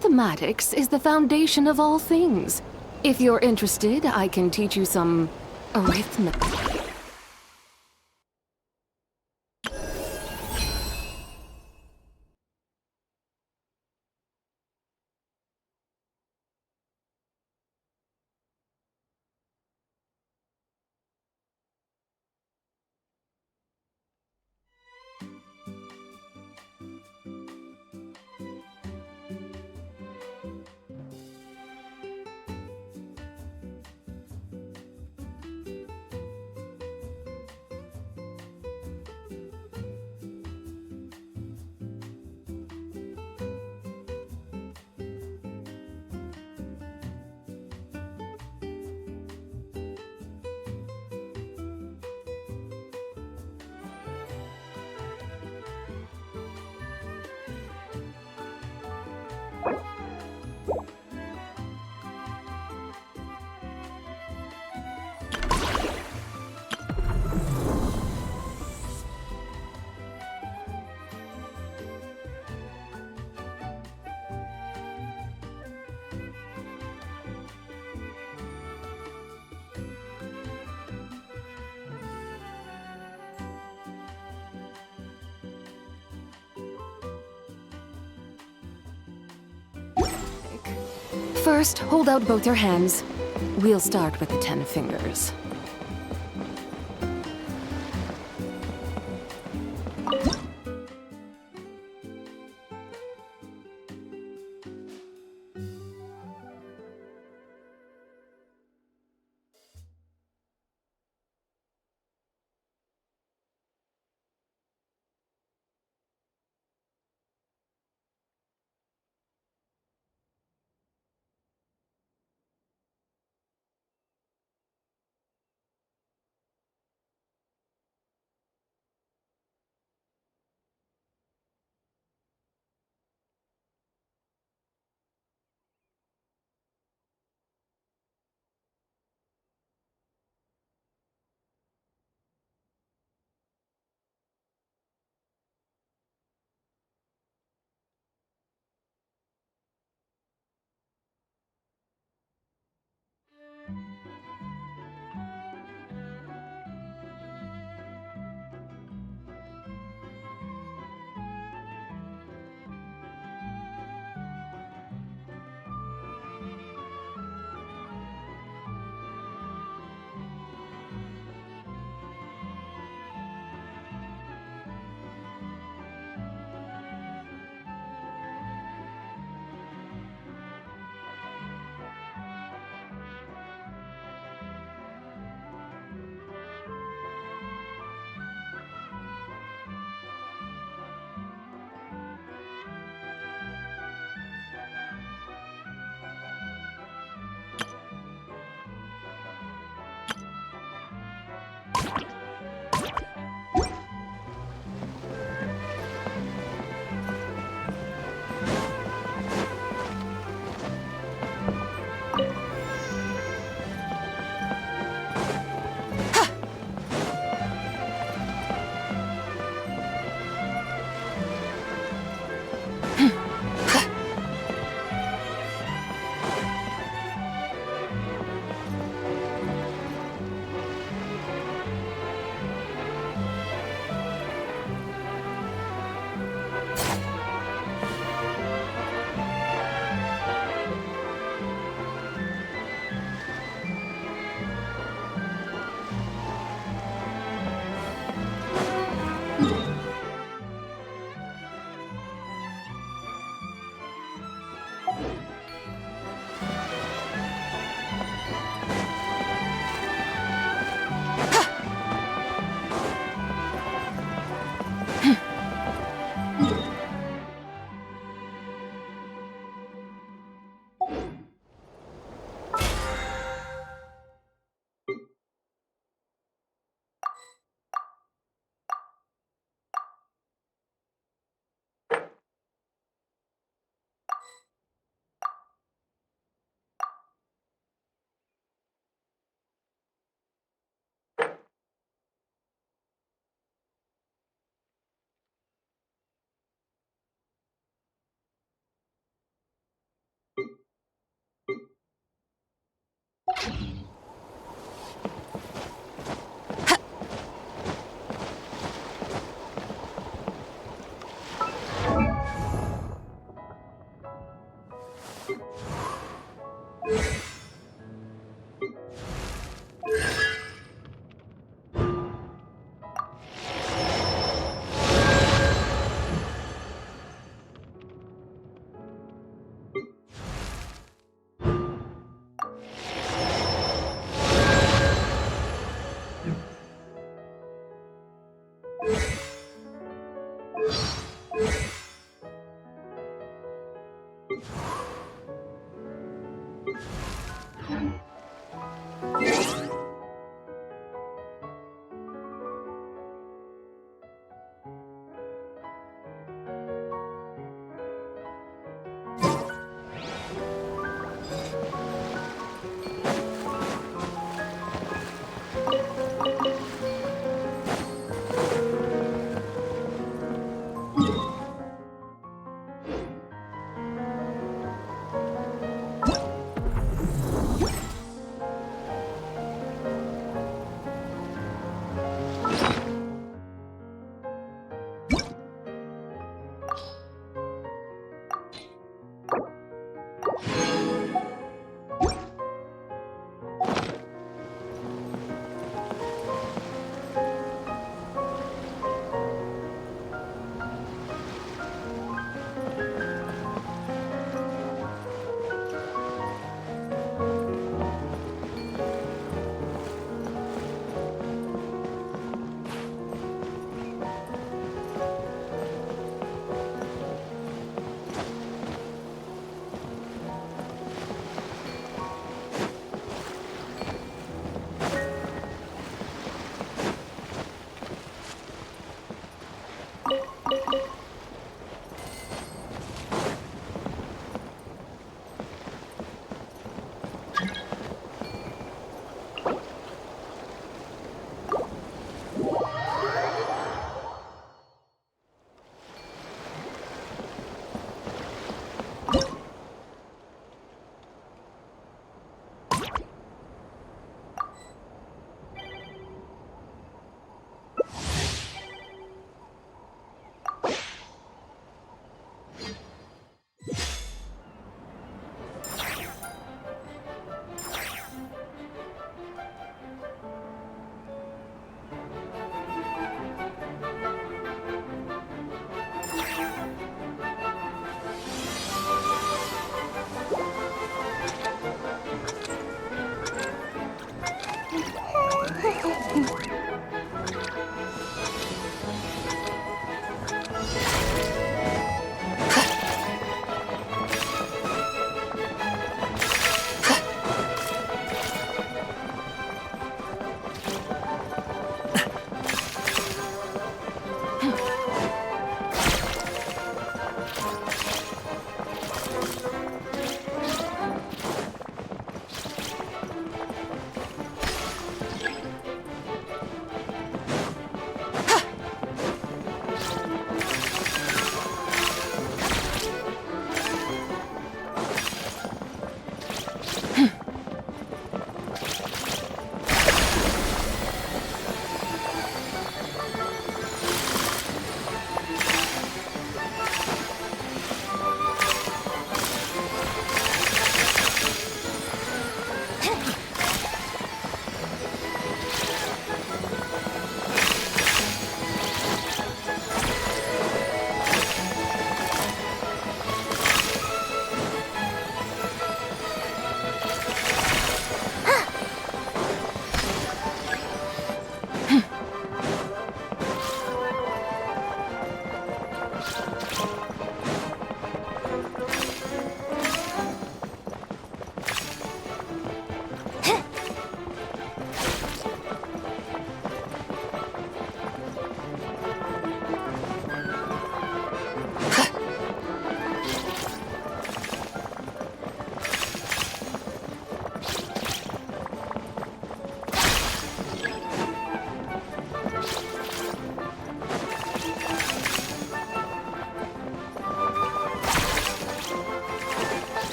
Mathematics is the foundation of all things. If you're interested, I can teach you some arithmetic. First, hold out both your hands. We'll start with the 10 fingers.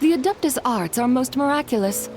The Adeptus arts are most miraculous.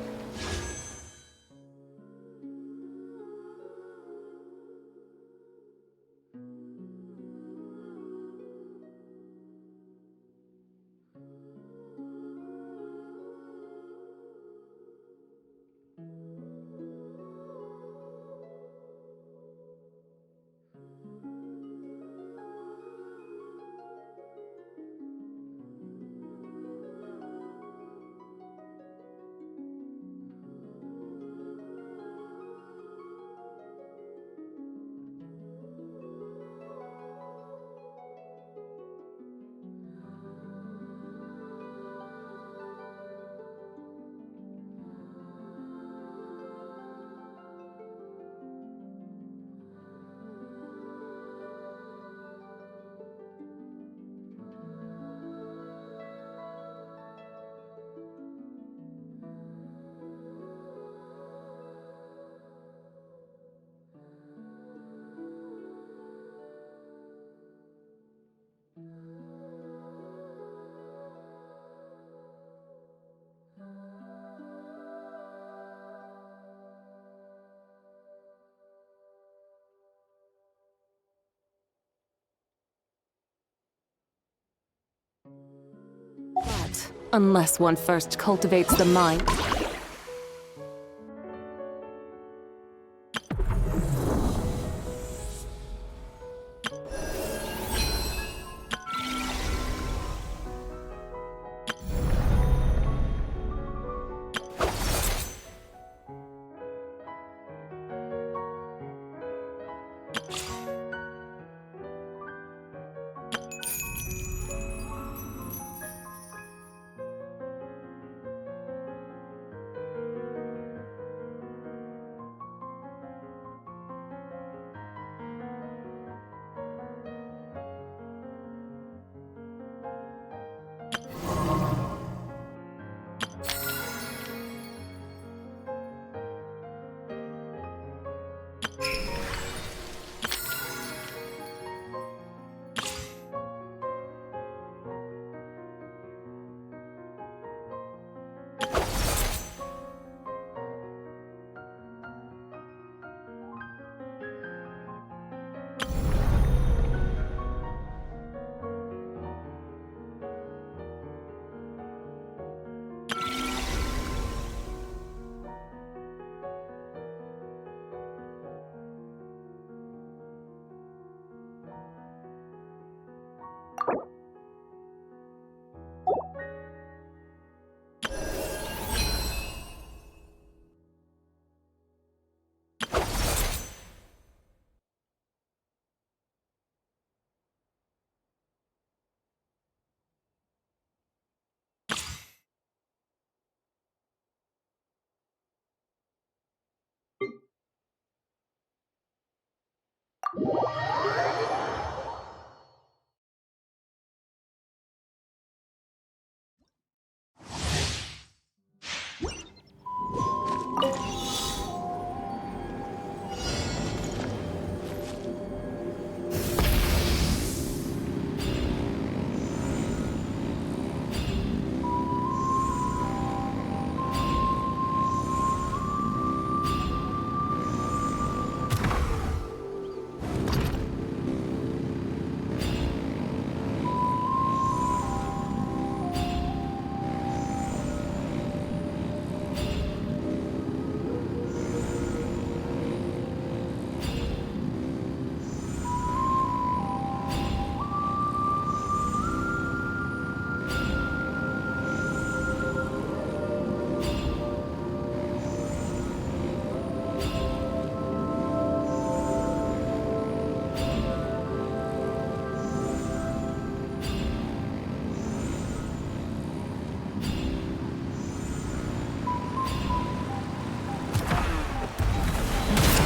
But unless one first cultivates the mind.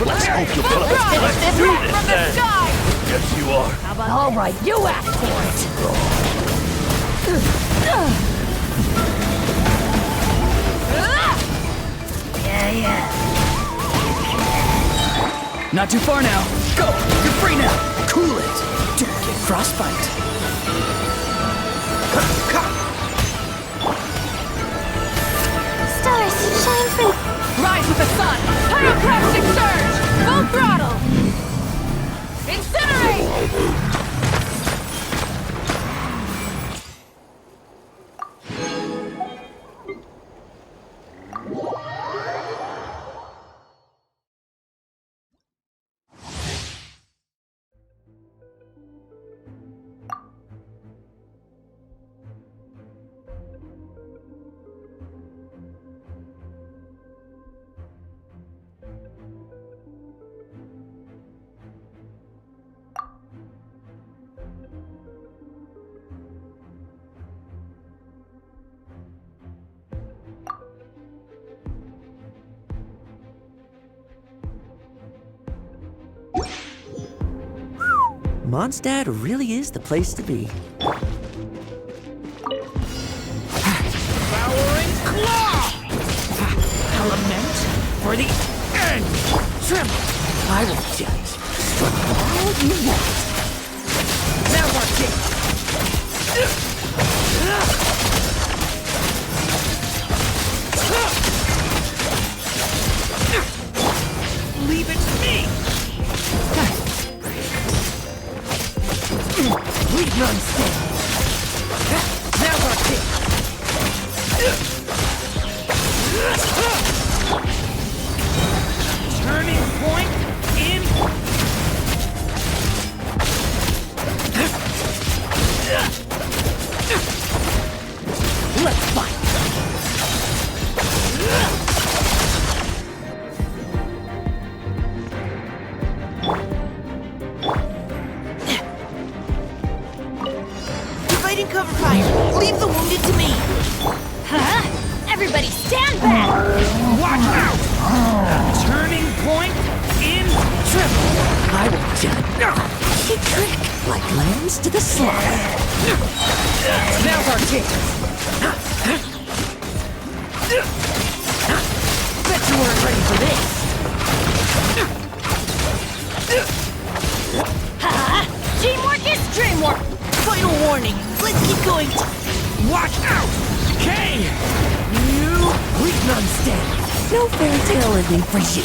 Let's hope you pull up. Let's do this then. Yes, you are. All right, you asked for it. Yeah. Not too far now. Go! You're free now! Cool it! Don't get frostbite. Mondstadt really is the place to be. Devouring claw! Element for the end! Tremble! I will judge from all you want. Now watch it! Leave it to me! Leave none standing. Now watch it! Turning point in. Let's fight. Dividing cover fire. Leave the wounded to me. Huh? Everybody stand back! Watch out! Turning point in triple. I will judge. She trick like lambs to the slaughter. Now's our chance. Bet you weren't ready for this. Ha! Teamwork is dreamwork! Final warning. Let's keep going. Watch out! K! You Leave none standing. No fairy tale ending for you.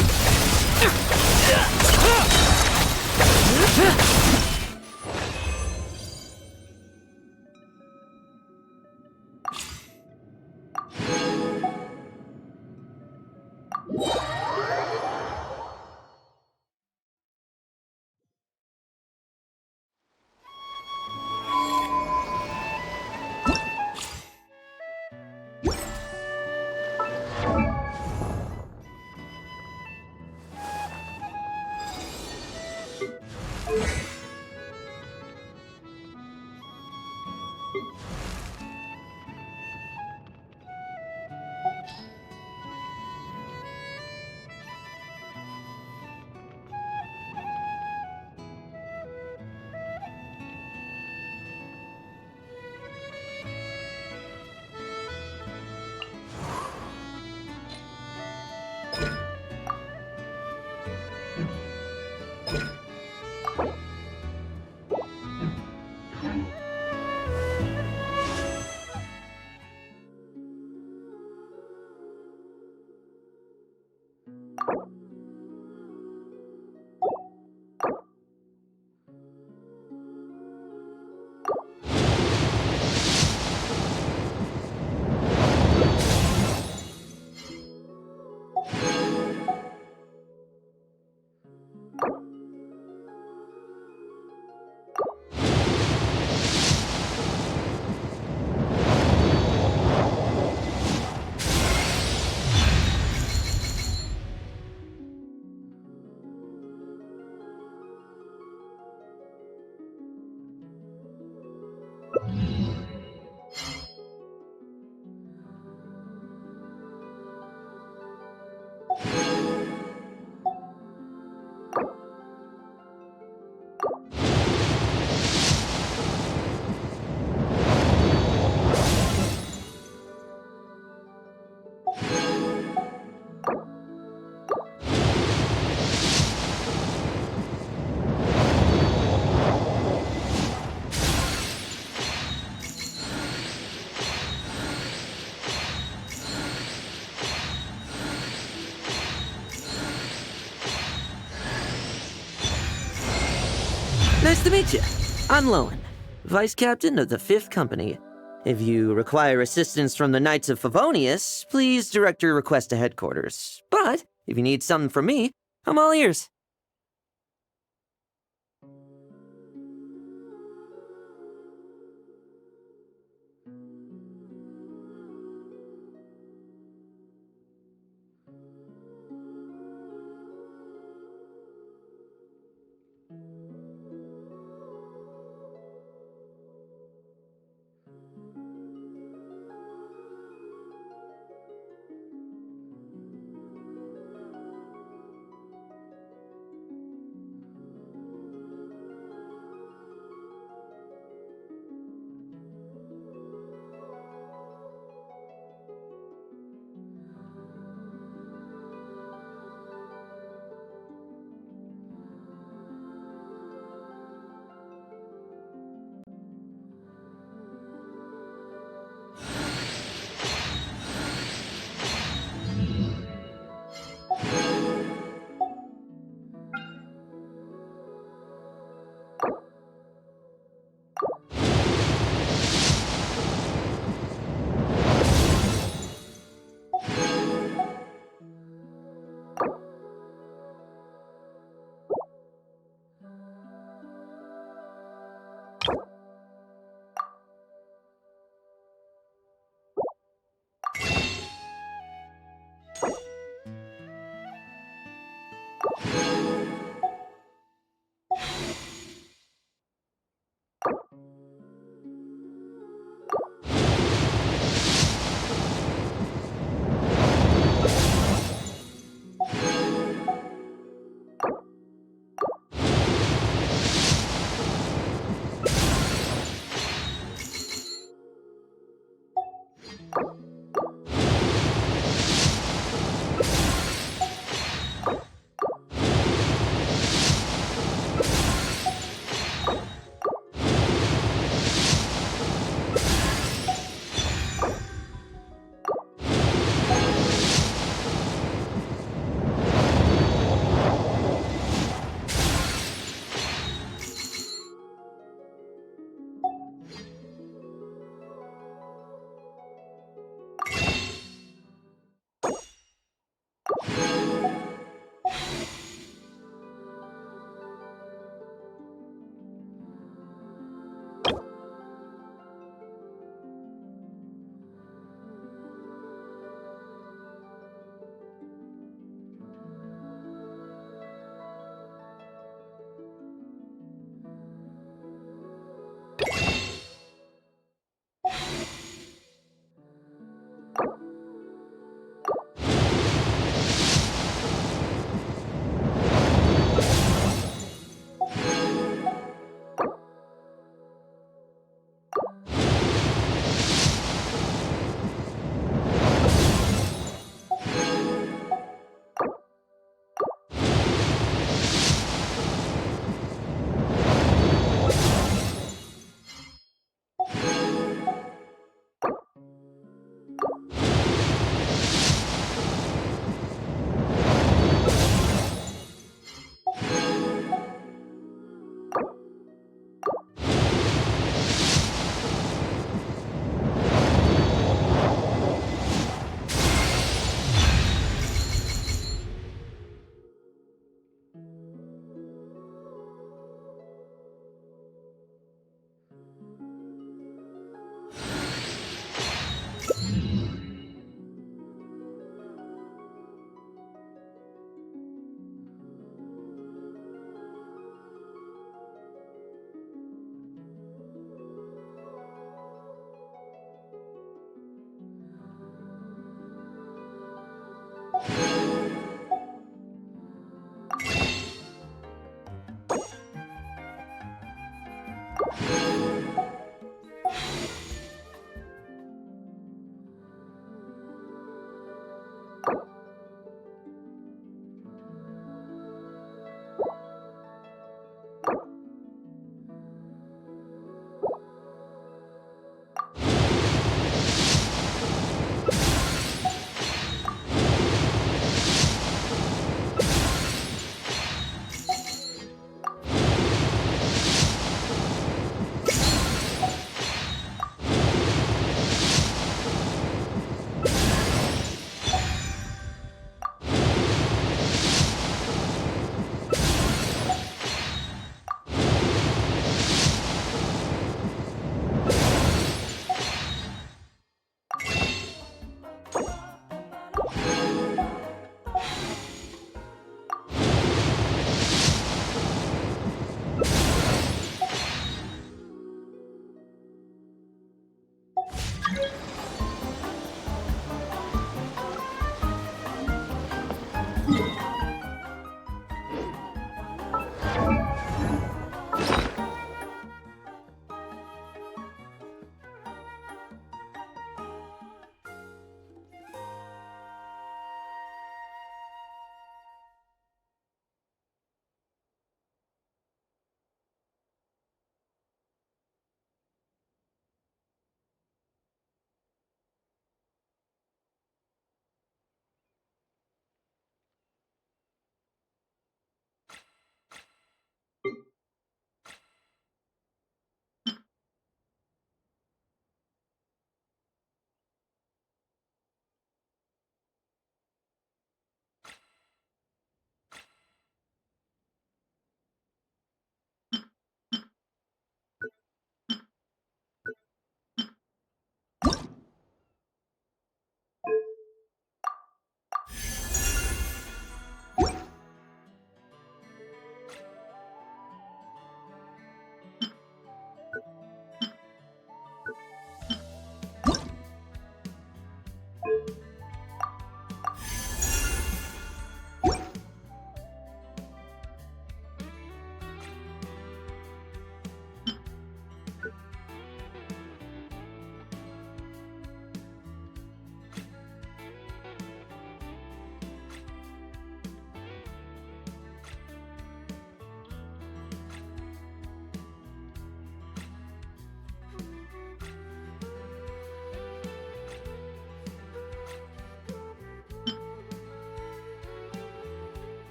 Nice to meet you. I'm Lowen, Vice Captain of the 5th Company. If you require assistance from the Knights of Favonius, please direct your request to headquarters. But if you need something from me, I'm all ears.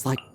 It's like...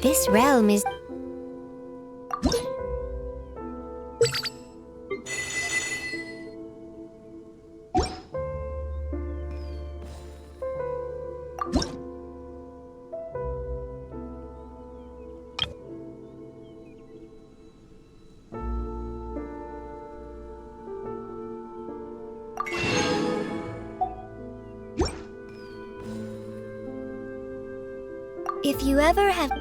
This realm is... If you ever have...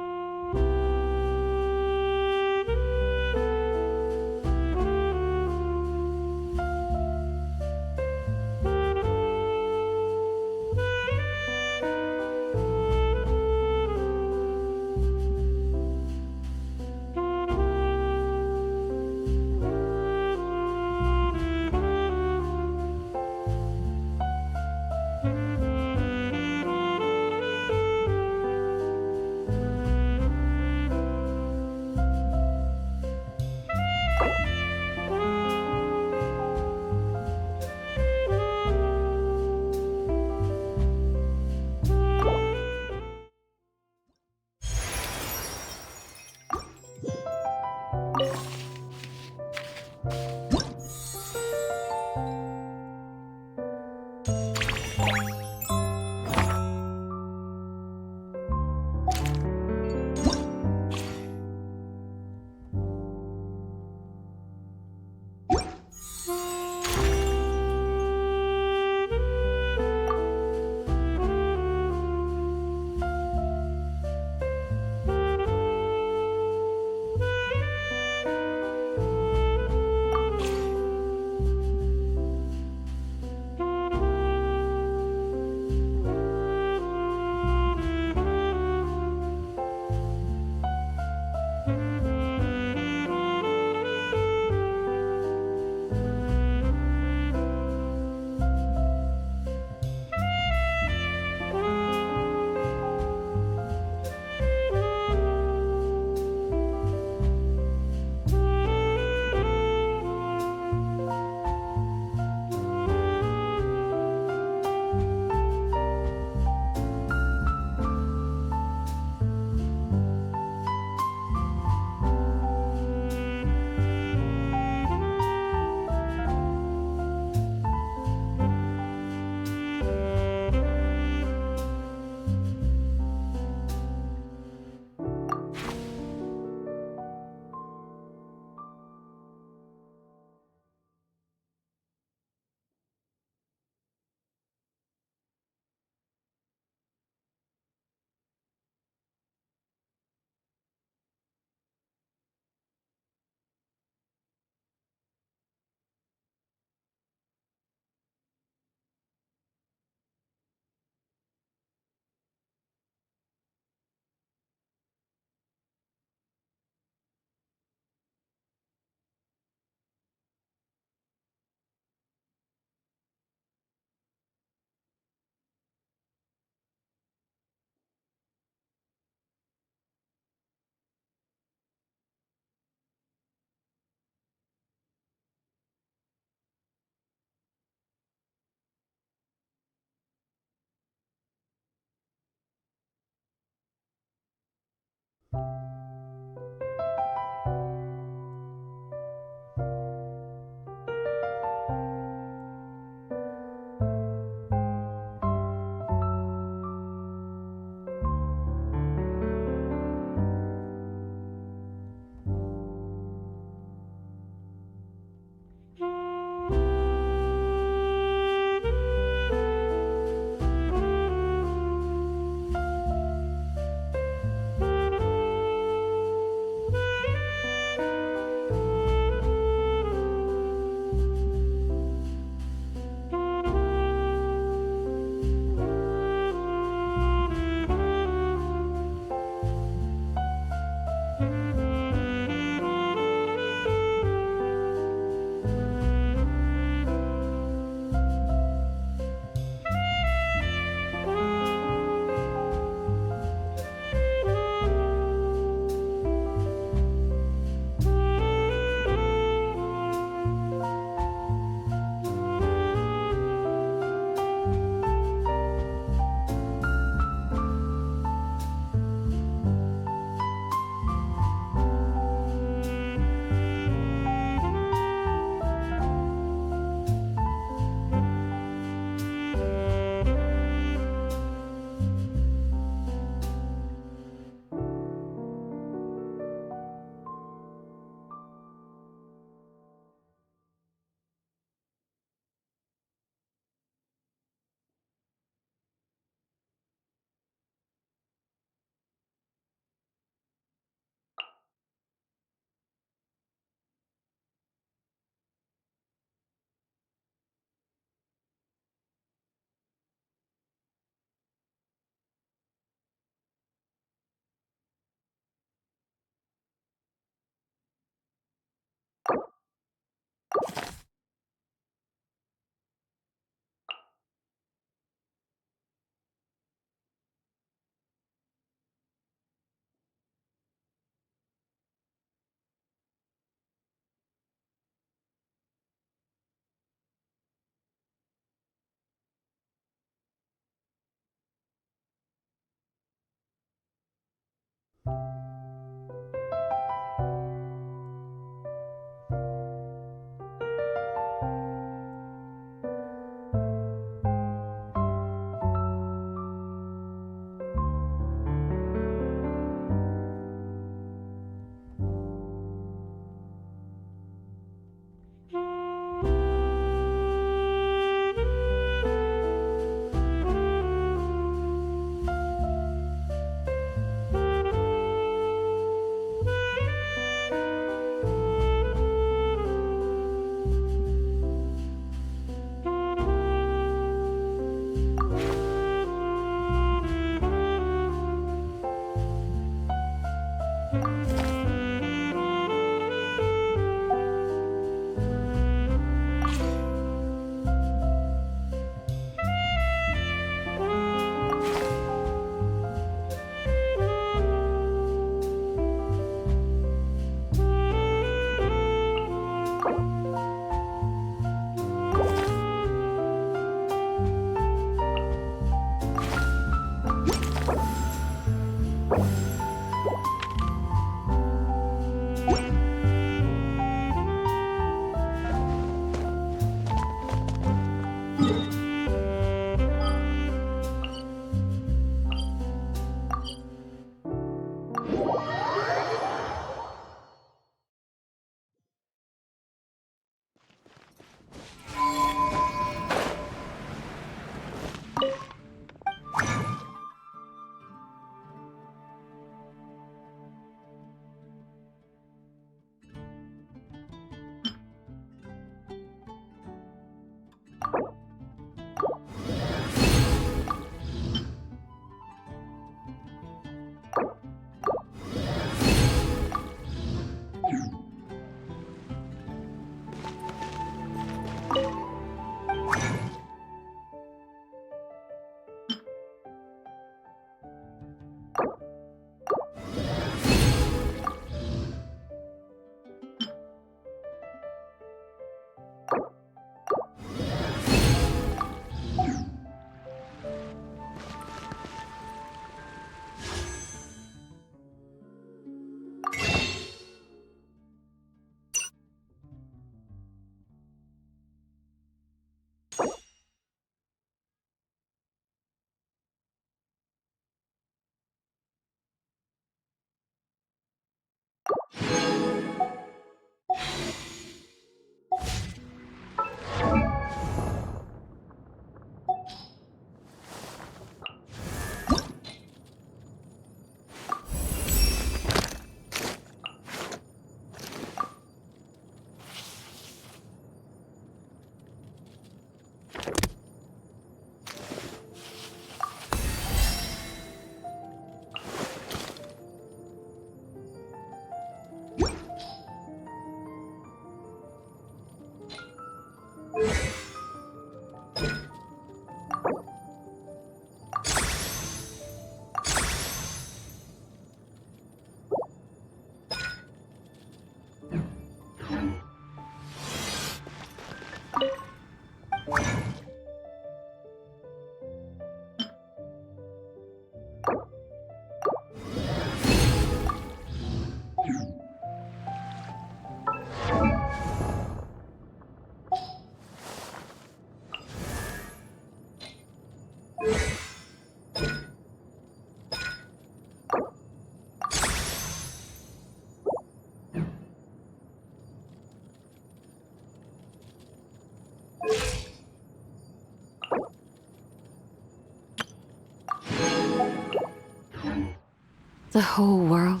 The whole world.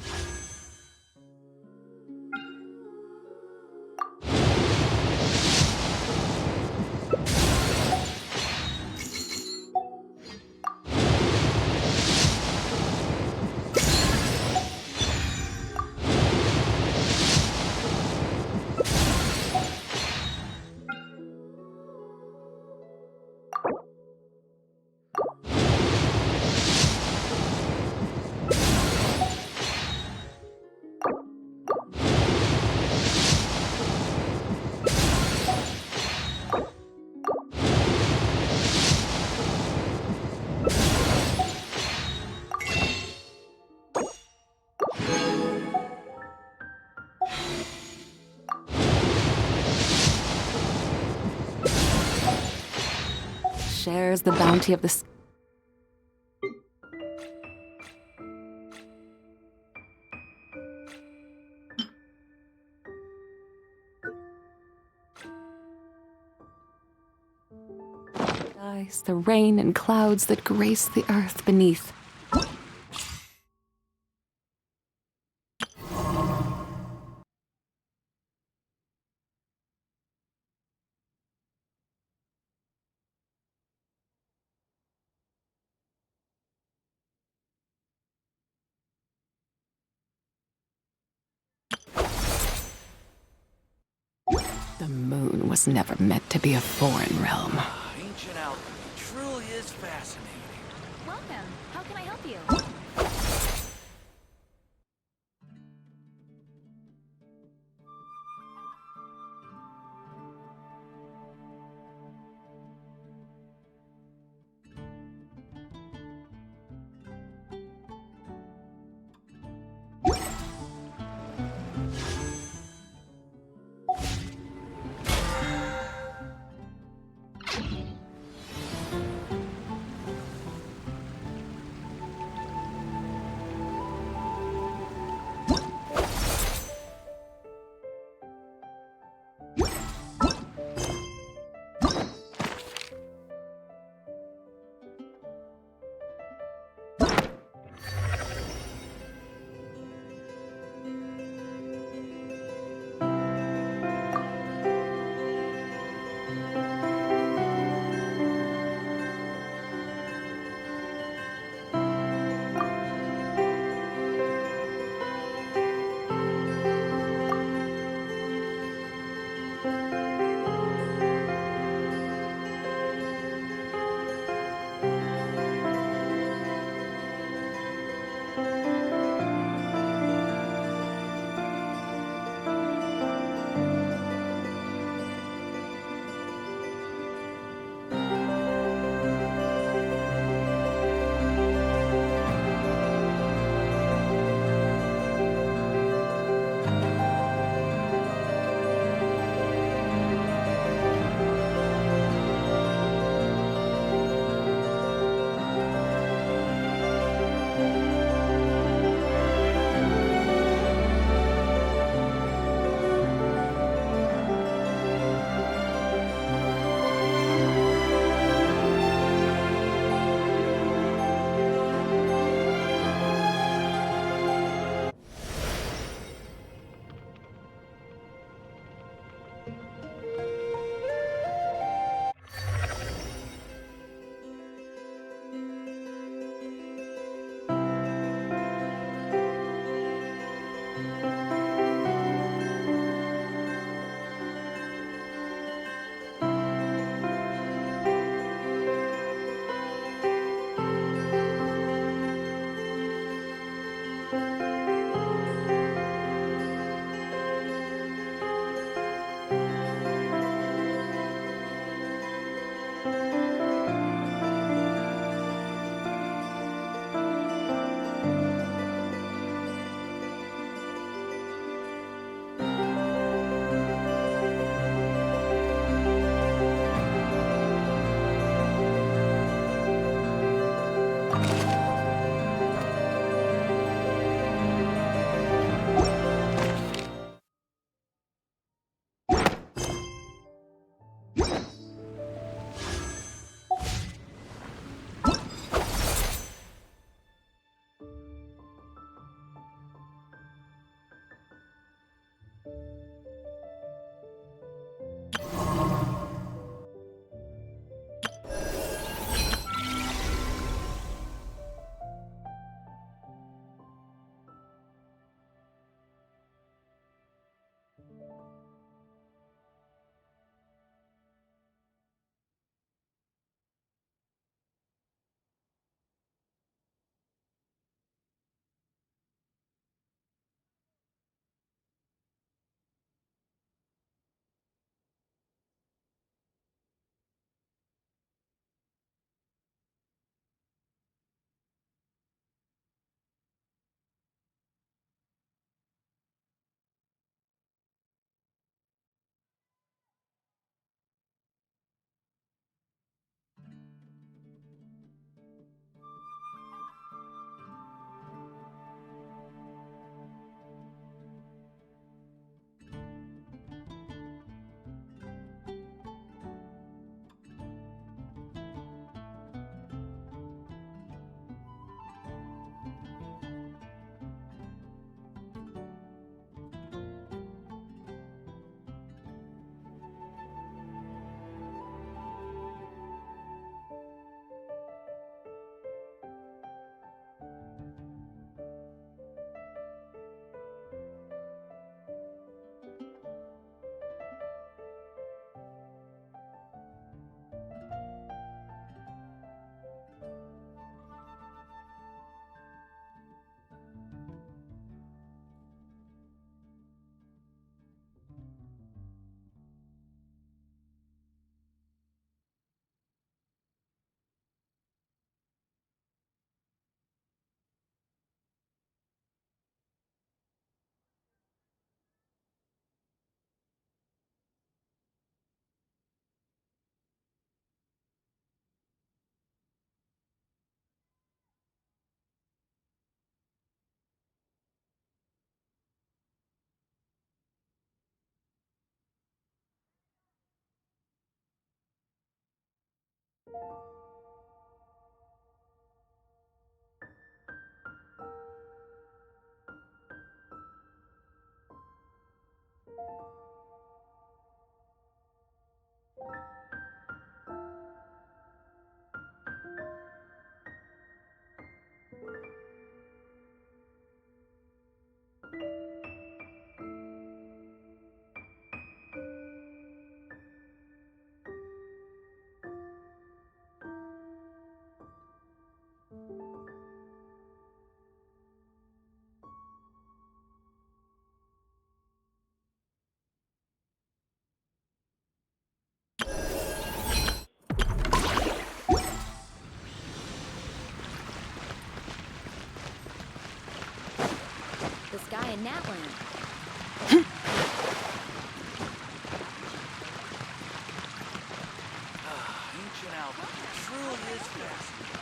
Shares the bounty of the skies, the rain and clouds that grace the earth beneath. The moon was never meant to be a foreign realm. Ancient alchemy truly is fascinating. Welcome. How can I help you? win that one. Ancient alchemy truly is fascinating.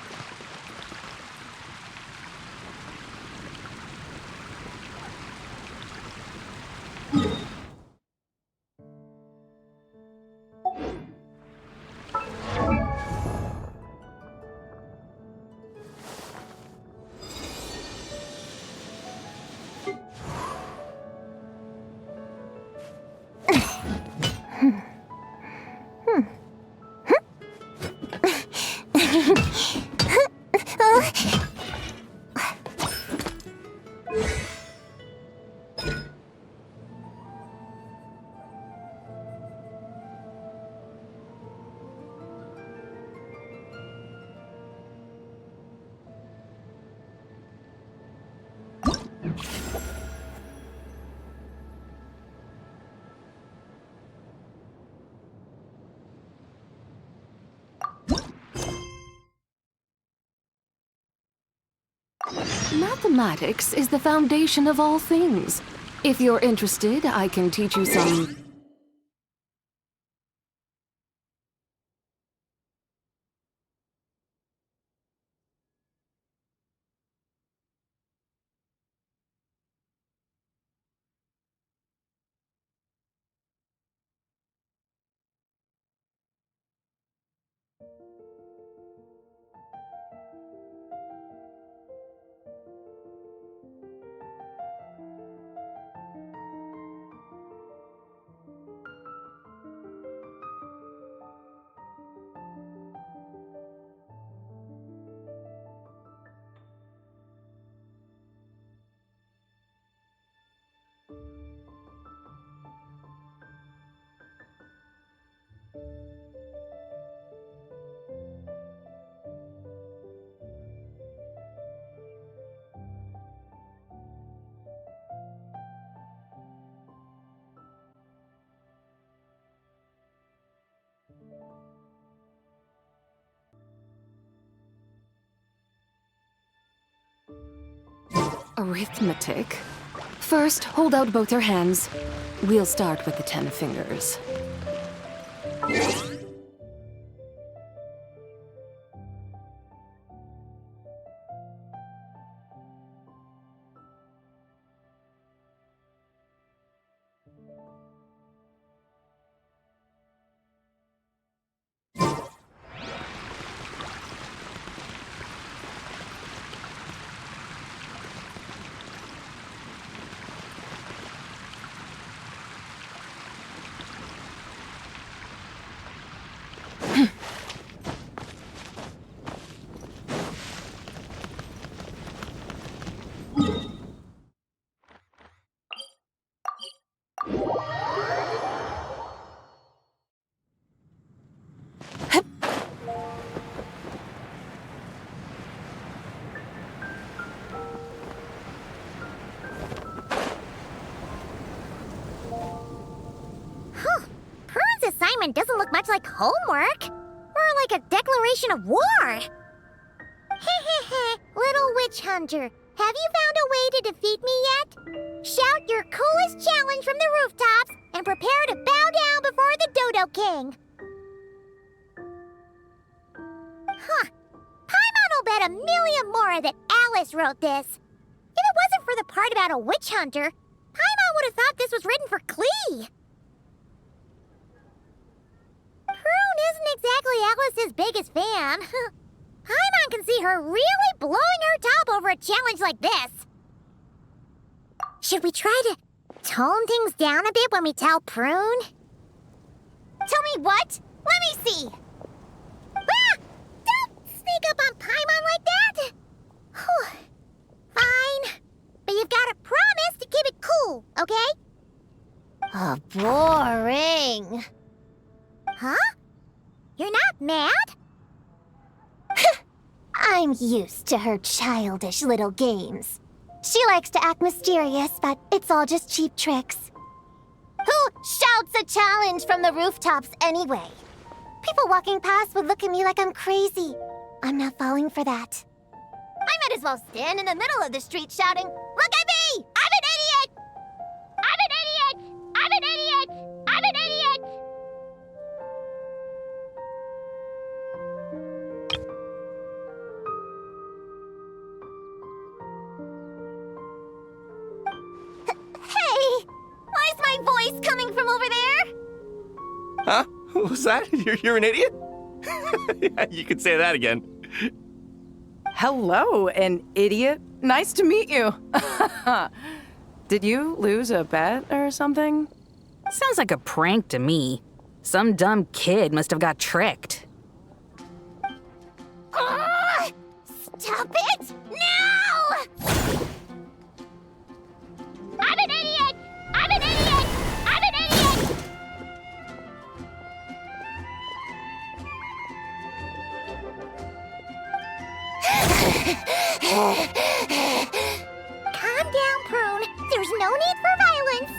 Mathematics is the foundation of all things. If you're interested, I can teach you some... arithmetic. First, hold out both your hands. We'll start with the 10 fingers. Doesn't look much like homework. Or like a declaration of war. Hehehe, little witch hunter. Have you found a way to defeat me yet? Shout your coolest challenge from the rooftops and prepare to bow down before the Dodo King. Huh. Paimon will bet $1 million more that Alice wrote this. If it wasn't for the part about a witch hunter, Paimon would have thought this was written for Klee. Prune isn't exactly Alice's biggest fan. Paimon can see her really blowing her top over a challenge like this. Should we try to tone things down a bit when we tell Prune? Tell me what? Let me see. Ah! Don't sneak up on Paimon like that. Whew. Fine. But you've got to promise to keep it cool, okay? Oh, boring. Huh? You're not mad? I'm used to her childish little games. She likes to act mysterious, but it's all just cheap tricks. Who shouts a challenge from the rooftops anyway? People walking past would look at me like I'm crazy. I'm not falling for that. I might as well stand in the middle of the street shouting, "Look at me! I'm an voice coming from over there? Huh? What was that? You're an idiot? Yeah, you could say that again. Hello, an idiot. Nice to meet you. Did you lose a bet or something? Sounds like a prank to me. Some dumb kid must have got tricked. Stop it! Now! I'm an idiot! I'm an idiot! I'm an idiot! Calm down, Prune. There's no need for violence.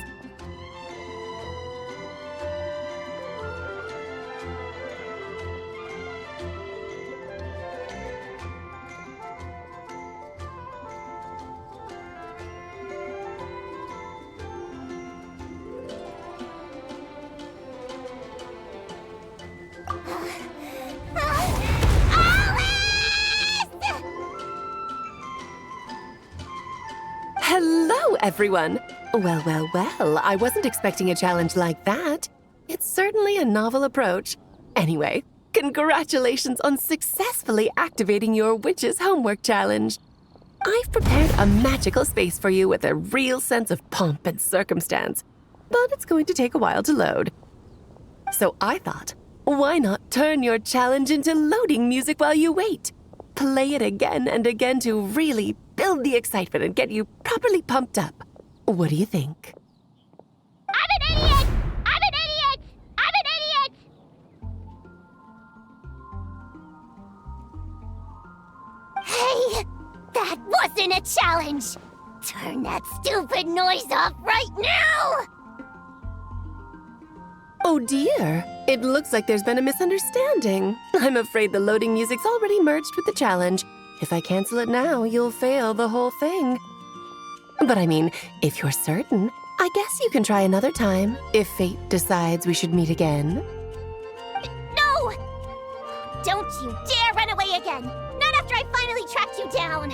Hello, everyone! Well, well, well, I wasn't expecting a challenge like that. It's certainly a novel approach. Anyway, congratulations on successfully activating your Witch's Homework Challenge. I've prepared a magical space for you with a real sense of pomp and circumstance, but it's going to take a while to load. So I thought, why not turn your challenge into loading music while you wait? Play it again and again to really build the excitement and get you properly pumped up. What do you think? I'm an idiot! I'm an idiot! I'm an idiot! Hey! That wasn't a challenge! Turn that stupid noise off right now! Oh dear, it looks like there's been a misunderstanding. I'm afraid the loading music's already merged with the challenge. If I cancel it now, you'll fail the whole thing. But I mean, if you're certain, I guess you can try another time, if fate decides we should meet again. No! Don't you dare run away again! Not after I finally tracked you down!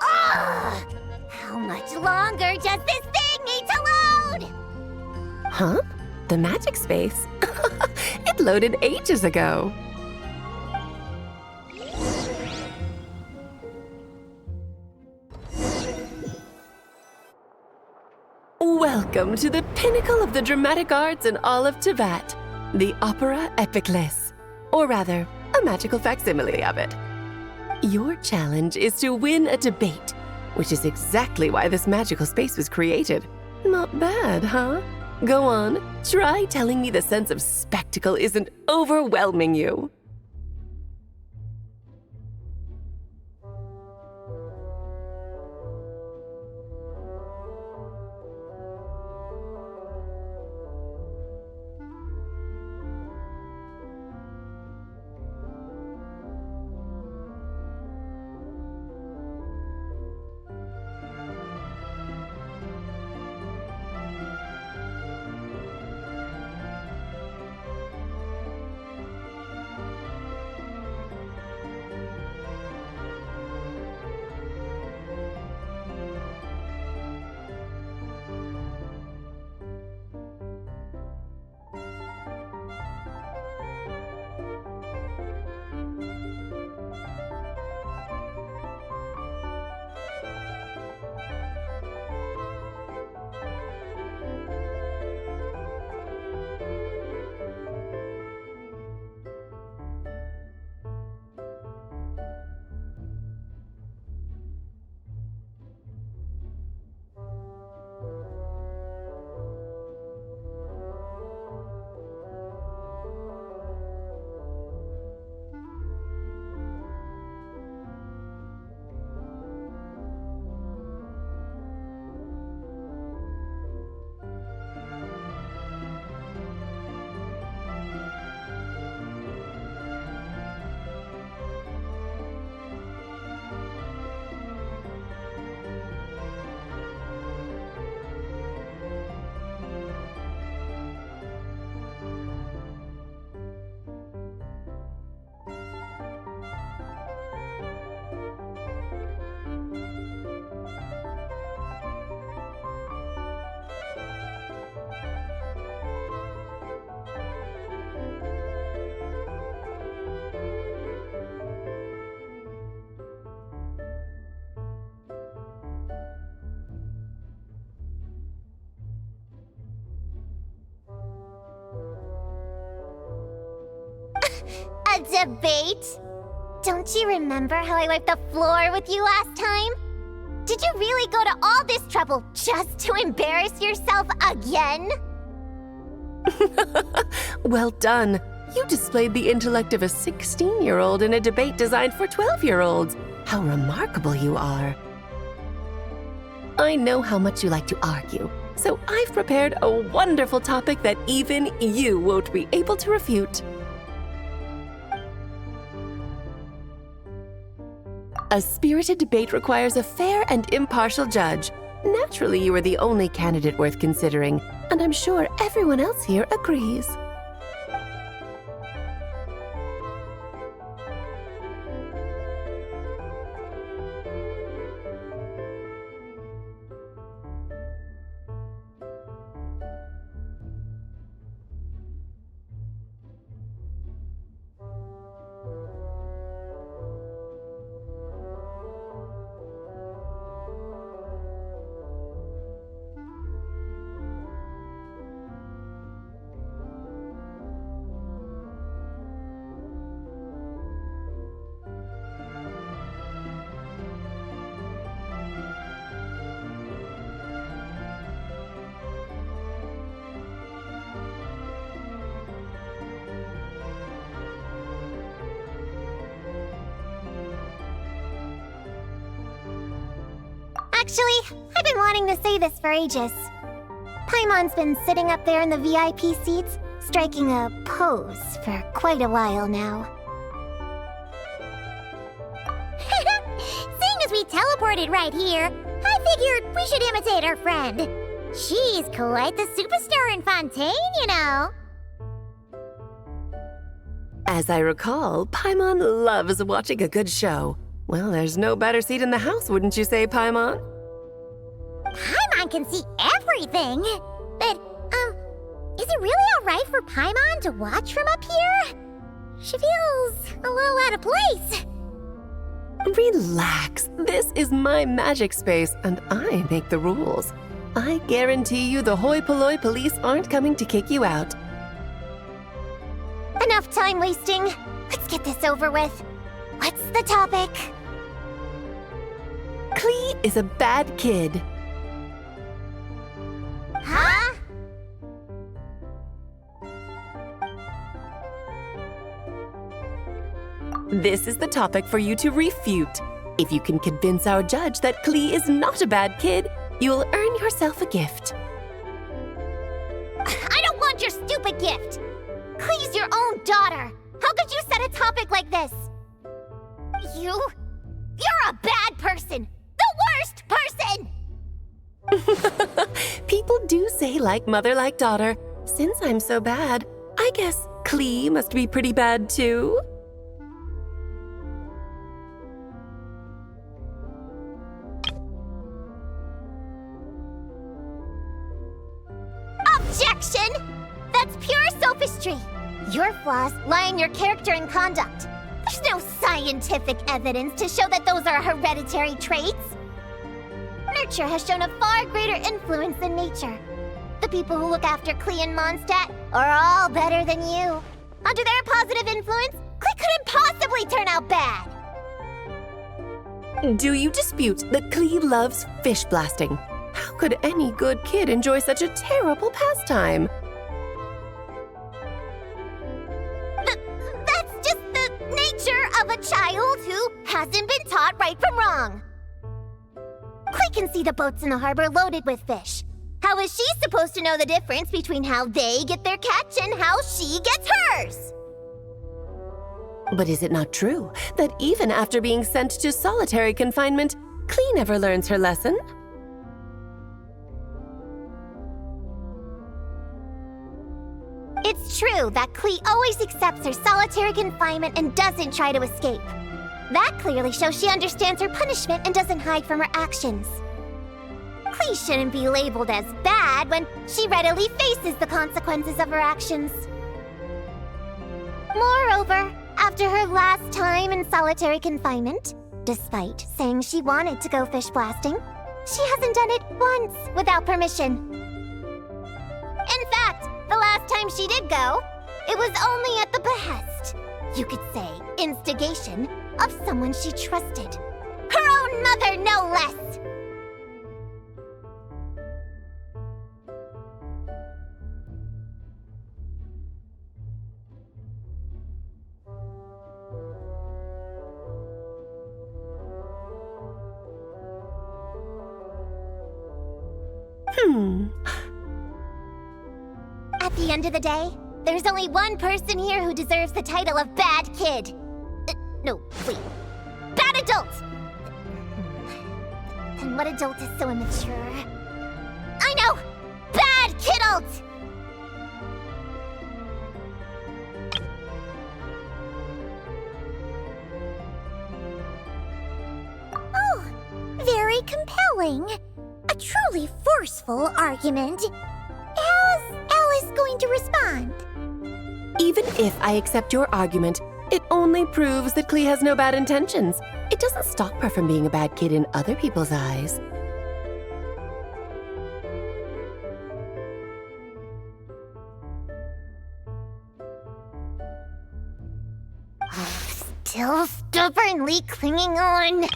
Ugh! How much longer does this thing need to load? Huh? The magic space? It loaded ages ago. Welcome to the pinnacle of the dramatic arts in all of Tibet, the Opera Epiclisse, or rather, a magical facsimile of it. Your challenge is to win a debate, which is exactly why this magical space was created. Not bad, huh? Go on, try telling me the sense of spectacle isn't overwhelming you. A debate? Don't you remember how I wiped the floor with you last time? Did you really go to all this trouble just to embarrass yourself again? Well done. You displayed the intellect of a 16-year-old in a debate designed for 12-year-olds. How remarkable you are. I know how much you like to argue, so I've prepared a wonderful topic that even you won't be able to refute. A spirited debate requires a fair and impartial judge. Naturally, you are the only candidate worth considering, and I'm sure everyone else here agrees. Actually, I've been wanting to say this for ages. Paimon's been sitting up there in the VIP seats, striking a pose for quite a while now. Seeing as we teleported right here, I figured we should imitate our friend. She's quite the superstar in Fontaine, you know. As I recall, Paimon loves watching a good show. Well, there's no better seat in the house, wouldn't you say, Paimon? Paimon can see everything! But, is it really alright for Paimon to watch from up here? She feels a little out of place. Relax. This is my magic space, and I make the rules. I guarantee you the hoi polloi police aren't coming to kick you out. Enough time wasting. Let's get this over with. What's the topic? Klee is a bad kid. Huh? This is the topic for you to refute. If you can convince our judge that Klee is not a bad kid, you'll earn yourself a gift. I don't want your stupid gift! Klee's your own daughter! How could you set a topic like this? You're a bad person! The worst person! People do say like mother, like daughter. Since I'm so bad, I guess Klee must be pretty bad too. Objection! That's pure sophistry! Your flaws lie in your character and conduct. There's no scientific evidence to show that those are hereditary traits. Nurture has shown a far greater influence than nature. The people who look after Klee and Mondstadt are all better than you. Under their positive influence, Klee couldn't possibly turn out bad. Do you dispute that Klee loves fish blasting? How could any good kid enjoy such a terrible pastime? That's just the nature of a child who hasn't been taught right from wrong. Klee can see the boats in the harbor loaded with fish. How is she supposed to know the difference between how they get their catch and how she gets hers? But is it not true that even after being sent to solitary confinement, Klee never learns her lesson? It's true that Klee always accepts her solitary confinement and doesn't try to escape. That clearly shows she understands her punishment and doesn't hide from her actions. Klee shouldn't be labeled as bad when she readily faces the consequences of her actions. Moreover, after her last time in solitary confinement, despite saying she wanted to go fish blasting, she hasn't done it once without permission. In fact, the last time she did go, it was only at the behest. You could say instigation of someone she trusted. Her own mother, no less! At the end of the day, there's only one person here who deserves the title of bad kid. No, wait. Bad adult! Then what adult is so immature? I know! Bad kidult! Oh, very compelling. A truly forceful argument. How's Alice going to respond? Even if I accept your argument, it only proves that Klee has no bad intentions. It doesn't stop her from being a bad kid in other people's eyes. Still stubbornly clinging on.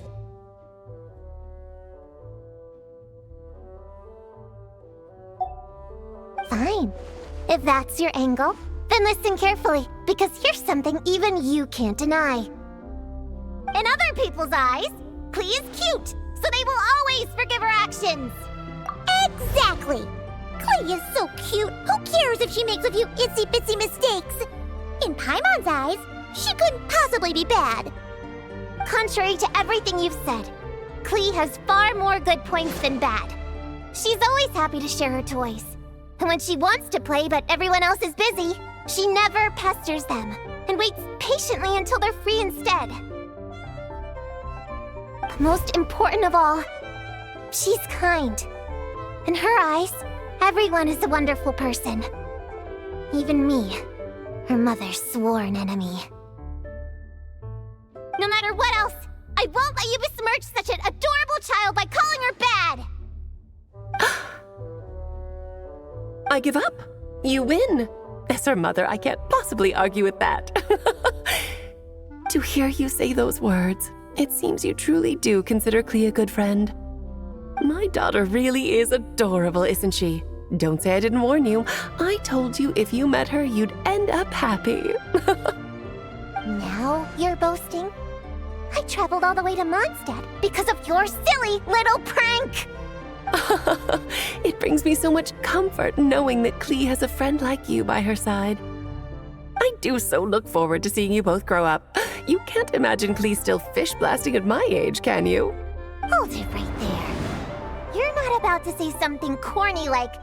Fine. If that's your angle, then listen carefully, because here's something even you can't deny. In other people's eyes, Klee is cute, so they will always forgive her actions. Exactly! Klee is so cute, who cares if she makes a few itsy-bitsy mistakes? In Paimon's eyes, she couldn't possibly be bad. Contrary to everything you've said, Klee has far more good points than bad. She's always happy to share her toys. And when she wants to play but everyone else is busy, she never pesters them and waits patiently until they're free instead. But most important of all, she's kind. In her eyes, everyone is a wonderful person. Even me, her mother's sworn enemy. No matter what else, I won't let you besmirch such an adorable child by calling her bad! I give up. You win. As her mother, I can't possibly argue with that. To hear you say those words, it seems you truly do consider Klee a good friend. My daughter really is adorable, isn't she? Don't say I didn't warn you. I told you if you met her, you'd end up happy. Now you're boasting? I traveled all the way to Mondstadt because of your silly little prank! It brings me so much comfort knowing that Klee has a friend like you by her side. I do so look forward to seeing you both grow up. You can't imagine Klee still fish blasting at my age, can you? Hold it right there. You're not about to say something corny like,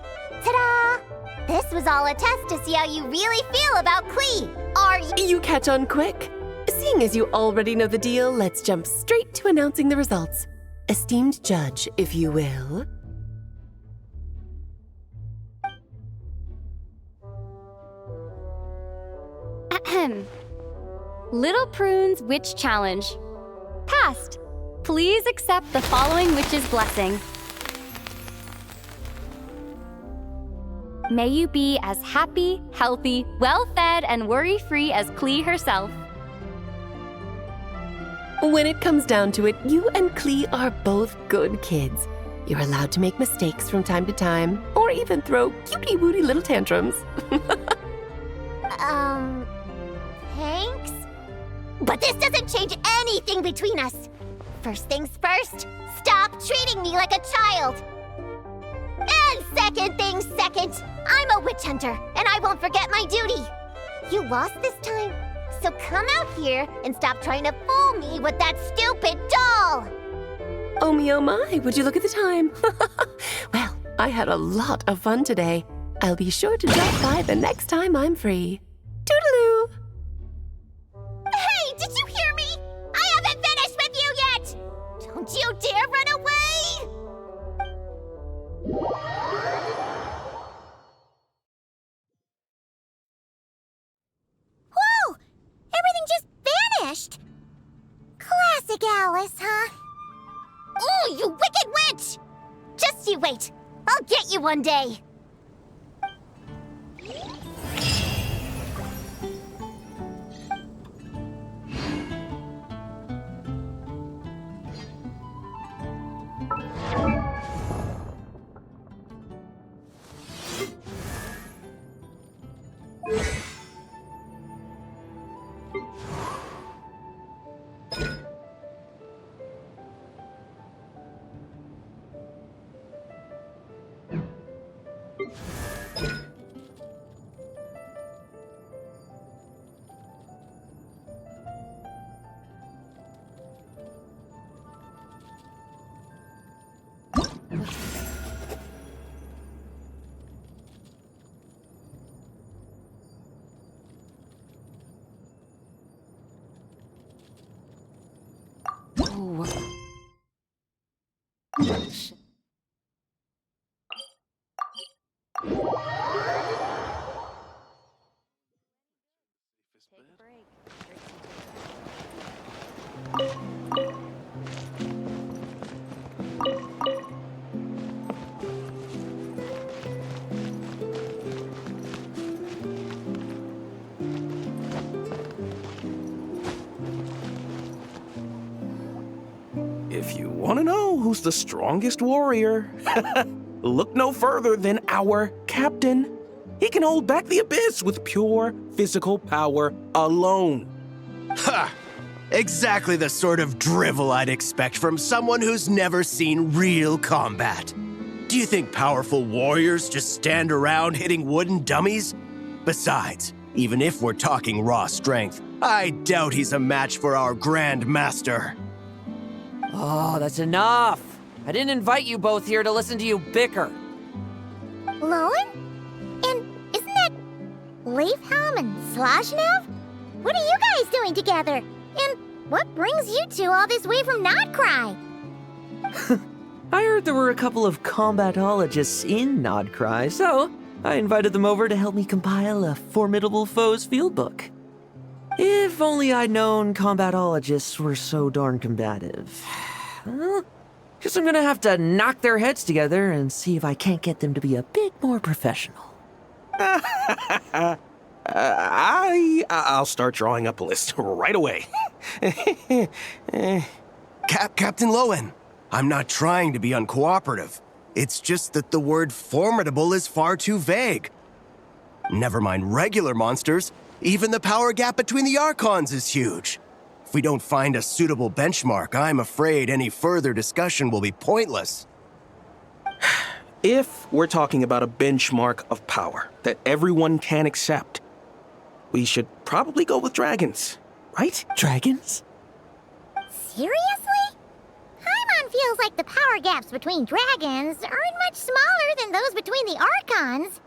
ta-da! This was all a test to see how you really feel about Klee, are you? You catch on quick. Seeing as you already know the deal, let's jump straight to announcing the results. Esteemed judge, if you will. Little Prune's Witch Challenge. Passed. Please accept the following witch's blessing. May you be as happy, healthy, well-fed, and worry-free as Klee herself. When it comes down to it, you and Klee are both good kids. You're allowed to make mistakes from time to time, or even throw cutie-wooty little tantrums. Thanks? But this doesn't change anything between us. First things first, stop treating me like a child. And second things second, I'm a witch hunter, and I won't forget my duty. You lost this time, so come out here and stop trying to fool me with that stupid doll. Oh my, would you look at the time? Well, I had a lot of fun today. I'll be sure to drop by the next time I'm free. Toodaloo! Hey, did you hear me? I haven't finished with you yet! Don't you dare run away! Whoa! Everything just vanished! Classic Alice, huh? Oh, you wicked witch! Just you wait. I'll get you one day. If you want to know who's the strongest warrior, look no further than our captain. He can hold back the abyss with pure physical power alone. Ha! Exactly the sort of drivel I'd expect from someone who's never seen real combat. Do you think powerful warriors just stand around hitting wooden dummies? Besides, even if we're talking raw strength, I doubt he's a match for our Grand Master. Oh, that's enough. I didn't invite you both here to listen to you bicker. Lowen? And isn't that Leifhelm and Slashnev? What are you guys doing together? And what brings you two all this way from Nodcry? I heard there were a couple of combatologists in Nodcry, so I invited them over to help me compile a formidable foes field book. If only I'd known combatologists were so darn combative. Well, guess I'm gonna have to knock their heads together and see if I can't get them to be a bit more professional. I'll start drawing up a list right away. Captain Lowen, I'm not trying to be uncooperative. It's just that the word formidable is far too vague. Never mind regular monsters, even the power gap between the Archons is huge. If we don't find a suitable benchmark, I'm afraid any further discussion will be pointless. If we're talking about a benchmark of power that everyone can accept, we should probably go with dragons, right? Dragons? Seriously? Paimon feels like the power gaps between dragons aren't much smaller than those between the Archons.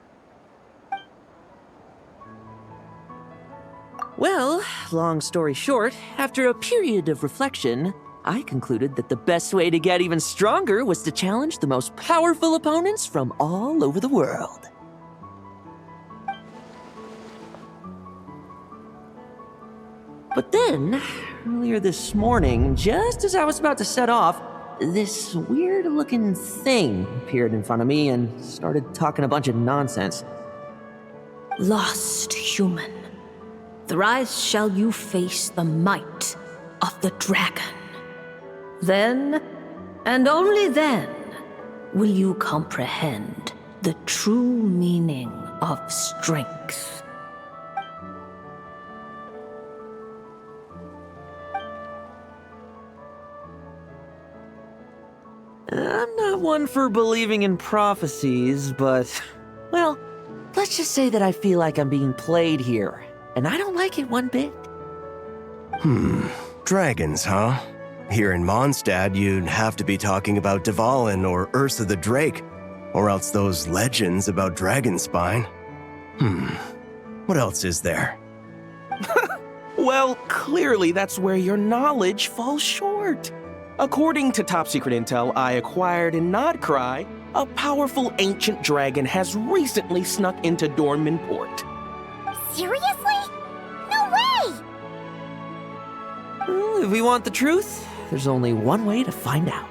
Well, long story short, after a period of reflection, I concluded that the best way to get even stronger was to challenge the most powerful opponents from all over the world. But then, earlier this morning, just as I was about to set off, this weird-looking thing appeared in front of me and started talking a bunch of nonsense. Lost human, thrice shall you face the might of the dragon. Then, and only then, will you comprehend the true meaning of strength. I'm not one for believing in prophecies, but, well, let's just say that I feel like I'm being played here, and I don't like it one bit. Dragons, huh? Here in Mondstadt, you'd have to be talking about Dvalin or Ursa the Drake, or else those legends about Dragonspine. What else is there? Well, clearly that's where your knowledge falls short. According to top-secret intel I acquired in Nodcry, a powerful ancient dragon has recently snuck into Dorman Port. Seriously? No way! Well, if we want the truth, there's only one way to find out.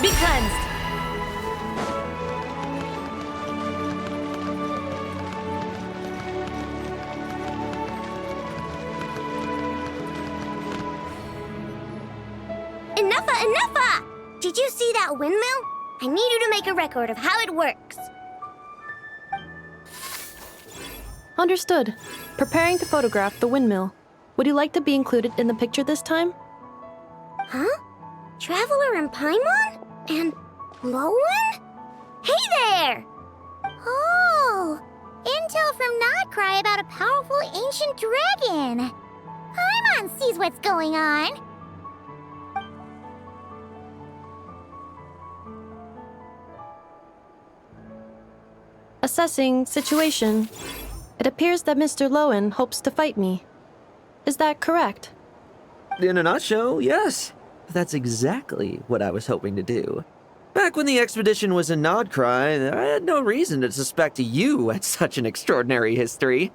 Be cleansed. Enough! Did you see that windmill? I need you to make a record of how it works. Understood. Preparing to photograph the windmill. Would you like to be included in the picture this time? Huh? Traveler and Paimon? And Lowen? Hey there! Oh, intel from Nodcry about a powerful ancient dragon. Paimon sees what's going on. Assessing situation. It appears that Mr. Lowen hopes to fight me. Is that correct? In a nutshell, yes. That's exactly what I was hoping to do. Back when the expedition was in Nodcry, I had no reason to suspect you had such an extraordinary history.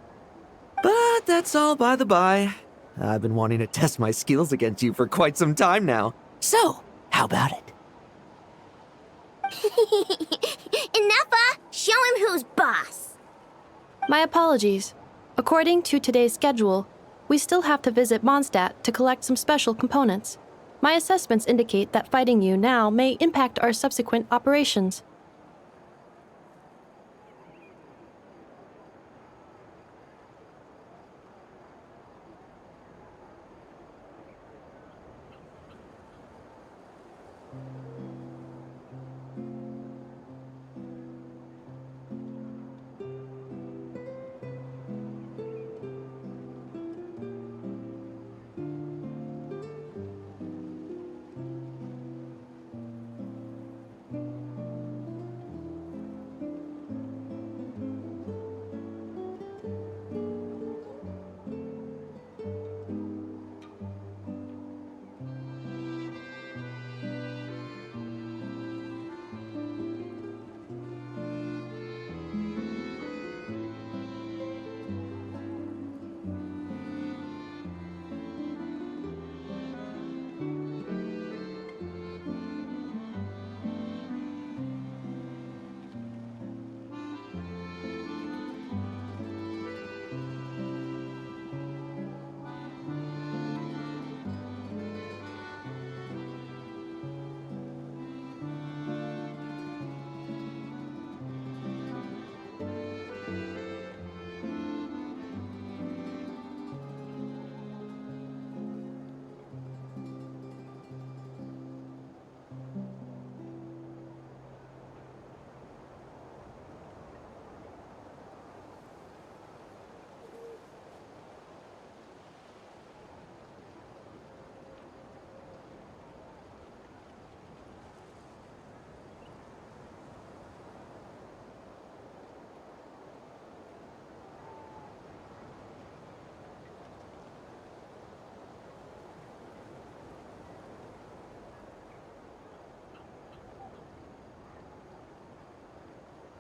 But that's all by the by. I've been wanting to test my skills against you for quite some time now. So, how about it? Enough, show him who's boss. My apologies. According to today's schedule, we still have to visit Mondstadt to collect some special components. My assessments indicate that fighting you now may impact our subsequent operations.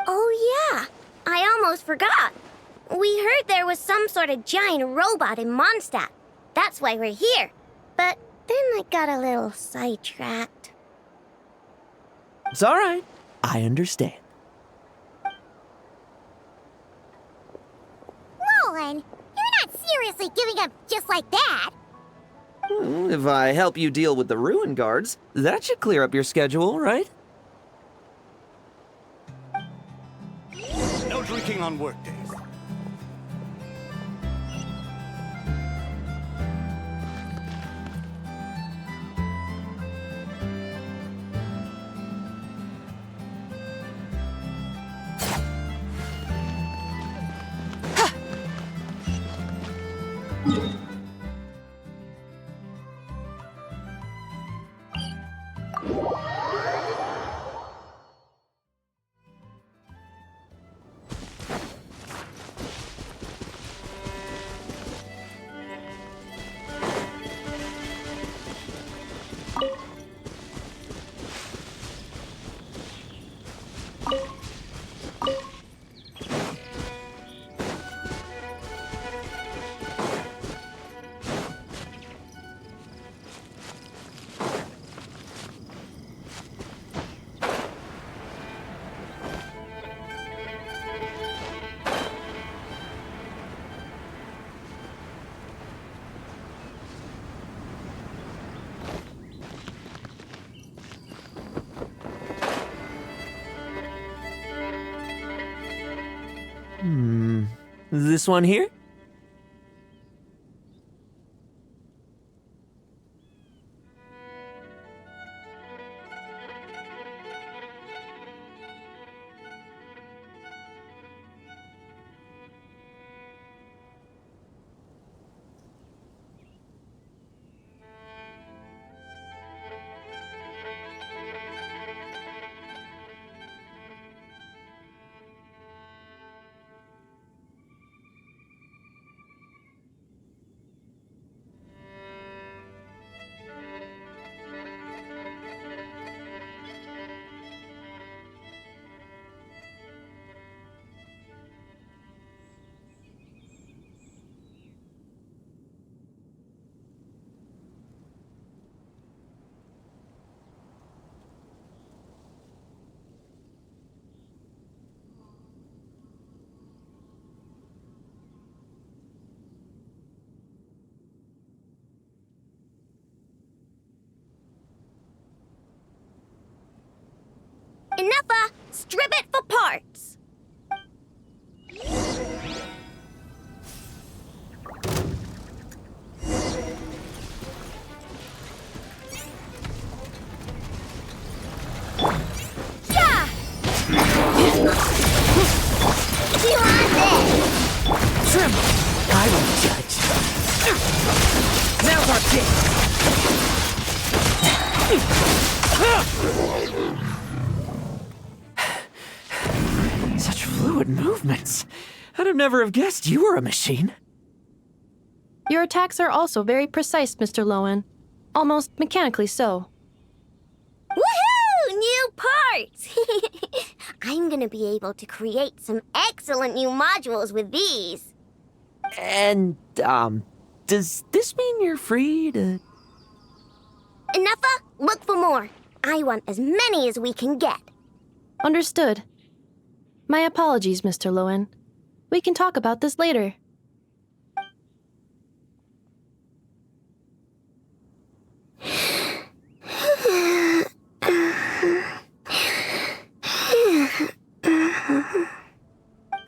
Oh yeah, I almost forgot. We heard there was some sort of giant robot in Mondstadt. That's why we're here. But then I got a little sidetracked. It's alright. I understand. Nolan, you're not seriously giving up just like that. If I help you deal with the ruin guards, that should clear up your schedule, right? No drinking on workdays. This one here? Strip it for parts! Yeah! You want this? Trim! I won't judge. Now's our chance! Such fluid movements. I'd have never have guessed you were a machine. Your attacks are also very precise, Mr. Lowen. Almost mechanically so. Woohoo! New parts! I'm gonna be able to create some excellent new modules with these. And, does this mean you're free to... Enuffa, look for more. I want as many as we can get. Understood. My apologies, Mr. Lowen. We can talk about this later.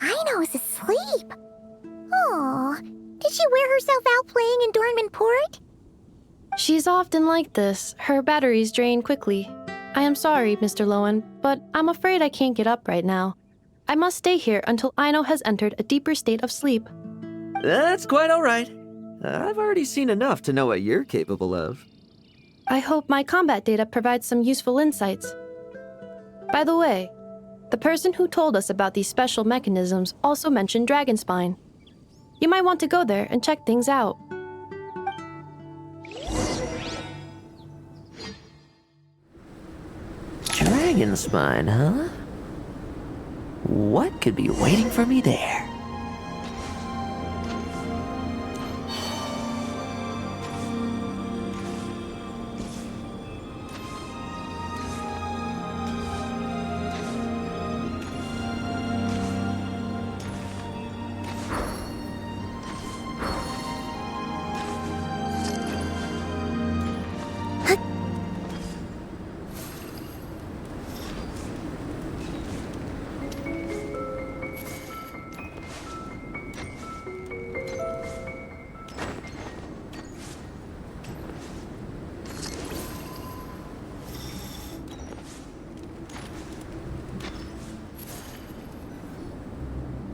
Aino's asleep. Oh, did she wear herself out playing in Dornman Port? She's often like this. Her batteries drain quickly. I am sorry, Mr. Lowen, but I'm afraid I can't get up right now. I must stay here until Aino has entered a deeper state of sleep. That's quite all right. I've already seen enough to know what you're capable of. I hope my combat data provides some useful insights. By the way, the person who told us about these special mechanisms also mentioned Dragon Spine. You might want to go there and check things out. Dragon Spine, huh? What could be waiting for me there?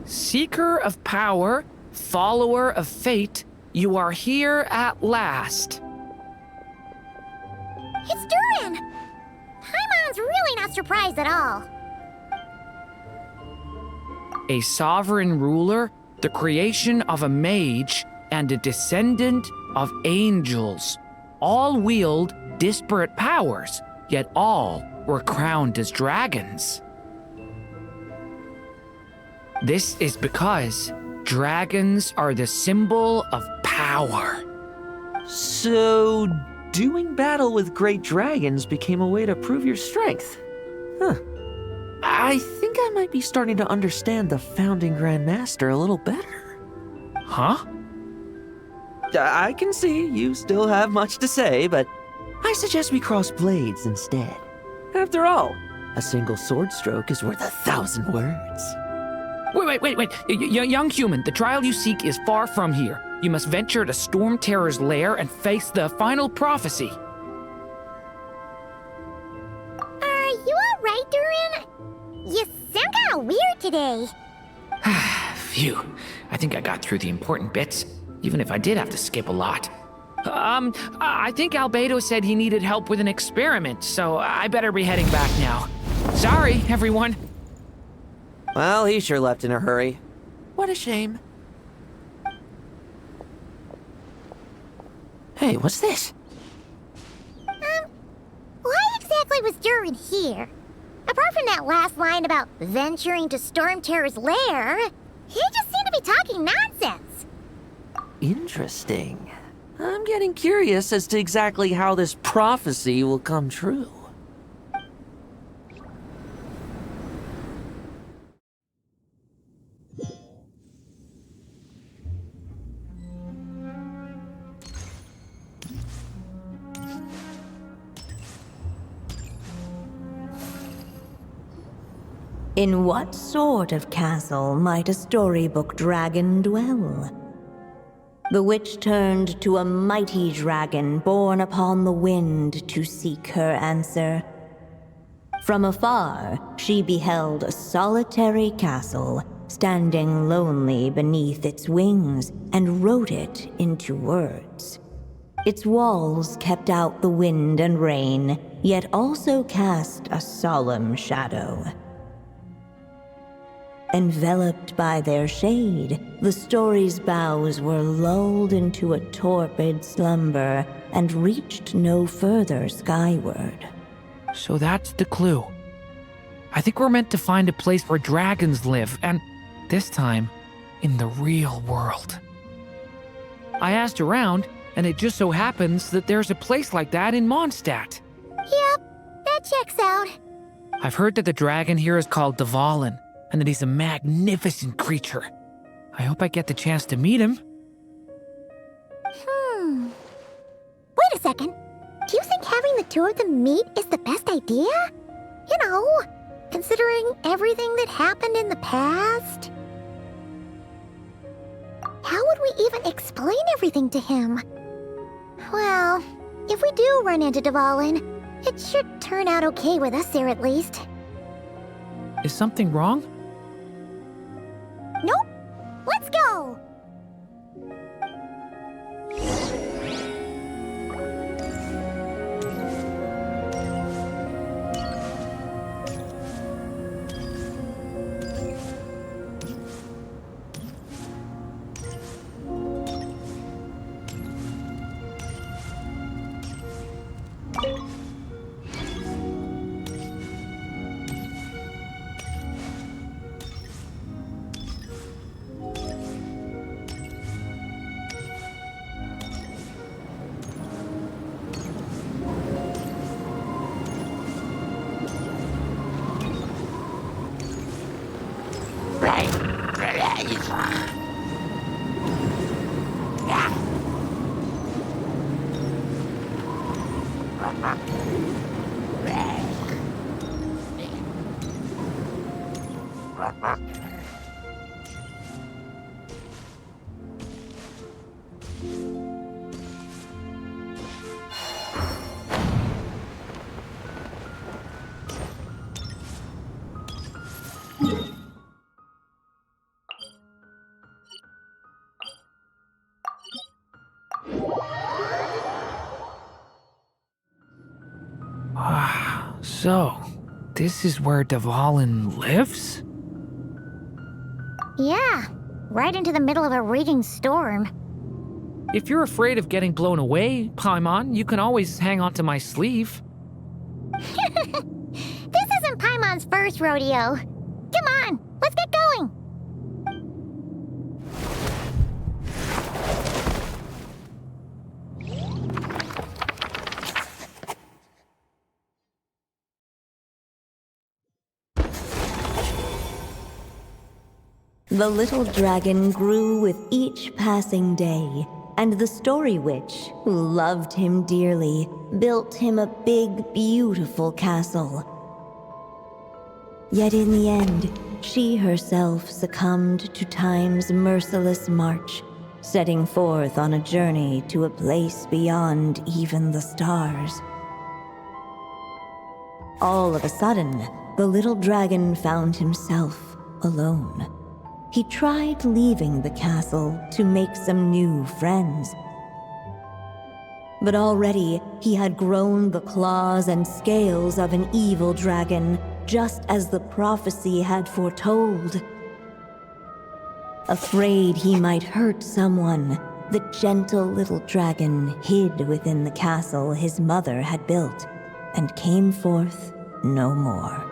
Seeker of power, follower of fate, you are here at last. It's Durin! Paimon's really not surprised at all. A sovereign ruler, the creation of a mage, and a descendant of angels. All wield disparate powers, yet all were crowned as dragons. This is because dragons are the symbol of power. So, doing battle with great dragons became a way to prove your strength. Huh. I think I might be starting to understand the founding Grand Master a little better. Huh? I can see you still have much to say, but I suggest we cross blades instead. After all, a single sword stroke is worth 1,000 words. Wait. Young human, the trial you seek is far from here. You must venture to Storm Terror's lair and face the final prophecy. Are you alright, Durin? You sound kinda weird today. Phew. I think I got through the important bits, even if I did have to skip a lot. I think Albedo said he needed help with an experiment, so I better be heading back now. Sorry, everyone. Well, he sure left in a hurry. What a shame. Hey, what's this? Why exactly was Durin here? Apart from that last line about venturing to Storm Terror's lair, he just seemed to be talking nonsense. Interesting. I'm getting curious as to exactly how this prophecy will come true. In what sort of castle might a storybook dragon dwell? The witch turned to a mighty dragon borne upon the wind to seek her answer. From afar, she beheld a solitary castle, standing lonely beneath its wings, and wrote it into words. Its walls kept out the wind and rain, yet also cast a solemn shadow. Enveloped by their shade, the story's boughs were lulled into a torpid slumber and reached no further skyward. So that's the clue. I think we're meant to find a place where dragons live, and this time, in the real world. I asked around, and it just so happens that there's a place like that in Mondstadt. Yep, that checks out. I've heard that the dragon here is called Dvalin, and that he's a magnificent creature. I hope I get the chance to meet him. Wait a second. Do you think having the two of them meet is the best idea? You know, considering everything that happened in the past? How would we even explain everything to him? Well, if we do run into Dvalin, it should turn out okay with us there at least. Is something wrong? Nope. Let's go! So, this is where Dvalin lives? Yeah, right into the middle of a raging storm. If you're afraid of getting blown away, Paimon, you can always hang onto my sleeve. This isn't Paimon's first rodeo. Come on, let's get going. The little dragon grew with each passing day, and the story witch, who loved him dearly, built him a big, beautiful castle. Yet in the end, she herself succumbed to time's merciless march, setting forth on a journey to a place beyond even the stars. All of a sudden, the little dragon found himself alone. He tried leaving the castle to make some new friends. But already he had grown the claws and scales of an evil dragon, just as the prophecy had foretold. Afraid he might hurt someone, the gentle little dragon hid within the castle his mother had built and came forth no more.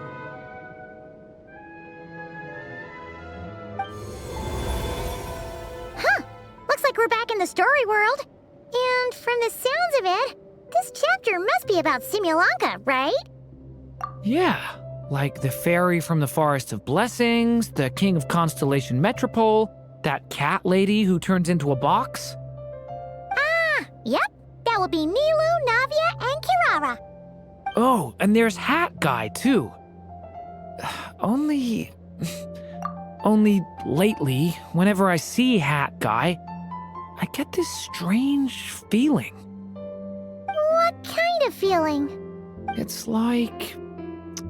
Looks like we're back in the story world. And from the sounds of it, this chapter must be about Simulanka, right? Yeah, like the fairy from the Forest of Blessings, the king of Constellation Metropole, that cat lady who turns into a box. Ah, yep. That will be Nilu, Navia, and Kirara. Oh, and there's Hat Guy, too. Only lately, whenever I see Hat Guy, I get this strange feeling. What kind of feeling? It's like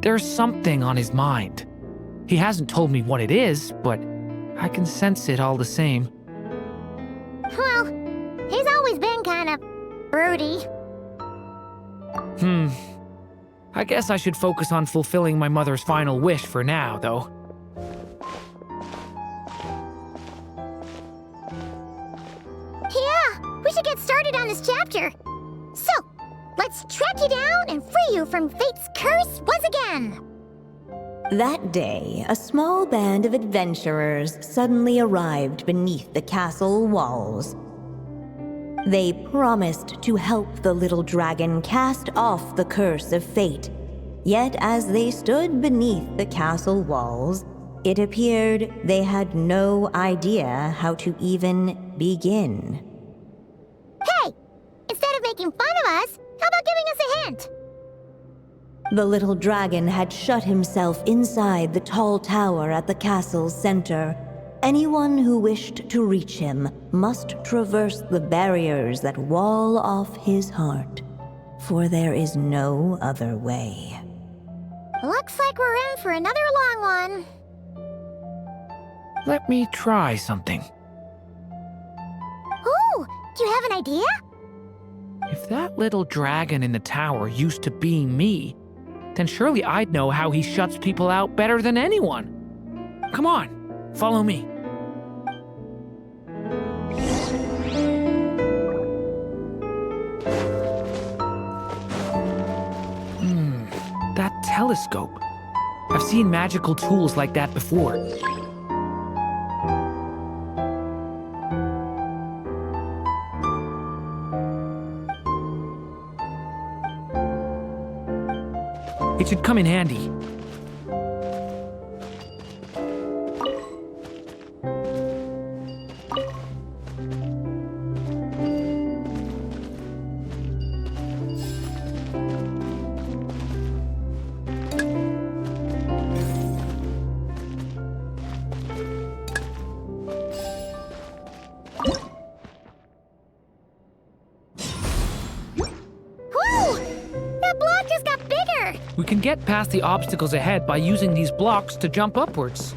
there's something on his mind. He hasn't told me what it is, but I can sense it all the same. Well, he's always been kind of broody. I guess I should focus on fulfilling my mother's final wish for now, though. Yeah, we should get started on this chapter. So, let's track you down and free you from fate's curse once again. That day, a small band of adventurers suddenly arrived beneath the castle walls. They promised to help the little dragon cast off the curse of fate. Yet as they stood beneath the castle walls, it appeared they had no idea how to even begin. Hey! Instead of making fun of us, how about giving us a hint? The little dragon had shut himself inside the tall tower at the castle's center. Anyone who wished to reach him must traverse the barriers that wall off his heart, for there is no other way. Looks like we're in for another long one. Let me try something. Ooh, do you have an idea? If that little dragon in the tower used to be me, then surely I'd know how he shuts people out better than anyone. Come on, follow me. That telescope. I've seen magical tools like that before. It should come in handy. We can get past the obstacles ahead by using these blocks to jump upwards.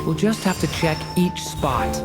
We'll just have to check each spot.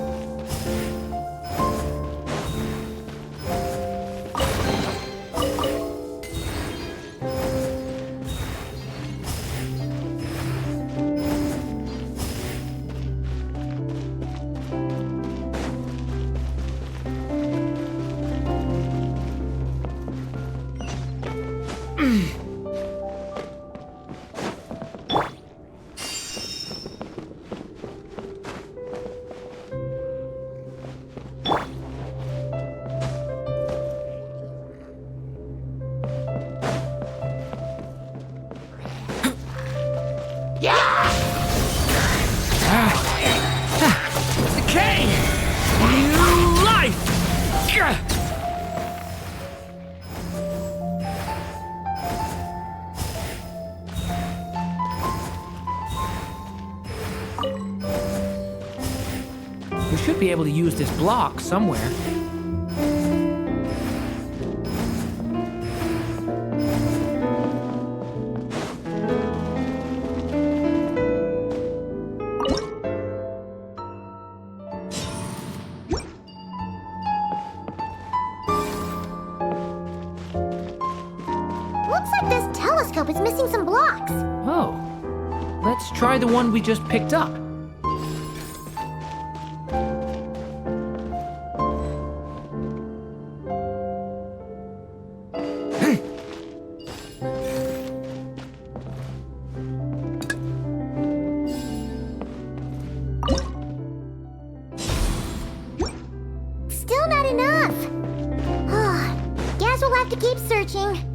We should be able to use this block somewhere. telescope is missing some blocks. Oh. Let's try the one we just picked up. Still not enough. Guess we'll have to keep searching.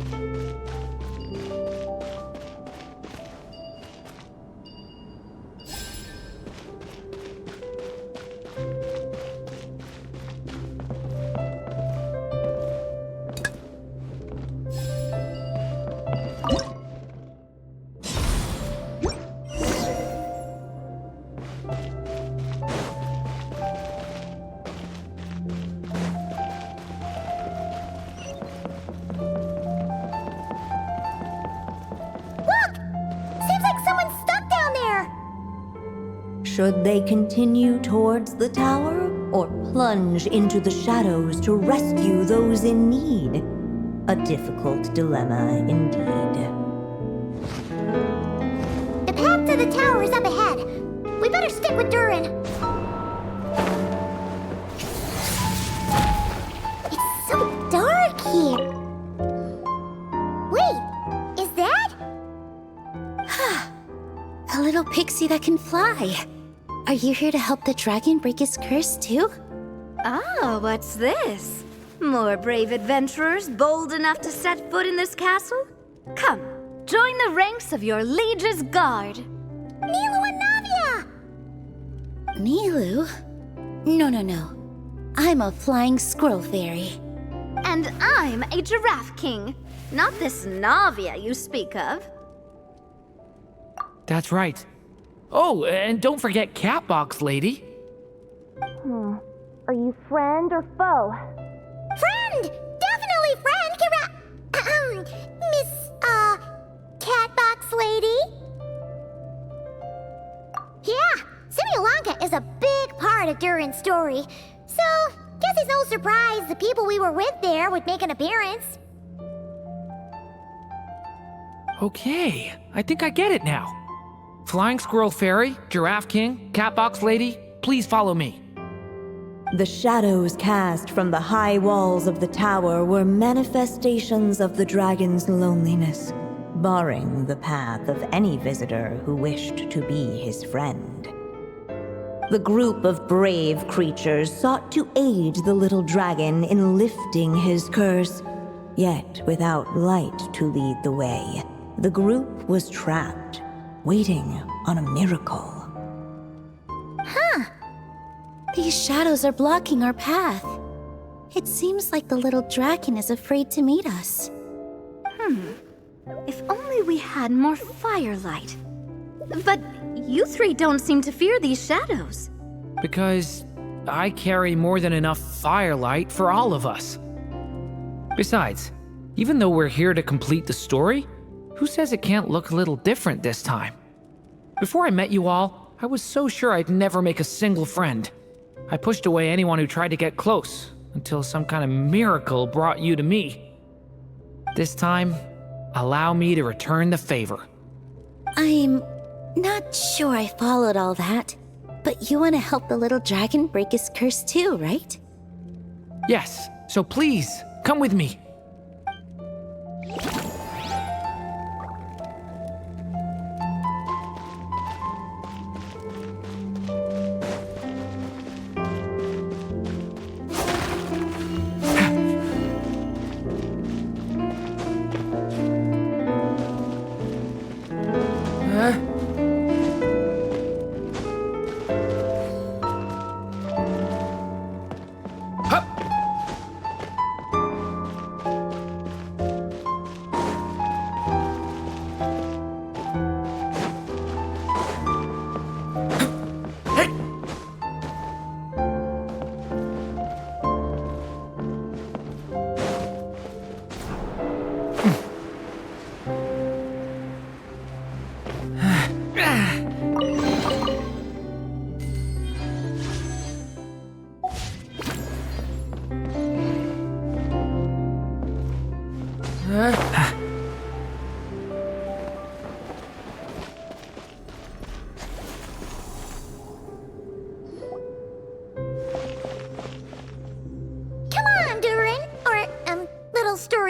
Should they continue towards the tower, or plunge into the shadows to rescue those in need? A difficult dilemma indeed. The path to the tower is up ahead. We better stick with Durin. It's so dark here. Wait, is that? A little pixie that can fly. Are you here to help the dragon break his curse too? Ah, what's this? More brave adventurers bold enough to set foot in this castle? Come, join the ranks of your liege's guard. Nilu and Navia! Nilu? No. I'm a flying squirrel fairy. And I'm a giraffe king. Not this Navia you speak of. That's right. Oh, and don't forget Catbox Lady. Are you friend or foe? Friend! Definitely friend, Miss, Catbox Lady? Yeah, Simulanka is a big part of Durin's story. So, guess it's no surprise the people we were with there would make an appearance. Okay, I think I get it now. Flying Squirrel Fairy, Giraffe King, Catbox Lady, please follow me. The shadows cast from the high walls of the tower were manifestations of the dragon's loneliness, barring the path of any visitor who wished to be his friend. The group of brave creatures sought to aid the little dragon in lifting his curse, yet without light to lead the way, the group was trapped, waiting on a miracle. These shadows are blocking our path. It seems like the little dragon is afraid to meet us. If only we had more firelight. But you three don't seem to fear these shadows. Because I carry more than enough firelight for all of us. Besides, even though we're here to complete the story, who says it can't look a little different this time? Before I met you all, I was so sure I'd never make a single friend. I pushed away anyone who tried to get close, until some kind of miracle brought you to me. This time, allow me to return the favor. I'm not sure I followed all that, but you want to help the little dragon break his curse too, right? Yes, so please, come with me.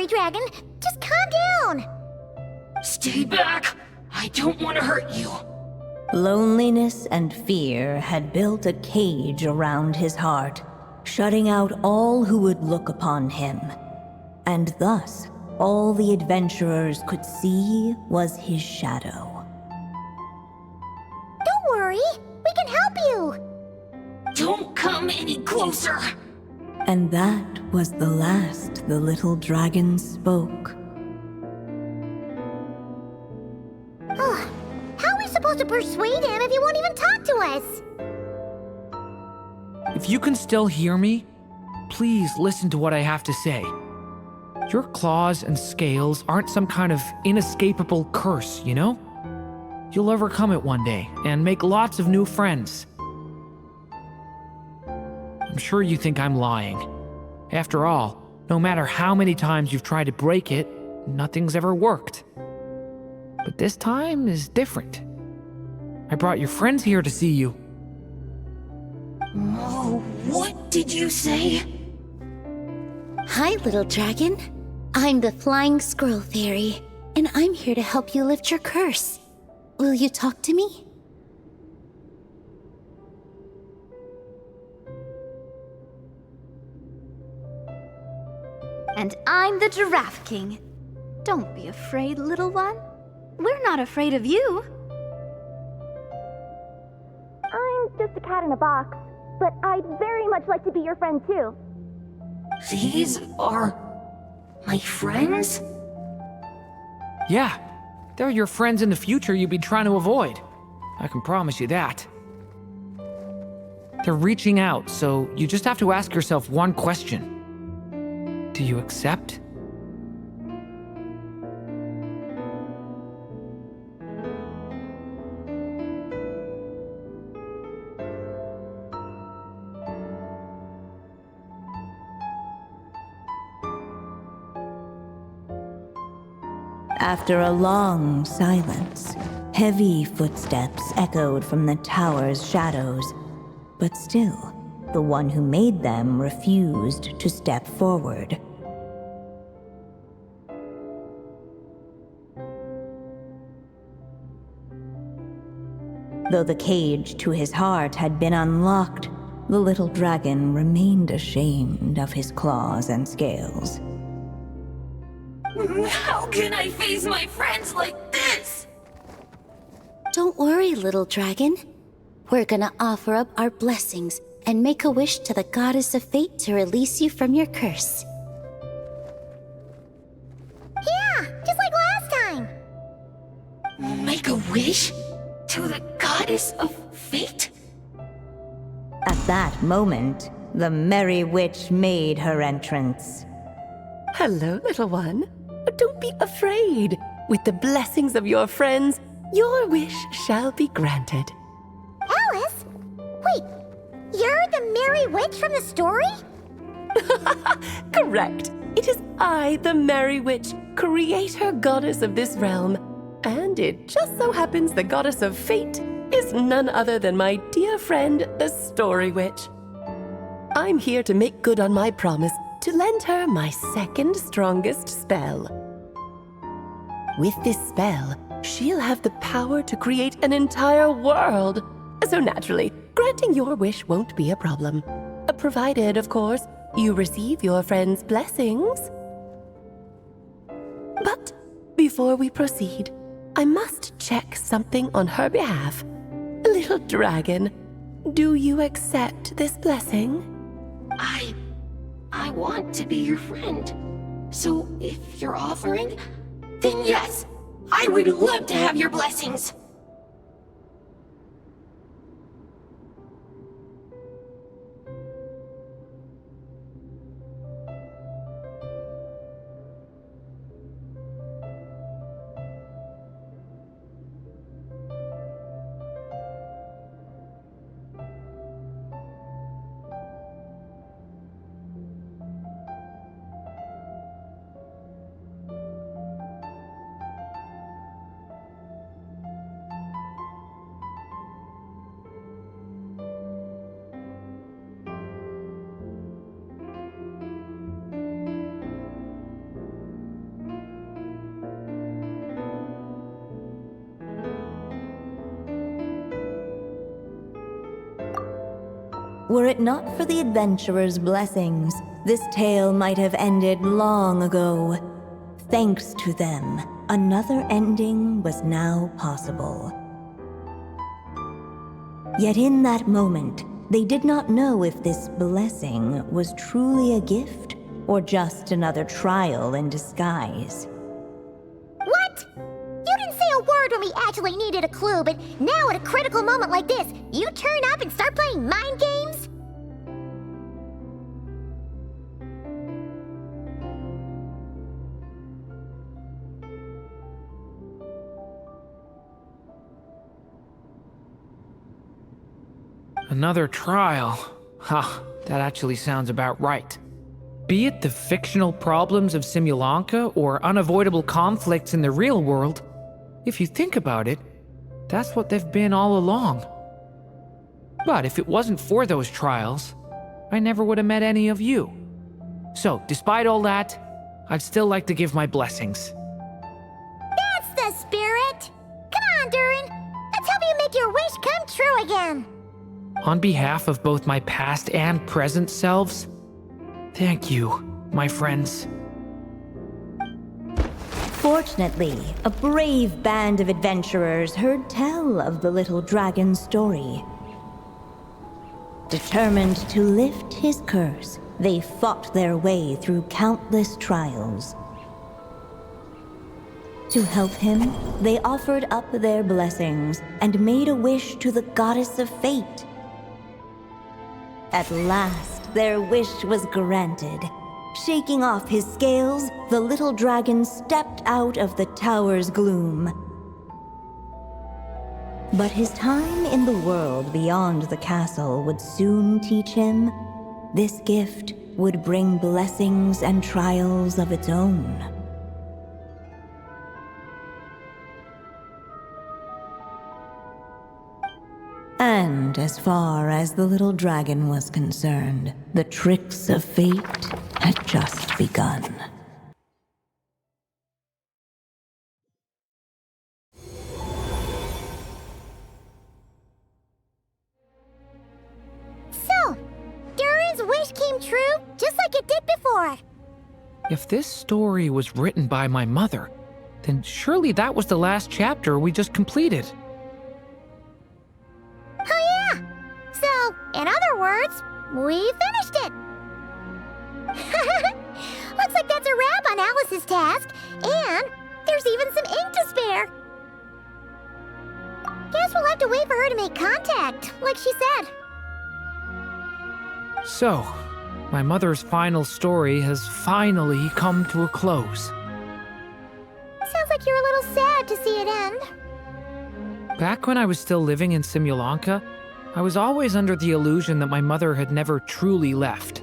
worry, Dragon. Just calm down. Stay back! I don't want to hurt you. Loneliness and fear had built a cage around his heart, shutting out all who would look upon him. And thus, all the adventurers could see was his shadow. Don't worry. We can help you. Don't come any closer. And that was the last the little dragon spoke. How are we supposed to persuade him if he won't even talk to us? If you can still hear me, please listen to what I have to say. Your claws and scales aren't some kind of inescapable curse, you know? You'll overcome it one day and make lots of new friends. I'm sure you think I'm lying. After all, no matter how many times you've tried to break it, nothing's ever worked. But this time is different. I brought your friends here to see you. Oh, what did you say? Hi, little dragon. I'm the Flying Squirrel Fairy, and I'm here to help you lift your curse. Will you talk to me? And I'm the Giraffe King. Don't be afraid, little one. We're not afraid of you. I'm just a cat in a box, but I'd very much like to be your friend too. These are my friends? Yeah, they're your friends in the future you'd be trying to avoid. I can promise you that. They're reaching out, so you just have to ask yourself one question. Do you accept? After a long silence, heavy footsteps echoed from the tower's shadows, but still, the one who made them refused to step forward. Though the cage to his heart had been unlocked, the little dragon remained ashamed of his claws and scales. How can I face my friends like this? Don't worry, little dragon. We're gonna offer up our blessings and make a wish to the goddess of fate to release you from your curse. Yeah, just like last time. Make a wish? To the goddess of fate? At that moment, the merry witch made her entrance. Hello, little one. Don't be afraid. With the blessings of your friends, your wish shall be granted. Alice? Wait, you're the Merry Witch from the story? Correct. It is I, the Merry Witch, creator goddess of this realm. And it just so happens the goddess of fate is none other than my dear friend, the Story Witch. I'm here to make good on my promise to lend her my second strongest spell. With this spell, she'll have the power to create an entire world. So naturally, granting your wish won't be a problem. Provided, of course, you receive your friend's blessings. But before we proceed, I must check something on her behalf. Little dragon, do you accept this blessing? I want to be your friend. So if you're offering, then yes, I would love to have your blessings. Were it not for the adventurer's blessings, this tale might have ended long ago. Thanks to them, another ending was now possible. Yet in that moment, they did not know if this blessing was truly a gift or just another trial in disguise. What? You didn't say a word when we actually needed a clue, but now at a critical moment like this, you turn up and start playing mind games? Another trial. Huh, that actually sounds about right. Be it the fictional problems of Simulanka or unavoidable conflicts in the real world, if you think about it, that's what they've been all along. But if it wasn't for those trials, I never would have met any of you. So, despite all that, I'd still like to give my blessings. That's the spirit! Come on, Durin! Let's help you make your wish come true again! On behalf of both my past and present selves, thank you, my friends. Fortunately, a brave band of adventurers heard tell of the little dragon's story. Determined to lift his curse, they fought their way through countless trials. To help him, they offered up their blessings and made a wish to the goddess of fate. At last, their wish was granted. Shaking off his scales, the little dragon stepped out of the tower's gloom. But his time in the world beyond the castle would soon teach him this gift would bring blessings and trials of its own. And as far as the little dragon was concerned, the tricks of fate had just begun. So, Durin's wish came true just like it did before. If this story was written by my mother, then surely that was the last chapter we just completed. Oh yeah! So, in other words, we finished it! Looks like that's a wrap on Alice's task, and there's even some ink to spare. Guess we'll have to wait for her to make contact, like she said. So, my mother's final story has finally come to a close. Sounds like you're a little sad to see it end. Back when I was still living in Simulanka, I was always under the illusion that my mother had never truly left.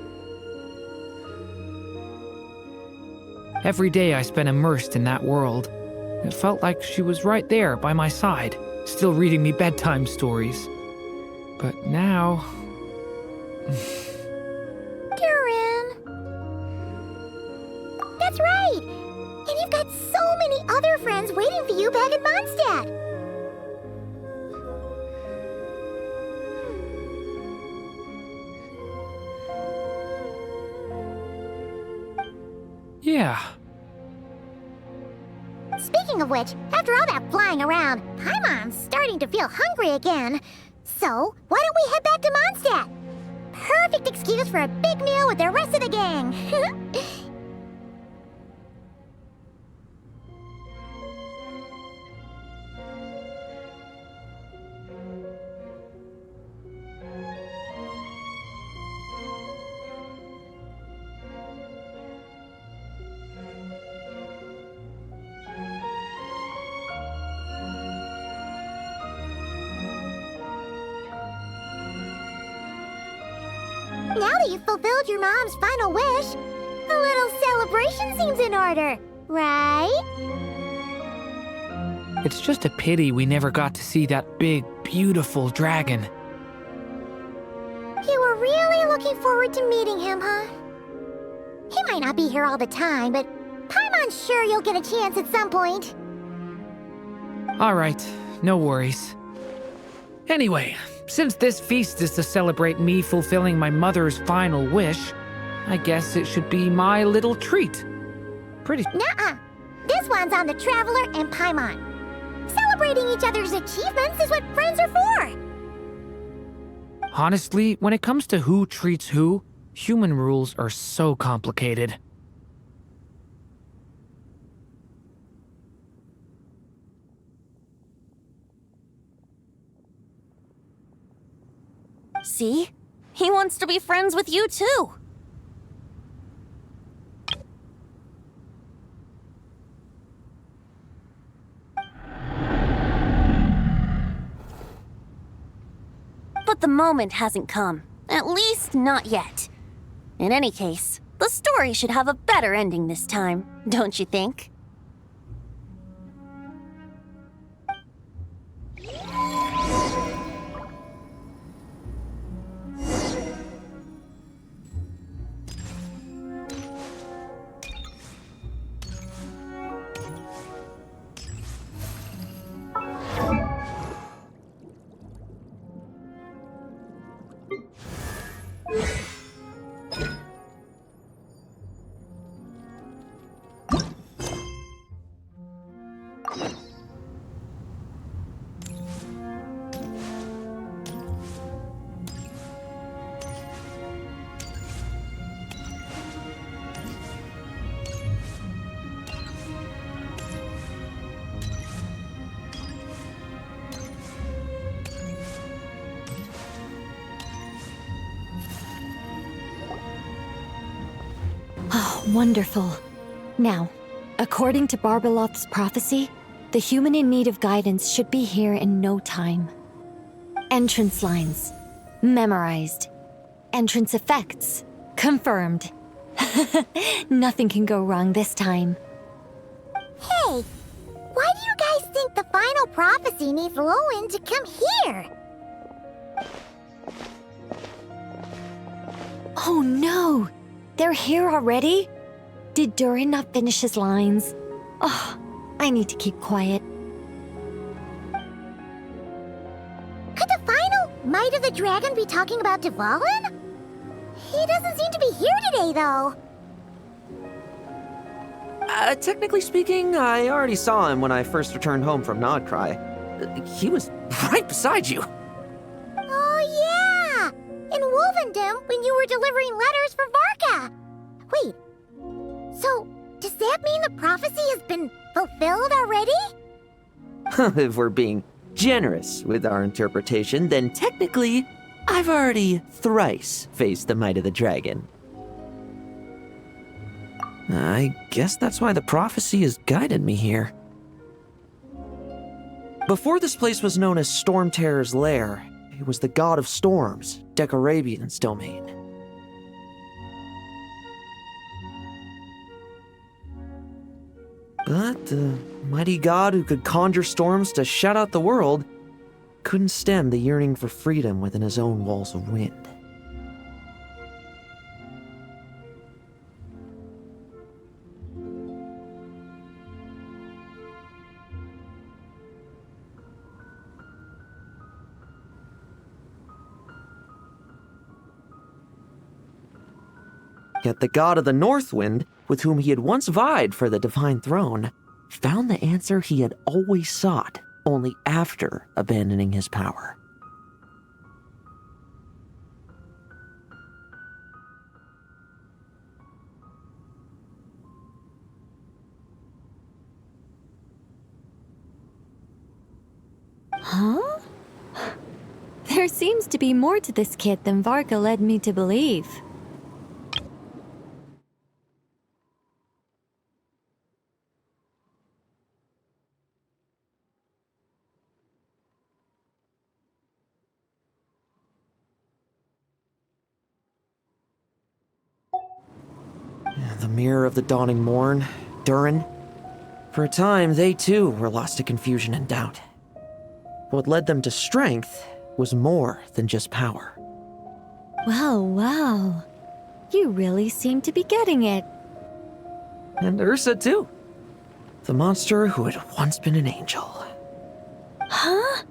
Every day I spent immersed in that world. It felt like she was right there by my side, still reading me bedtime stories. But now... Durin! That's right! And you've got so many other friends waiting for you back at Mondstadt! Yeah. Speaking of which, after all that flying around, Paimon's starting to feel hungry again. So, why don't we head back to Mondstadt? Perfect excuse for a big meal with the rest of the gang. Now that you've fulfilled your mom's final wish, a little celebration seems in order, right? It's just a pity we never got to see that big, beautiful dragon. You were really looking forward to meeting him, huh? He might not be here all the time, but Paimon's sure you'll get a chance at some point. All right, no worries. Anyway, Since this feast is to celebrate me fulfilling my mother's final wish, I guess it should be my little treat. Pretty. Nuh-uh. This one's on the Traveler and Paimon. Celebrating each other's achievements is what friends are for. Honestly, when it comes to who treats who, human rules are so complicated. See? He wants to be friends with you, too. But the moment hasn't come. At least, not yet. In any case, the story should have a better ending this time, don't you think? Oh, wonderful. Now, according to Barbeloth's prophecy, the human in need of guidance should be here in no time. Entrance lines. Memorized. Entrance effects. Confirmed. Nothing can go wrong this time. Hey, why do you guys think the final prophecy needs Lowen to come here? Oh no! They're here already? Did Durin not finish his lines? Oh, I need to keep quiet. Could the final Might of the Dragon be talking about Dvalin? He doesn't seem to be here today, though. Technically speaking, I already saw him when I first returned home from Nodcry. He was right beside you. Oh, yeah! In Wolvendom, when you were delivering letters for Varka. Wait, so does that mean the prophecy has been fulfilled already? If we're being generous with our interpretation, then technically, I've already thrice faced the might of the dragon. I guess that's why the prophecy has guided me here. Before this place was known as Storm Terror's lair, it was the god of storms, Decarabian's domain. But the mighty god who could conjure storms to shut out the world couldn't stem the yearning for freedom within his own walls of wind. Yet the god of the North Wind, with whom he had once vied for the divine throne, found the answer he had always sought only after abandoning his power. Huh? There seems to be more to this kid than Varka led me to believe. The mirror of the dawning morn, Durin. For a time, they too were lost to confusion and doubt. What led them to strength was more than just power. Wow. You really seem to be getting it. And Ursa too. The monster who had once been an angel. Huh?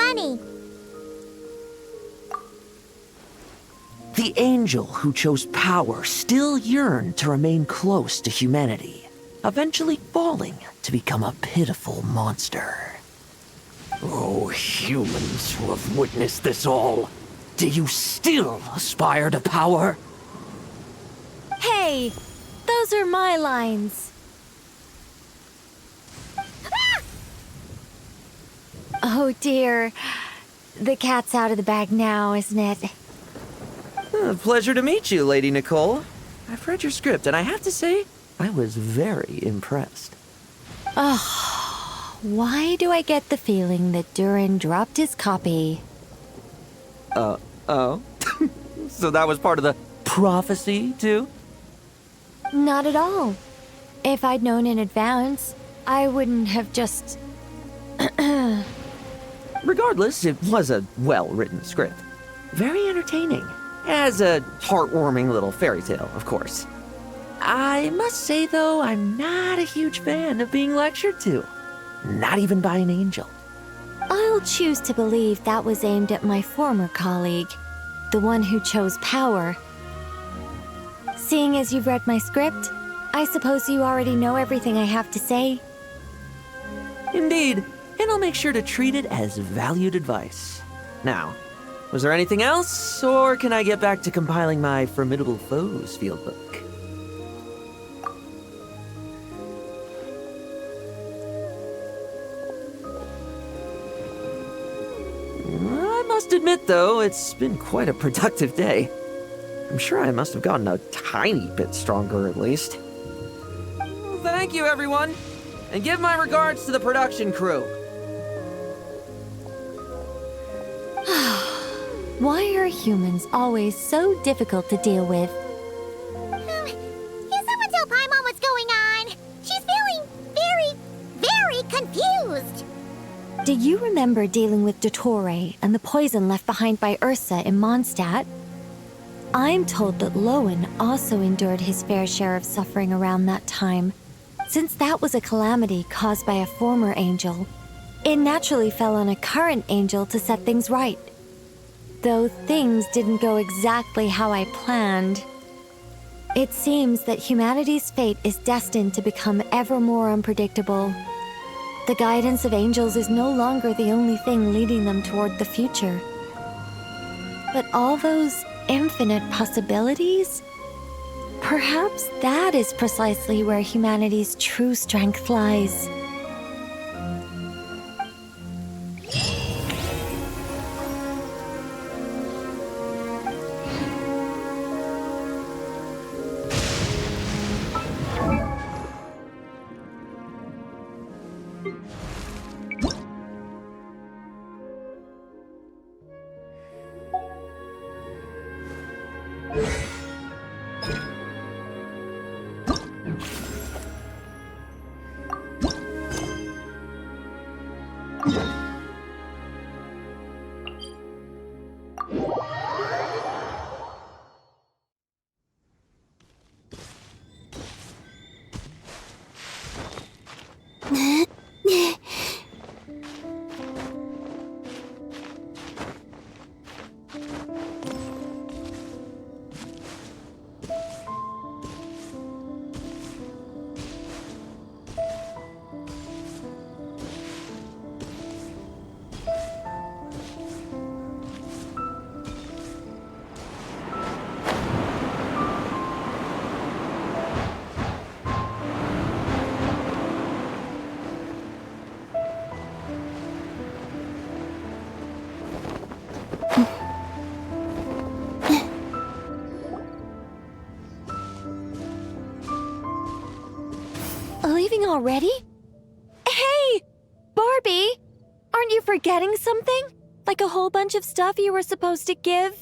funny. The angel who chose power still yearned to remain close to humanity, eventually falling to become a pitiful monster. Oh, humans who have witnessed this all, do you still aspire to power? Hey, those are my lines. Oh dear. The cat's out of the bag now, isn't it? Pleasure to meet you, Lady Nicole. I've read your script, and I have to say, I was very impressed. Oh, why do I get the feeling that Durin dropped his copy? Oh? So that was part of the prophecy, too? Not at all. If I'd known in advance, I wouldn't have just... Regardless, it was a well-written script. Very entertaining. As a heartwarming little fairy tale, of course. I must say, though, I'm not a huge fan of being lectured to. Not even by an angel. I'll choose to believe that was aimed at my former colleague, the one who chose power. Seeing as you've read my script, I suppose you already know everything I have to say. Indeed, and I'll make sure to treat it as valued advice. Now, was there anything else, or can I get back to compiling my Formidable Foes fieldbook? I must admit, though, it's been quite a productive day. I'm sure I must have gotten a tiny bit stronger, at least. Thank you, everyone, and give my regards to the production crew. Why are humans always so difficult to deal with? Can someone tell Paimon what's going on? She's feeling very confused. Do you remember dealing with Dottore and the poison left behind by Ursa in Mondstadt? I'm told that Lowen also endured his fair share of suffering around that time. Since that was a calamity caused by a former angel, it naturally fell on a current angel to set things right. Though things didn't go exactly how I planned. It seems that humanity's fate is destined to become ever more unpredictable. The guidance of angels is no longer the only thing leading them toward the future. But all those infinite possibilities? Perhaps that is precisely where humanity's true strength lies. Leaving already? Hey! Barbie! Aren't you forgetting something? Like a whole bunch of stuff you were supposed to give?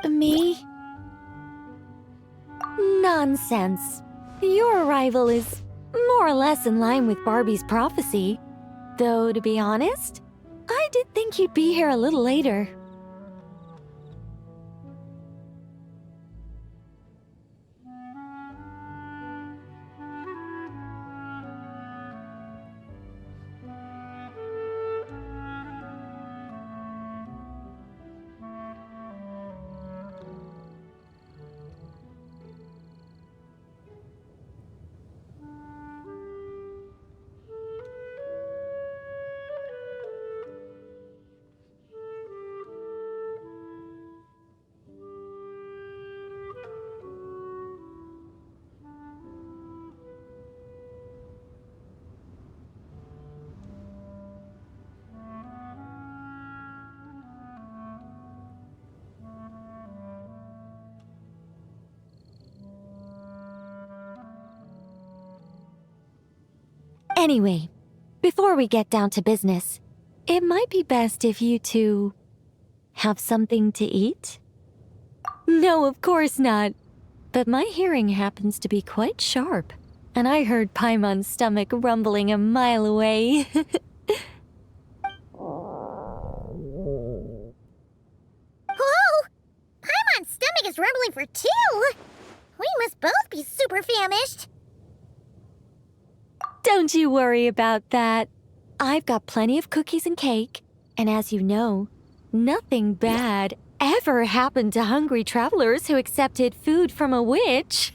Me? Nonsense. Your arrival is more or less in line with Barbie's prophecy. Though, to be honest, I did think you'd be here a little later. Anyway, before we get down to business, it might be best if you two have something to eat? No, of course not. But my hearing happens to be quite sharp, and I heard Paimon's stomach rumbling a mile away. Whoa! Paimon's stomach is rumbling for two! We must both be super famished! Don't you worry about that. I've got plenty of cookies and cake, and as you know, nothing bad ever happened to hungry travelers who accepted food from a witch.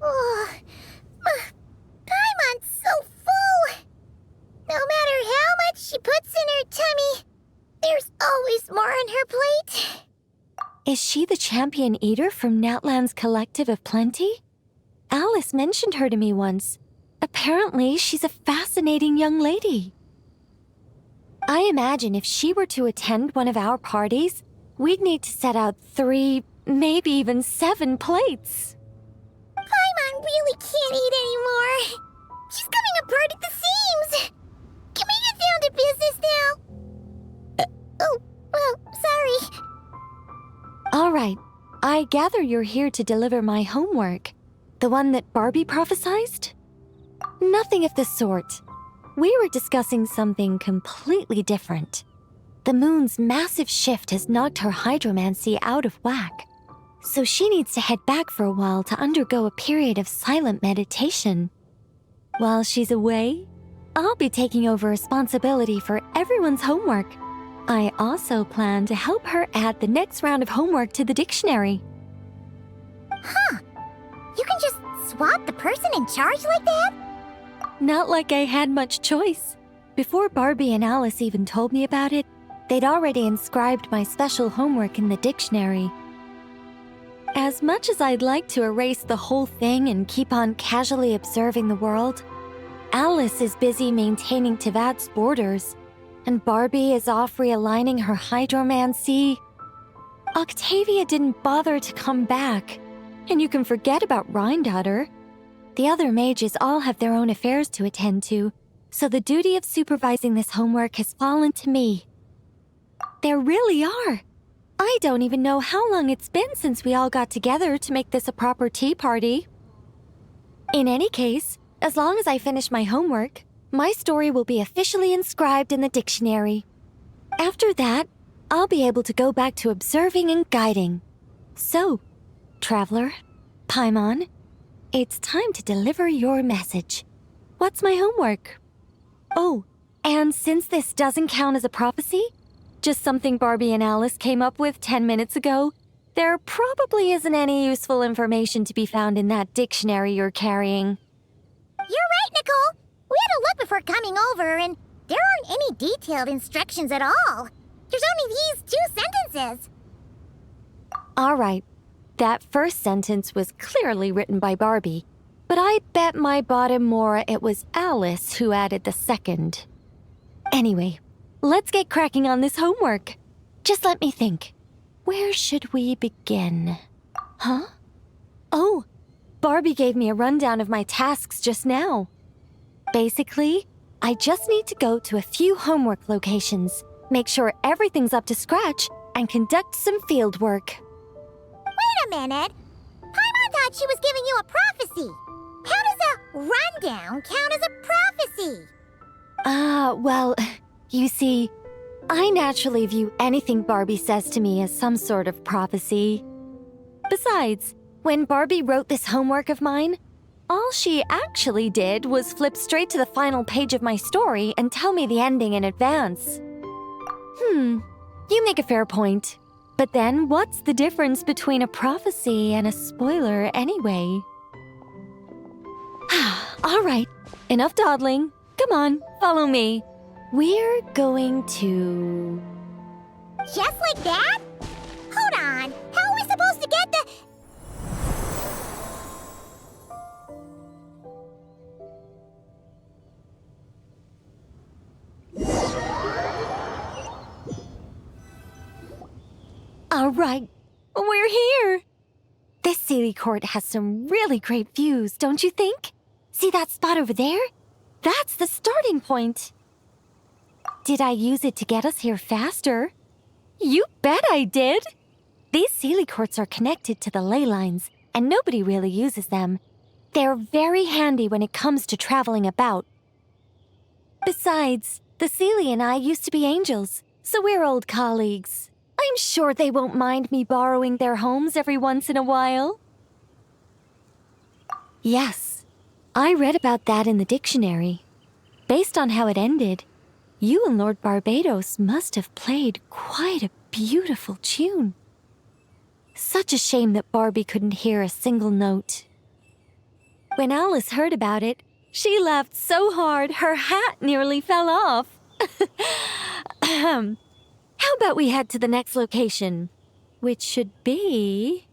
Oh, Paimon's so full! No matter how much she puts in her tummy, there's always more on her plate. Is she the champion eater from Natlan's Collective of Plenty? Alice mentioned her to me once. Apparently, she's a fascinating young lady. I imagine if she were to attend one of our parties, we'd need to set out 3, maybe even 7 plates. Paimon really can't eat anymore. She's coming apart at the seams. Can we get down to business now? Oh, well, sorry. All right. I gather you're here to deliver my homework. The one that Barbie prophesized? Nothing of the sort. We were discussing something completely different. The moon's massive shift has knocked her hydromancy out of whack. So she needs to head back for a while to undergo a period of silent meditation. While she's away, I'll be taking over responsibility for everyone's homework. I also plan to help her add the next round of homework to the dictionary. Huh. You can just swap the person in charge like that? Not like I had much choice. Before Barbie and Alice even told me about it, they'd already inscribed my special homework in the dictionary. As much as I'd like to erase the whole thing and keep on casually observing the world, Alice is busy maintaining Teyvat's borders, and Barbie is off realigning her hydromancy. Octavia didn't bother to come back, and you can forget about Rhindaughter. The other mages all have their own affairs to attend to, so the duty of supervising this homework has fallen to me. There really are. I don't even know how long it's been since we all got together to make this a proper tea party. In any case, as long as I finish my homework, my story will be officially inscribed in the dictionary. After that, I'll be able to go back to observing and guiding. So, Traveler, Paimon, it's time to deliver your message. What's my homework? Oh, and since this doesn't count as a prophecy, just something Barbie and Alice came up with 10 minutes ago, there probably isn't any useful information to be found in that dictionary you're carrying. You're right, Nicole. We had to look before coming over, and there aren't any detailed instructions at all. There's only these 2 sentences. All right. That first sentence was clearly written by Barbie, but I bet my bottom more it was Alice who added the second. Anyway, let's get cracking on this homework. Just let me think. Where should we begin? Huh? Oh, Barbie gave me a rundown of my tasks just now. Basically, I just need to go to a few homework locations, make sure everything's up to scratch, and conduct some field work. Wait a minute! Paimon thought she was giving you a prophecy! How does a rundown count as a prophecy? Well, you see, I naturally view anything Barbie says to me as some sort of prophecy. Besides, when Barbie wrote this homework of mine, all she actually did was flip straight to the final page of my story and tell me the ending in advance. You make a fair point. But then, what's the difference between a prophecy and a spoiler anyway? All right, enough dawdling. Come on, follow me. We're going to... Just like that? Hold on, how are we supposed to get the... All right, we're here. This Sealy Court has some really great views, don't you think? See that spot over there? That's the starting point. Did I use it to get us here faster? You bet I did. These Sealy Courts are connected to the ley lines, and nobody really uses them. They're very handy when it comes to traveling about. Besides, the Sealy and I used to be angels, so we're old colleagues. I'm sure they won't mind me borrowing their homes every once in a while. Yes, I read about that in the dictionary. Based on how it ended, you and Lord Barbados must have played quite a beautiful tune. Such a shame that Barbie couldn't hear a single note. When Alice heard about it, she laughed so hard her hat nearly fell off. How about we head to the next location, which should be...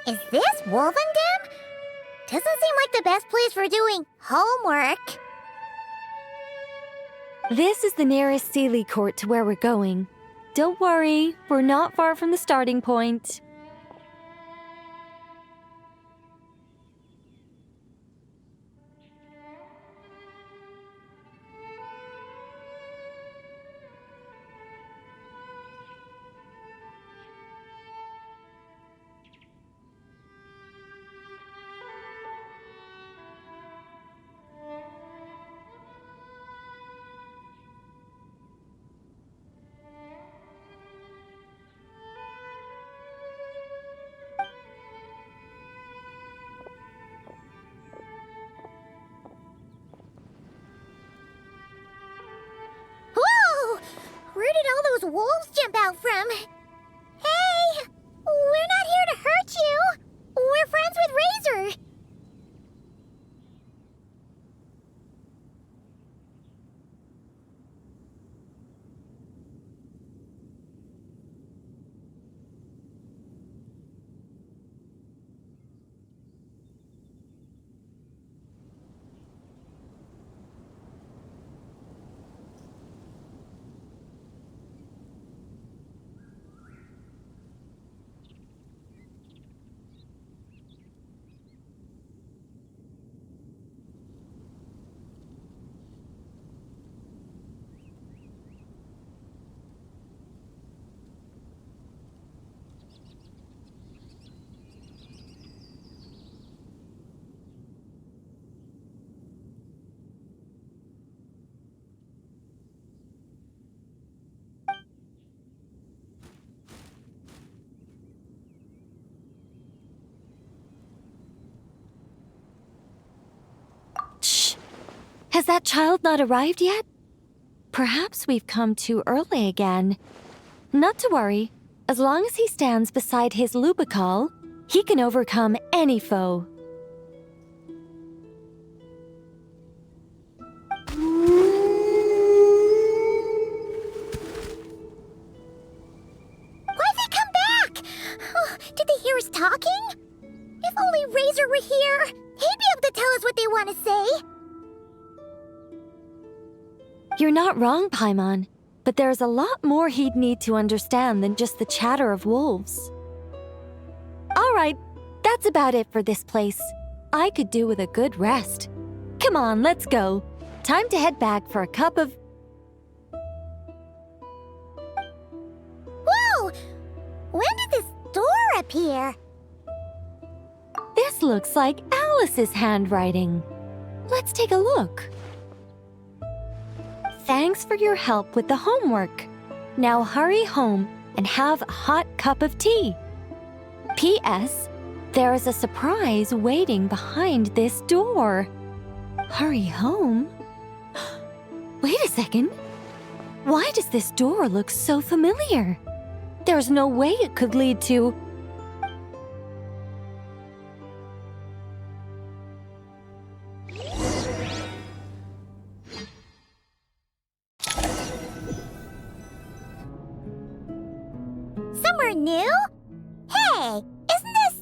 Is this Wolvendam? Doesn't seem like the best place for doing homework. This is the nearest Sealy Court to where we're going. Don't worry, we're not far from the starting point. Whoa! Where did all those wolves jump out from? Hey! We're not here to hurt you! We're friends with Razor! Has that child not arrived yet? Perhaps we've come too early again. Not to worry. As long as he stands beside his Lubical, he can overcome any foe. Why'd they come back? Oh, did they hear us talking? If only Razor were here, he'd be able to tell us what they want to say. You're not wrong, Paimon, but there's a lot more he'd need to understand than just the chatter of wolves. All right, that's about it for this place. I could do with a good rest. Come on, let's go. Time to head back for a cup of... Whoa! When did this door appear? This looks like Alice's handwriting. Let's take a look. Thanks for your help with the homework. Now hurry home and have a hot cup of tea. P.S. There is a surprise waiting behind this door. Hurry home? Wait a second. Why does this door look so familiar? There's no way it could lead to... Somewhere new? Hey, isn't this...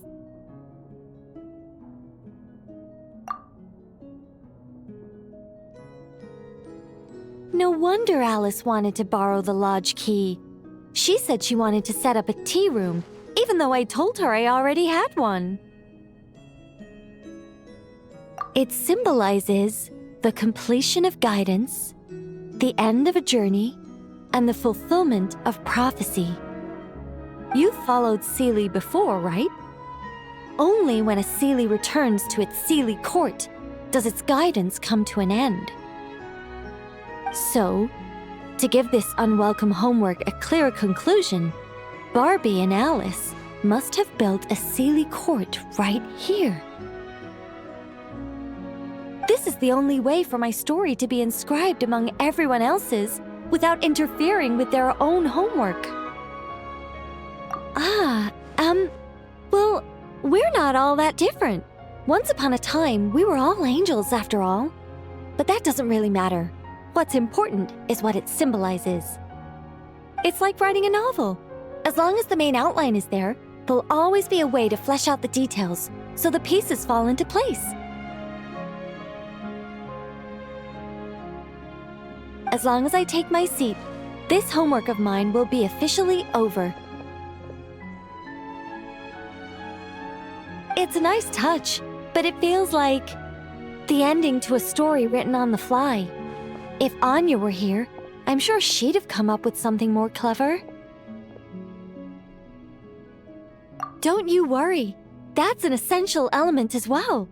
No wonder Alice wanted to borrow the lodge key. She said she wanted to set up a tea room, even though I told her I already had one. It symbolizes the completion of guidance, the end of a journey, and the fulfillment of prophecy. You've followed Seelie before, right? Only when a Seelie returns to its Seelie court does its guidance come to an end. So, to give this unwelcome homework a clear conclusion, Barbie and Alice must have built a Seelie court right here. This is the only way for my story to be inscribed among everyone else's without interfering with their own homework. Well, we're not all that different. Once upon a time, we were all angels after all. But that doesn't really matter. What's important is what it symbolizes. It's like writing a novel. As long as the main outline is there, there'll always be a way to flesh out the details so the pieces fall into place. As long as I take my seat, this homework of mine will be officially over. It's a nice touch, but it feels like the ending to a story written on the fly. If Anya were here, I'm sure she'd have come up with something more clever. Don't you worry. That's an essential element as well.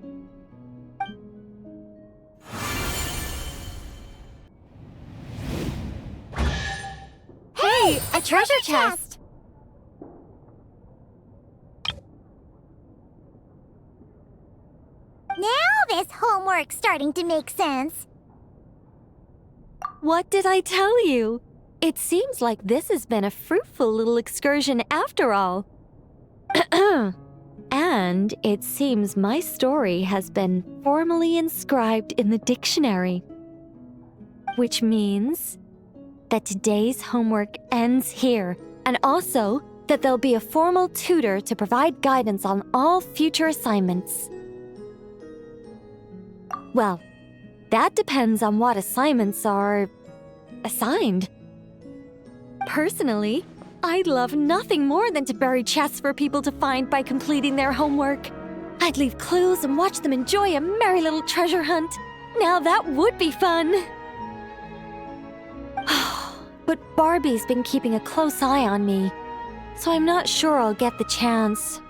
Hey, a treasure chest! Now this homework's starting to make sense. What did I tell you? It seems like this has been a fruitful little excursion after all. And it seems my story has been formally inscribed in the dictionary. Which means that today's homework ends here, and also that there'll be a formal tutor to provide guidance on all future assignments. Well, that depends on what assignments are assigned. Personally, I'd love nothing more than to bury chests for people to find by completing their homework. I'd leave clues and watch them enjoy a merry little treasure hunt. Now that would be fun. But Barbie's been keeping a close eye on me, so I'm not sure I'll get the chance.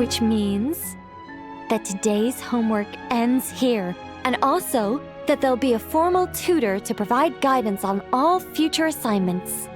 Which means that today's homework ends here, and also that there'll be a formal tutor to provide guidance on all future assignments.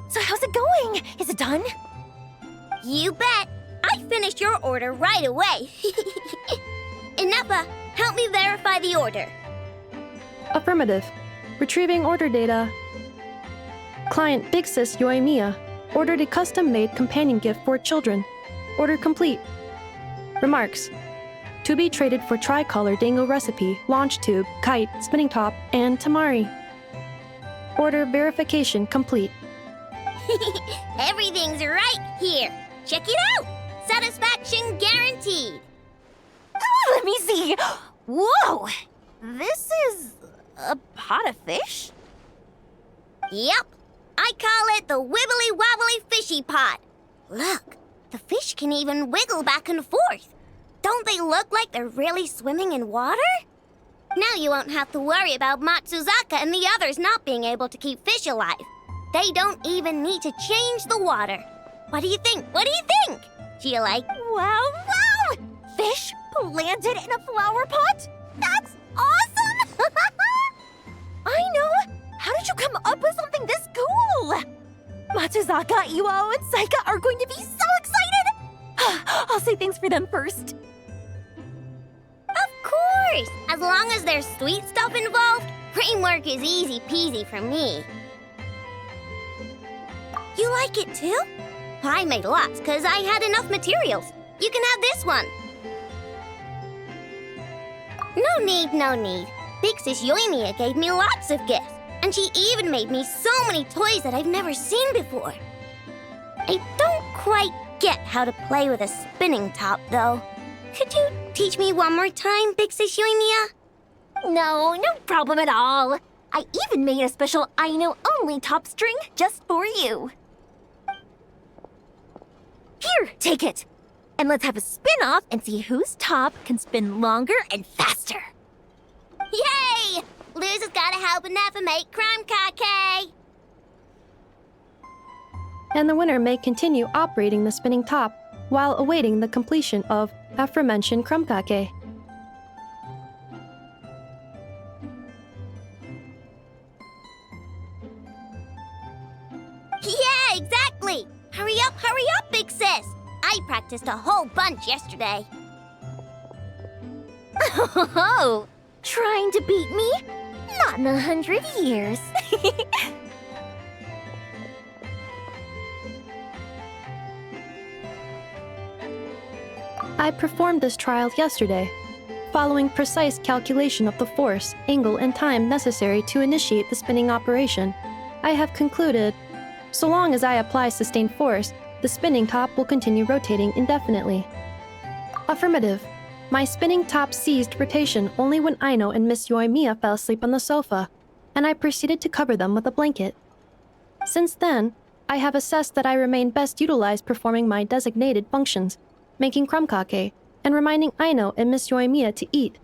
So how's it going? Is it done? You bet. I finished your order right away. Inappa, help me verify the order. Affirmative. Retrieving order data. Client Big Sis Yoimiya ordered a custom-made companion gift for children. Order complete. Remarks. To be traded for tricolor dango recipe, launch tube, kite, spinning top, and tamari. Order verification complete. Everything's right here. Check it out. Satisfaction guaranteed. Let me see. Whoa! This is a pot of fish? Yep. I call it the wibbly wobbly fishy pot. Look, the fish can even wiggle back and forth. Don't they look like they're really swimming in water? Now you won't have to worry about Matsuzaka and the others not being able to keep fish alive. They don't even need to change the water. What do you think? What do you think? Do you like? Wow, wow! Fish planted in a flower pot? That's awesome! I know! How did you come up with something this cool? Matsuzaka, Iwao, and Saika are going to be so excited! I'll say thanks for them first. Of course! As long as there's sweet stuff involved, framework is easy peasy for me. You like it too? I made lots because I had enough materials. You can have this one. No need, no need. Big Sis Yoimiya gave me lots of gifts, and she even made me so many toys that I've never seen before. I don't quite get how to play with a spinning top, though. Could you teach me one more time, Big Sis Yoimiya? No problem at all. I even made a special Aino-only top string just for you. Here, take it. And let's have a spin-off and see whose top can spin longer and faster. Yay! Loser's gotta help Inappa make crumb cake. And the winner may continue operating the spinning top while awaiting the completion of aforementioned krumkake. Yeah, exactly! Hurry up, Big Sis! I practiced a whole bunch yesterday. Oh, trying to beat me? Not in 100 years. I performed this trial yesterday, following precise calculation of the force, angle, and time necessary to initiate the spinning operation. I have concluded, so long as I apply sustained force, the spinning top will continue rotating indefinitely. Affirmative. My spinning top ceased rotation only when Aino and Miss Yoimiya fell asleep on the sofa, and I proceeded to cover them with a blanket. Since then, I have assessed that I remain best utilized performing my designated functions, making krumkake, and reminding Aino and Miss Yoimiya to eat.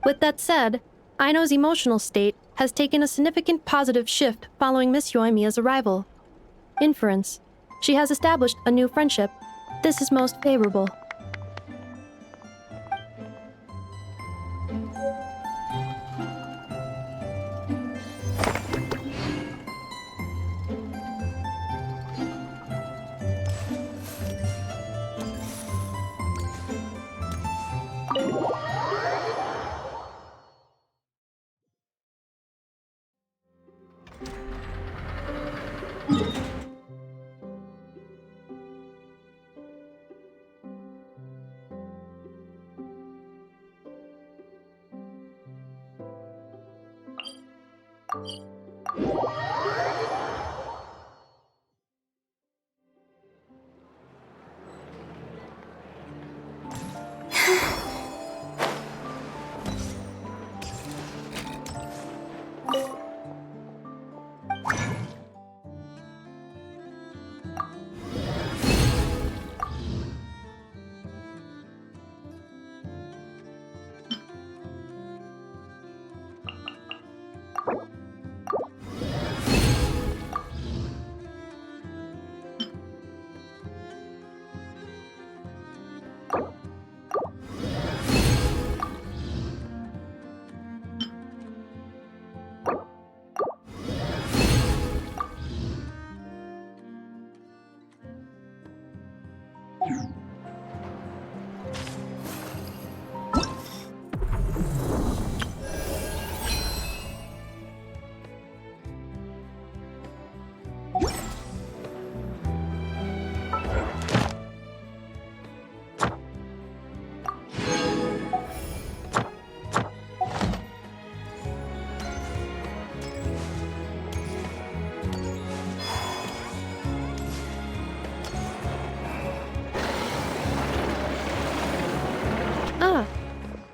With that said, Aino's emotional state has taken a significant positive shift following Miss Yoimiya's arrival. Inference. She has established a new friendship. This is most favorable.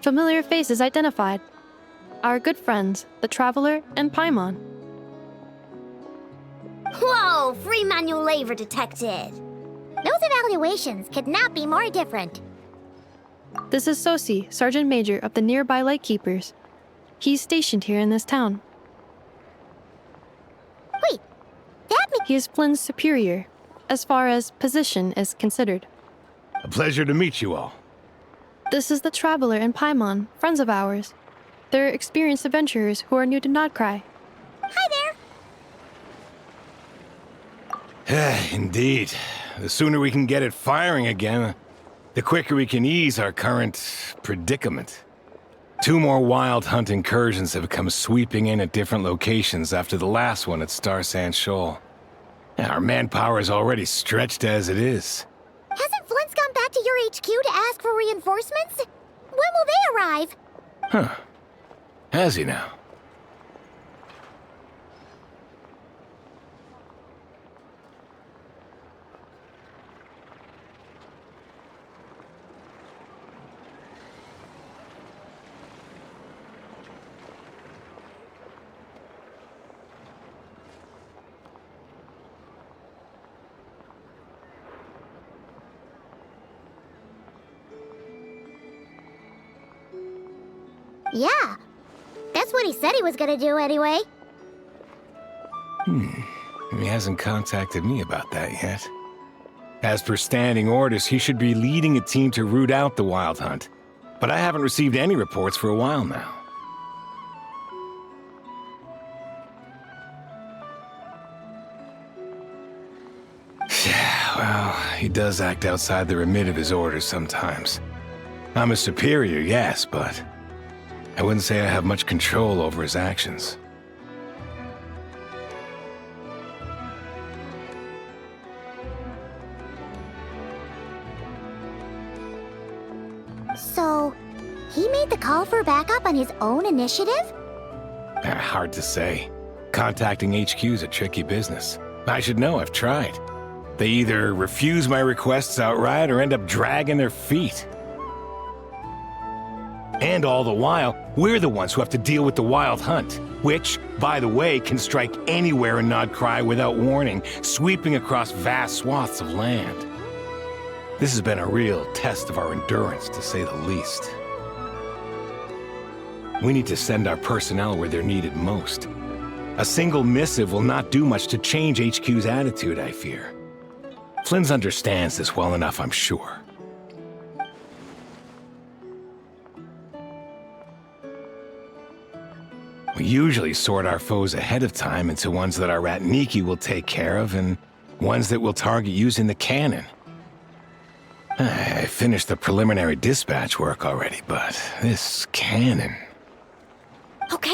Familiar faces identified. Our good friends, the Traveler and Paimon. Whoa, free manual labor detected. Those evaluations could not be more different. This is Sosi, Sergeant Major of the nearby Lightkeepers. He's stationed here in this town. Wait, that means... He is Flynn's superior, as far as position is considered. A pleasure to meet you all. This is the Traveler and Paimon, friends of ours. They're experienced adventurers who are new to Nodcry. Hi there! Indeed. The sooner we can get it firing again, the quicker we can ease our current predicament. 2 more wild hunt incursions have come sweeping in at different locations after the last one at Star Sand Shoal. Our manpower is already stretched as it is. Hasn't Flint's gone back to your HQ to ask for reinforcements? When will they arrive? Huh. Has he now? Yeah. That's what he said he was gonna do anyway. He hasn't contacted me about that yet. As per standing orders, he should be leading a team to root out the wild hunt. But I haven't received any reports for a while now. Well, he does act outside the remit of his orders sometimes. I'm a superior, yes, but I wouldn't say I have much control over his actions. So, he made the call for backup on his own initiative? Hard to say. Contacting HQ's a tricky business. I should know, I've tried. They either refuse my requests outright or end up dragging their feet. And all the while, we're the ones who have to deal with the wild hunt, which, by the way, can strike anywhere in Nodcry without warning, sweeping across vast swaths of land. This has been a real test of our endurance, to say the least. We need to send our personnel where they're needed most. A single missive will not do much to change HQ's attitude, I fear. Flynn's understands this well enough, I'm sure. We usually sort our foes ahead of time into ones that our Ratniki will take care of and ones that we'll target using the cannon. I finished the preliminary dispatch work already, but this cannon... Okay.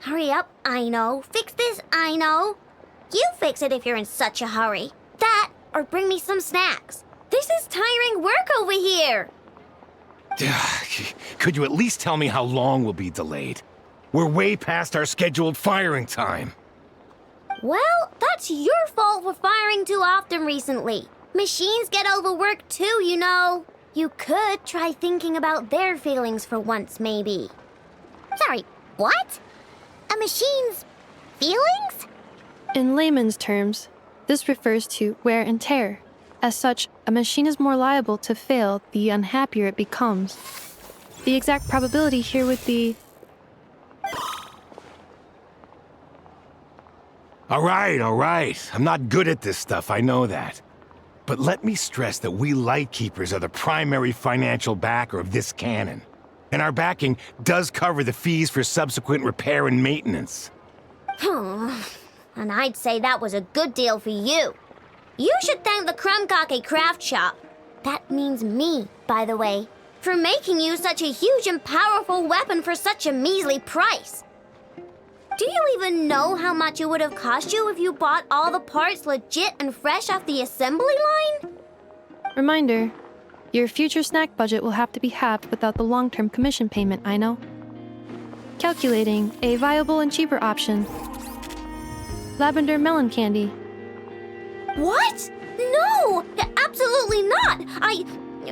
Hurry up, I know. Fix this, I know. You fix it if you're in such a hurry. That, or bring me some snacks. This is tiring work over here. Could you at least tell me how long we'll be delayed? We're way past our scheduled firing time. Well, that's your fault for firing too often recently. Machines get overworked too, you know. You could try thinking about their feelings for once, maybe. Sorry, what? A machine's feelings? In layman's terms, this refers to wear and tear. As such, a machine is more liable to fail the unhappier it becomes. The exact probability here would be... All right. I'm not good at this stuff, I know that. But let me stress that we Lightkeepers are the primary financial backer of this cannon. And our backing does cover the fees for subsequent repair and maintenance. And I'd say that was a good deal for you. You should thank the Krumkake Craft Shop. That means me, by the way, for making you such a huge and powerful weapon for such a measly price. Do you even know how much it would have cost you if you bought all the parts legit and fresh off the assembly line? Reminder, your future snack budget will have to be halved without the long-term commission payment, I know. Calculating a viable and cheaper option. Lavender melon candy. What? No! Absolutely not!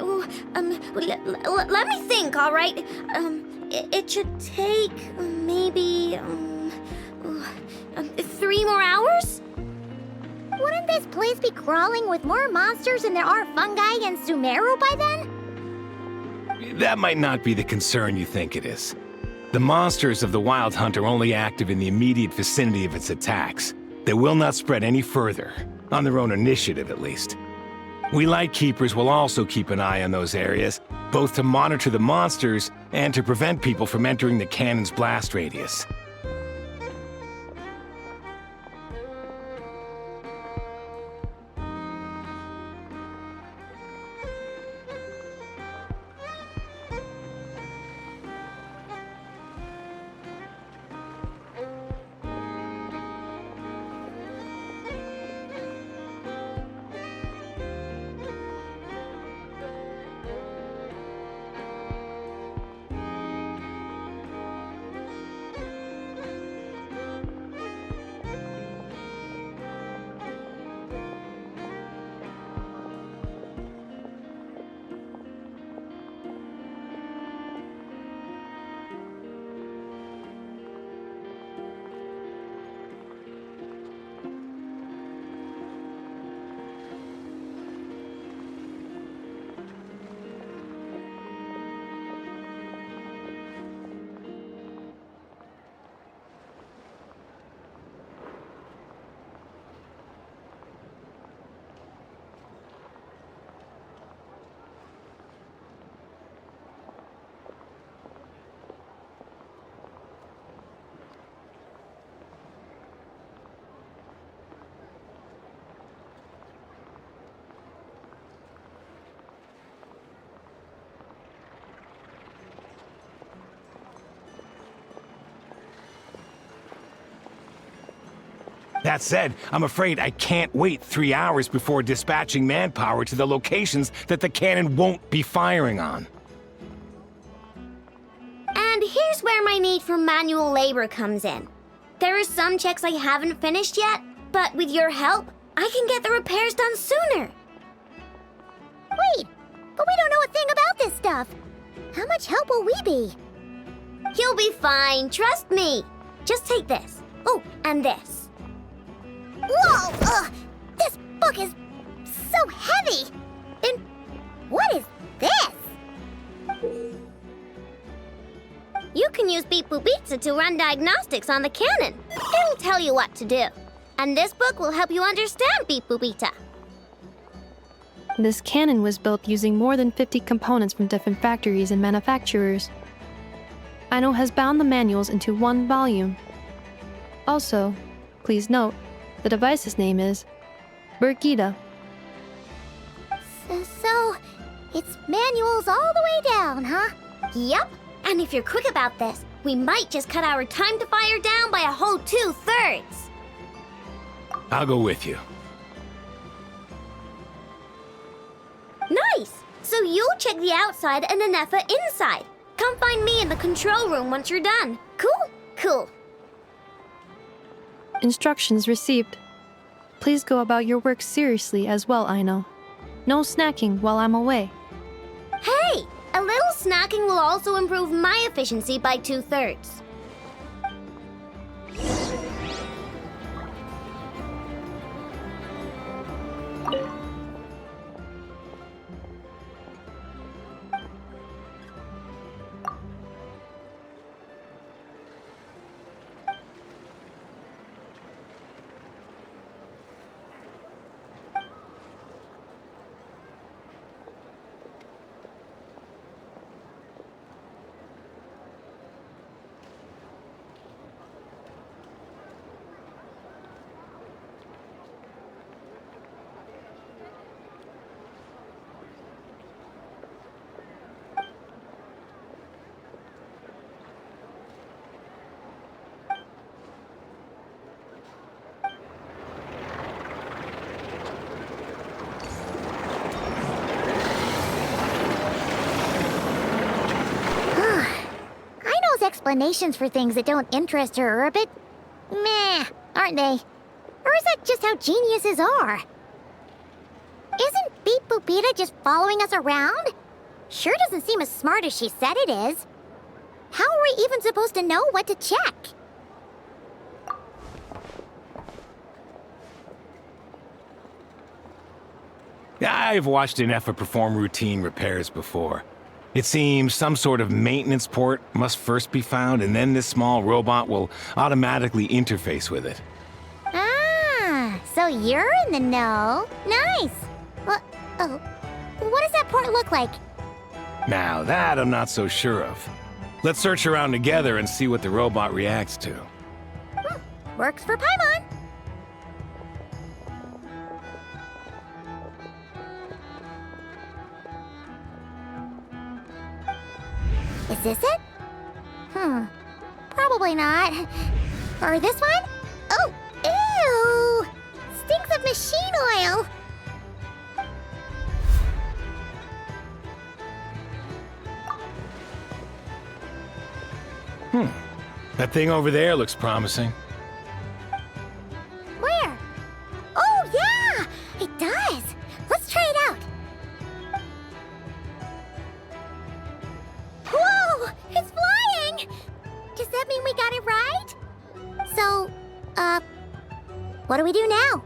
let me think, all right? It should take maybe 3 more hours? Wouldn't this place be crawling with more monsters than there are fungi in Sumeru by then? That might not be the concern you think it is. The monsters of the Wild Hunt are only active in the immediate vicinity of its attacks. They will not spread any further, on their own initiative at least. We Lightkeepers will also keep an eye on those areas, both to monitor the monsters and to prevent people from entering the cannon's blast radius. That said, I'm afraid I can't wait 3 hours before dispatching manpower to the locations that the cannon won't be firing on. And here's where my need for manual labor comes in. There are some checks I haven't finished yet, but with your help, I can get the repairs done sooner. Wait, but we don't know a thing about this stuff. How much help will we be? You'll be fine, trust me. Just take this. Oh, and this. Whoa! This book is so heavy! And what is this? You can use Beep Boop Pizza to run diagnostics on the cannon. It'll tell you what to do. And this book will help you understand Beep Boop Pizza. This cannon was built using more than 50 components from different factories and manufacturers. Aino has bound the manuals into one volume. Also, please note, the device's name is Birgitta. So, it's manuals all the way down, huh? Yep. And if you're quick about this, we might just cut our time to fire down by a whole 2/3. I'll go with you. Nice! So you'll check the outside and Anefa inside. Come find me in the control room once you're done. Cool? Cool. Instructions received. Please go about your work seriously as well, Aino. No snacking while I'm away. Hey! A little snacking will also improve my efficiency by 2/3. Explanations for things that don't interest her are a bit meh, aren't they? Or is that just how geniuses are? Isn't Beep Boopita just following us around? Sure doesn't seem as smart as she said it is. How are we even supposed to know what to check? I've watched an EFA perform routine repairs before. It seems some sort of maintenance port must first be found, and then this small robot will automatically interface with it. Ah, so you're in the know. Nice. What does that port look like? Now, that I'm not so sure of. Let's search around together and see what the robot reacts to. Works for Paimon. Is this it? Probably not. Or this one? Oh, ew! Stinks of machine oil. That thing over there looks promising. Where? Oh, yeah! It does! Let's try it out. Whoa! It's flying! Does that mean we got it right? So, what do we do now?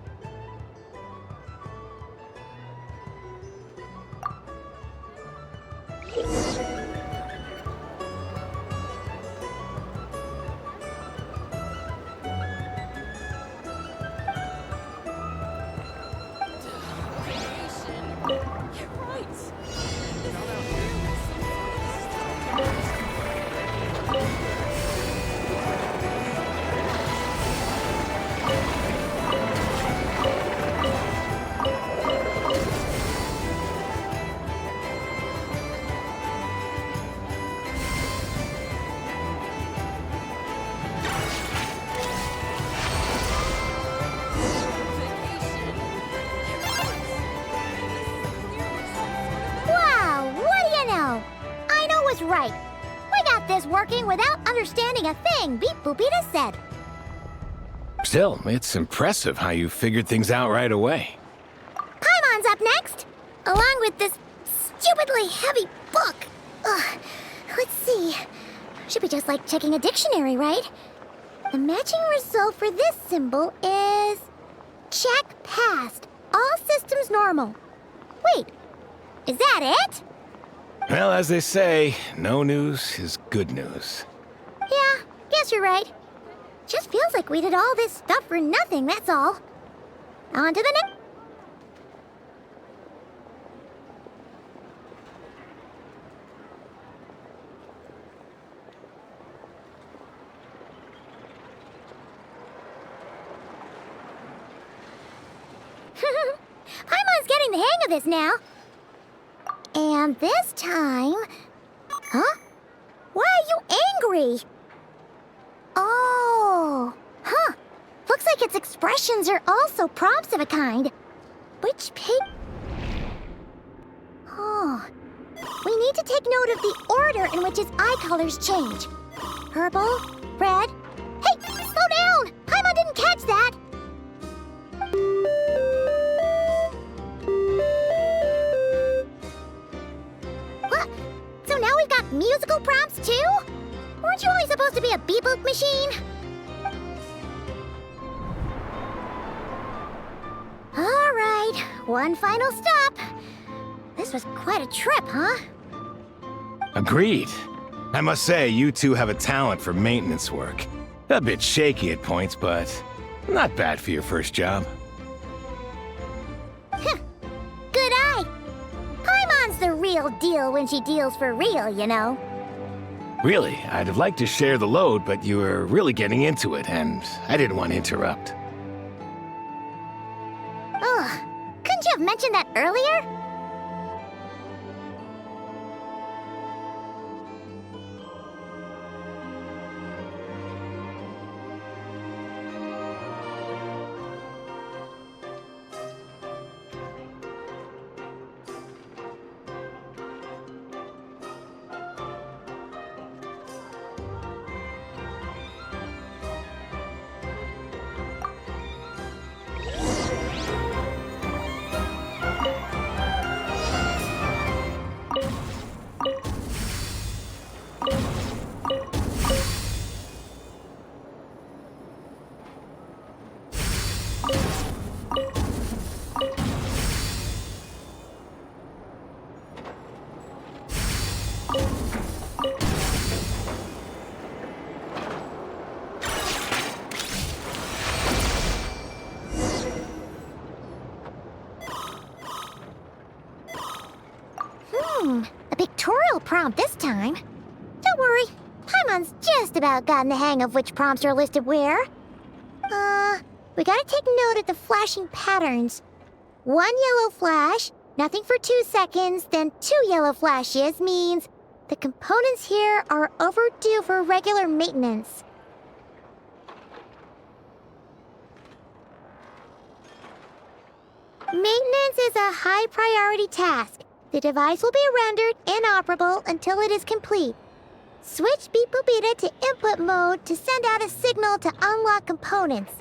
Right. We got this working without understanding a thing Beep Boopita said. Still, it's impressive how you figured things out right away. Paimon's up next, along with this stupidly heavy book. Ugh. Let's see. Should be just like checking a dictionary, right? The matching result for this symbol is... check passed. All systems normal. Wait, is that it? Well, as they say, no news is good news. Yeah, guess you're right. Just feels like we did all this stuff for nothing, that's all. On to the next... Paimon's getting the hang of this now. And this time... Huh? Why are you angry? Oh... Huh. Looks like its expressions are also prompts of a kind. Which pig... Oh... We need to take note of the order in which its eye colors change. Purple, red... Hey! Slow down! Paimon didn't catch that! What? So now we've got musical prompts too? Weren't you only supposed to be a beep-boop machine? Alright, one final stop. This was quite a trip, huh? Agreed. I must say, you two have a talent for maintenance work. A bit shaky at points, but not bad for your first job. Good eye. Paimon's the real deal when she deals for real, you know. Really, I'd have liked to share the load, but you were really getting into it, and I didn't want to interrupt. Ugh, couldn't you have mentioned that earlier? prompt this time. Don't worry, Paimon's just about gotten the hang of which prompts are listed where. We gotta take note of the flashing patterns. 1 yellow flash, nothing for 2 seconds, then 2 yellow flashes means the components here are overdue for regular maintenance. Maintenance is a high priority task. The device will be rendered inoperable until it is complete. Switch Beep Boop Beta to input mode to send out a signal to unlock components.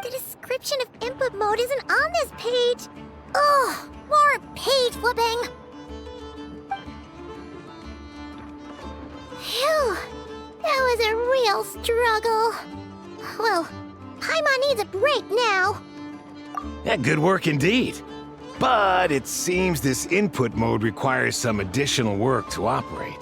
The description of input mode isn't on this page. Ugh, more page flipping. Phew, that was a real struggle. Well, Paimon needs a break now. Yeah, good work indeed. But it seems this input mode requires some additional work to operate.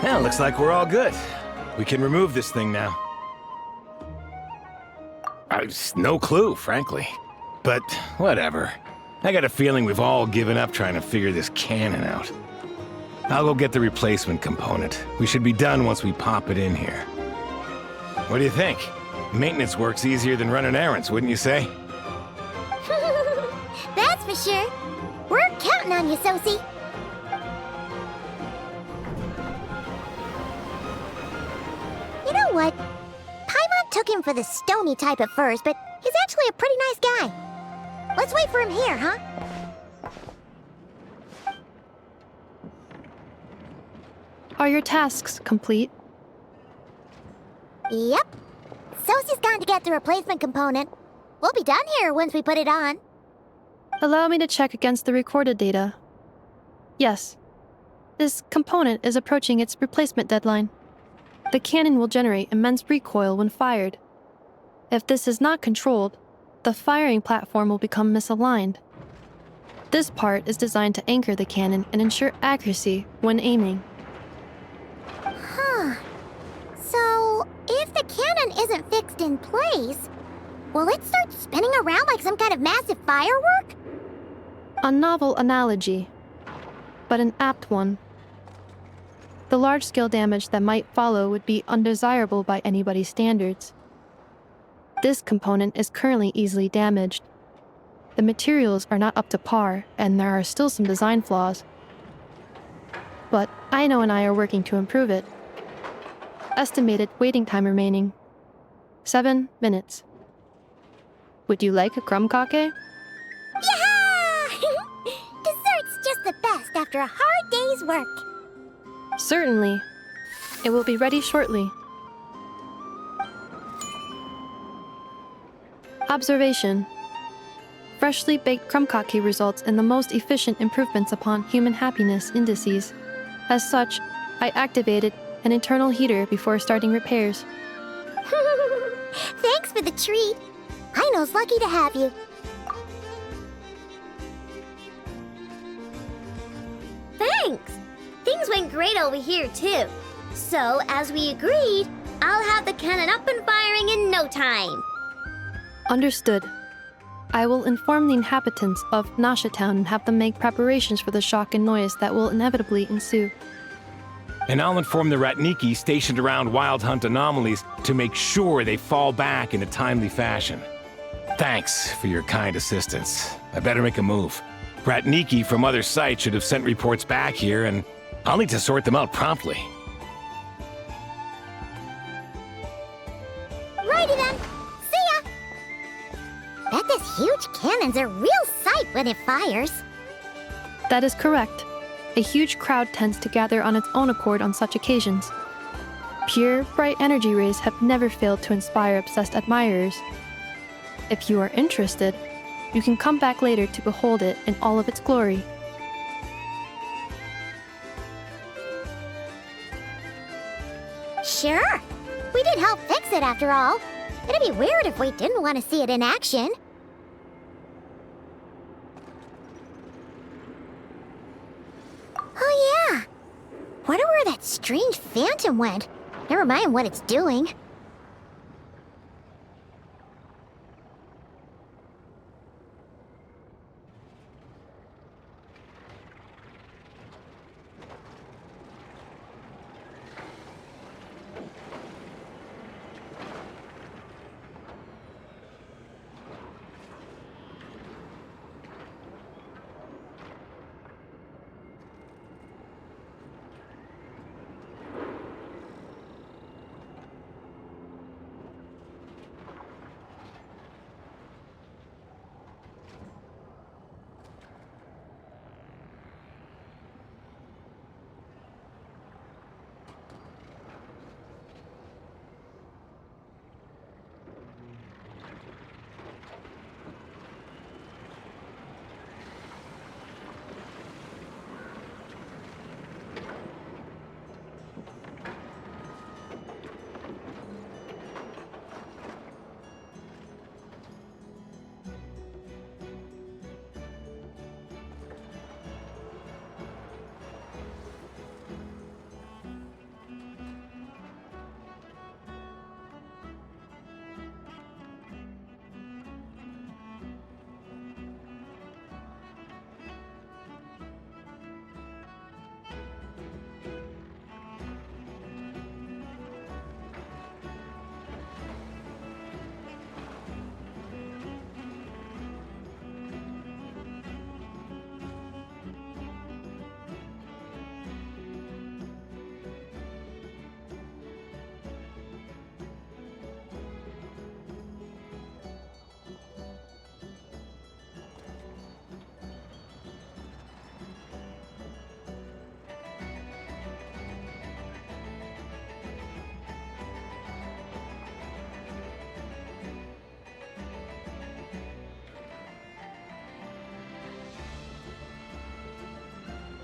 Well, looks like we're all good. We can remove this thing now. No clue, frankly. But whatever. I got a feeling we've all given up trying to figure this cannon out. I'll go get the replacement component. We should be done once we pop it in here. What do you think? Maintenance work's easier than running errands, wouldn't you say? That's for sure. We're counting on you, Sosie. You know what? Paimon took him for the stony type at first, but he's actually a pretty nice guy. Let's wait for him here, huh? Are your tasks complete? Yep. Sosie's gone to get the replacement component. We'll be done here once we put it on. Allow me to check against the recorded data. Yes. This component is approaching its replacement deadline. The cannon will generate immense recoil when fired. If this is not controlled, the firing platform will become misaligned. This part is designed to anchor the cannon and ensure accuracy when aiming. Huh. So, if the cannon isn't fixed in place, will it start spinning around like some kind of massive firework? A novel analogy, but an apt one. The large-scale damage that might follow would be undesirable by anybody's standards. This component is currently easily damaged. The materials are not up to par, and there are still some design flaws. But Aino and I are working to improve it. Estimated waiting time remaining: 7 minutes. Would you like a crumb cake? Yeah! Dessert's just the best after a hard day's work. Certainly. It will be ready shortly. Observation. Freshly baked crumb cake results in the most efficient improvements upon human happiness indices. As such, I activated an internal heater before starting repairs. Thanks for the treat. Aino's lucky to have you. Thanks! Things went great over here, too. So, as we agreed, I'll have the cannon up and firing in no time. Understood. I will inform the inhabitants of Nasha Town and have them make preparations for the shock and noise that will inevitably ensue. And I'll inform the Ratniki stationed around Wild Hunt anomalies to make sure they fall back in a timely fashion. Thanks for your kind assistance. I better make a move. Bratniki from other sites should have sent reports back here, and I'll need to sort them out promptly. Righty then. See ya! Bet this huge cannon's a real sight when it fires. That is correct. A huge crowd tends to gather on its own accord on such occasions. Pure, bright energy rays have never failed to inspire obsessed admirers. If you are interested, you can come back later to behold it in all of its glory. Sure. We did help fix it after all. It'd be weird if we didn't want to see it in action. Oh yeah. Wonder where that strange phantom went. Never mind what it's doing.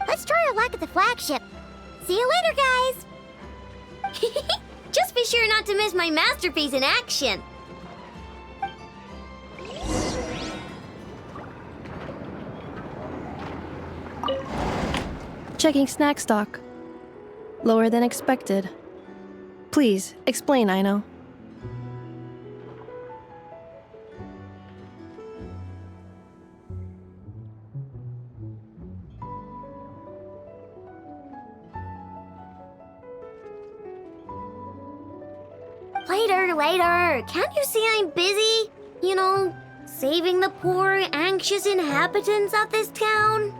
Let's try our luck at the flagship. See you later, guys! Just be sure not to miss my masterpiece in action. Checking snack stock. Lower than expected. Please, explain, Aino. Later. Can't you see I'm busy? You know, saving the poor, anxious inhabitants of this town?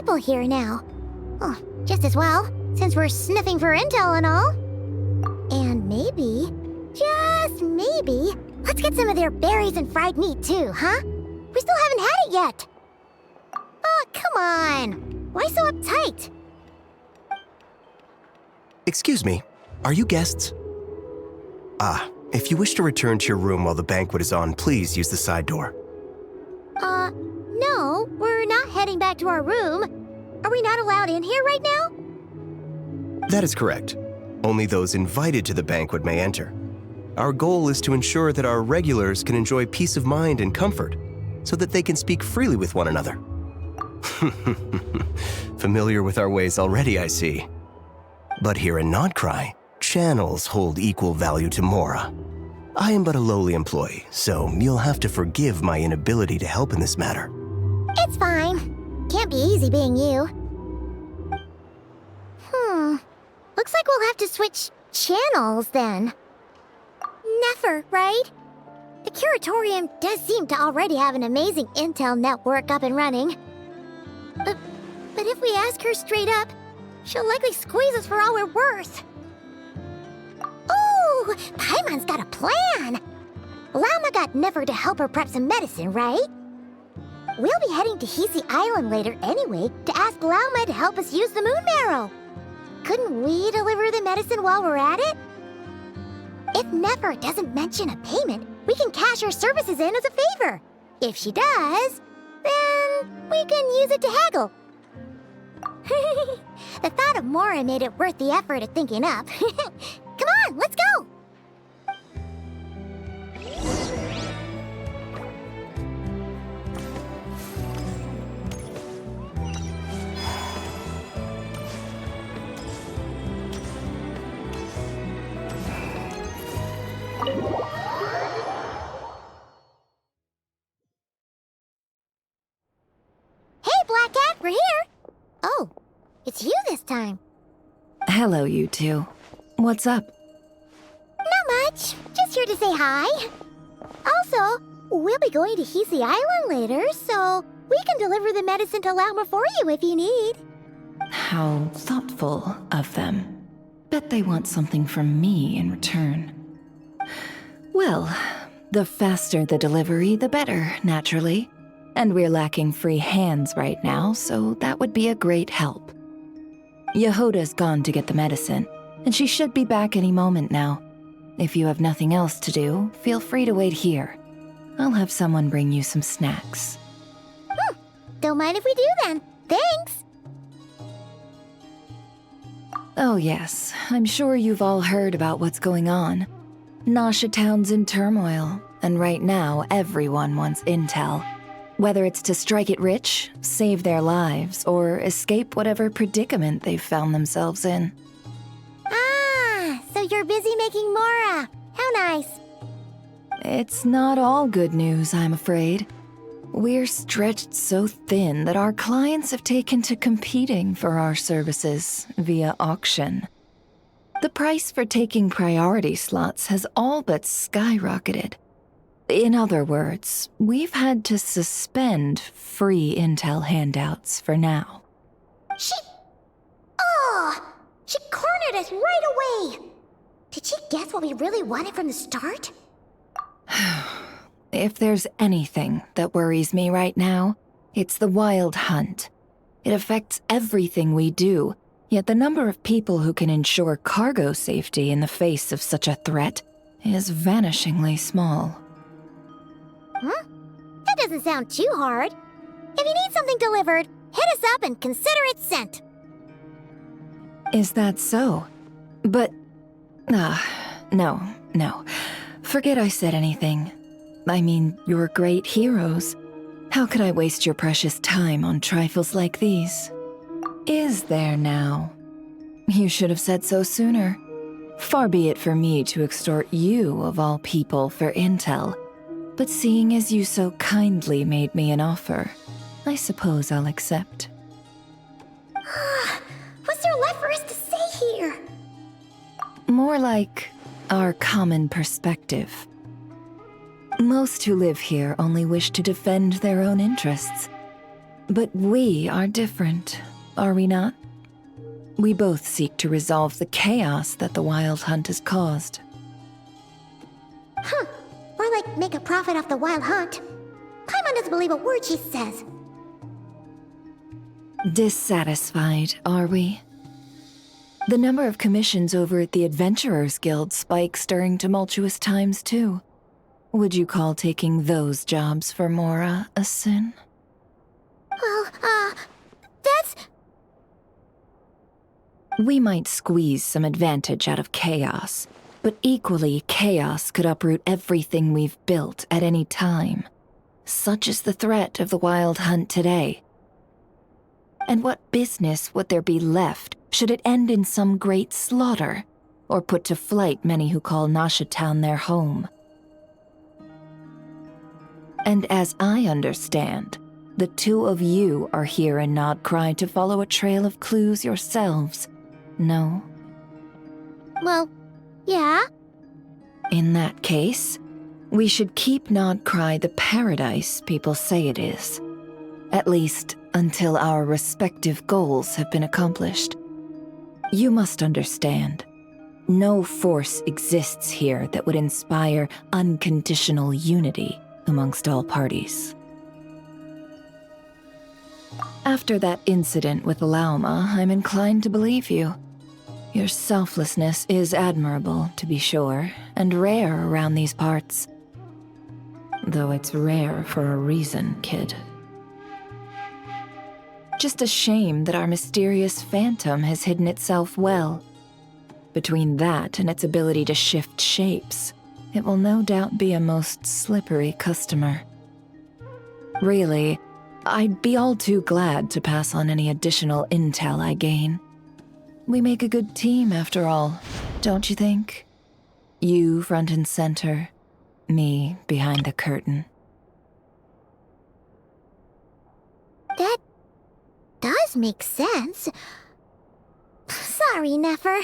people here now. Oh, just as well, since we're sniffing for intel and all. And maybe, just maybe, let's get some of their berries and fried meat too, huh? We still haven't had it yet. Oh, come on. Why so uptight? Excuse me, are you guests? If you wish to return to your room while the banquet is on, please use the side door. No, we're not heading back to our room. Are we not allowed in here right now? That is correct. Only those invited to the banquet may enter. Our goal is to ensure that our regulars can enjoy peace of mind and comfort, so that they can speak freely with one another. Familiar with our ways already, I see. But here in Nodcry, channels hold equal value to Mora. I am but a lowly employee, so you'll have to forgive my inability to help in this matter. It's fine. Can't be easy being you. Looks like we'll have to switch channels then. Never, right? The Curatorium does seem to already have an amazing intel network up and running. But if we ask her straight up, she'll likely squeeze us for all we're worth. Ooh, Paimon's got a plan! Llama got Never to help her prep some medicine, right? We'll be heading to Hisi Island later anyway to ask Llama to help us use the moon marrow. Couldn't we deliver the medicine while we're at it? If Never doesn't mention a payment, we can cash our services in as a favor. If she does, then we can use it to haggle. The thought of Mora made it worth the effort of thinking up. Come on, let's go! Hey, Black Cat, we're here! Oh, it's you this time. Hello, you two. What's up? Not much. Just here to say hi. Also, we'll be going to Hisi Island later, so we can deliver the medicine to Lauma for you if you need. How thoughtful of them. Bet they want something from me in return. Well, the faster the delivery, the better, naturally. And we're lacking free hands right now, so that would be a great help. Yehoda's gone to get the medicine, and she should be back any moment now. If you have nothing else to do, feel free to wait here. I'll have someone bring you some snacks. Don't mind if we do then. Thanks! Oh yes, I'm sure you've all heard about what's going on. Nasha Town's in turmoil, and right now everyone wants intel. Whether it's to strike it rich, save their lives, or escape whatever predicament they've found themselves in. Ah, so you're busy making Mora. How nice. It's not all good news, I'm afraid. We're stretched so thin that our clients have taken to competing for our services via auction. The price for taking priority slots has all but skyrocketed. In other words, we've had to suspend free intel handouts for now. She cornered us right away! Did she guess what we really wanted from the start? If there's anything that worries me right now, it's the wild hunt. It affects everything we do, yet the number of people who can ensure cargo safety in the face of such a threat is vanishingly small. That doesn't sound too hard. If you need something delivered, hit us up and consider it sent. Is that so? But... no. Forget I said anything. I mean, you're great heroes. How could I waste your precious time on trifles like these? Is there now? You should have said so sooner. Far be it for me to extort you, of all people, for intel. But seeing as you so kindly made me an offer, I suppose I'll accept. What's there left for us to say here? More like our common perspective. Most who live here only wish to defend their own interests. But we are different, are we not? We both seek to resolve the chaos that the Wild Hunt has caused. Huh. Or like make a profit off the Wild Hunt. Paimon doesn't believe a word she says. Dissatisfied, are we? The number of commissions over at the Adventurers Guild spikes during tumultuous times, too. Would you call taking those jobs for Mora a sin? Well, that's... We might squeeze some advantage out of chaos, but equally, chaos could uproot everything we've built at any time. Such is the threat of the Wild Hunt today. And what business would there be left should it end in some great slaughter, or put to flight many who call Nasha Town their home? And as I understand, the two of you are here in Nodcry to follow a trail of clues yourselves, no? Well, yeah. In that case, we should keep Nodcry the paradise people say it is. At least, until our respective goals have been accomplished. You must understand, no force exists here that would inspire unconditional unity amongst all parties. After that incident with Lauma, I'm inclined to believe you. Your selflessness is admirable, to be sure, and rare around these parts. Though it's rare for a reason, kid. Just a shame that our mysterious phantom has hidden itself well. Between that and its ability to shift shapes, it will no doubt be a most slippery customer. Really, I'd be all too glad to pass on any additional intel I gain. We make a good team, after all, don't you think? You front and center, me behind the curtain. That does make sense. Sorry, Nefer.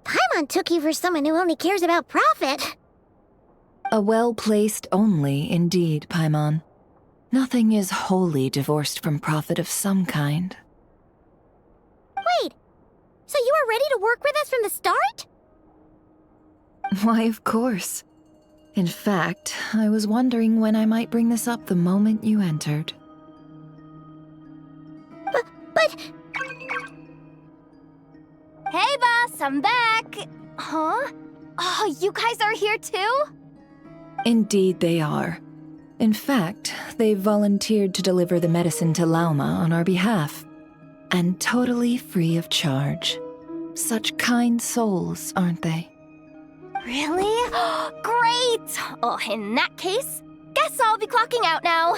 Paimon took you for someone who only cares about profit. A well-placed only, indeed, Paimon. Nothing is wholly divorced from profit of some kind. Wait, so you were ready to work with us from the start? Why, of course. In fact, I was wondering when I might bring this up the moment you entered. But... Hey, boss, I'm back! Huh? Oh, you guys are here too? Indeed they are. In fact, they've volunteered to deliver the medicine to Lauma on our behalf. And totally free of charge. Such kind souls, aren't they? Really? Great! Oh, in that case, guess I'll be clocking out now.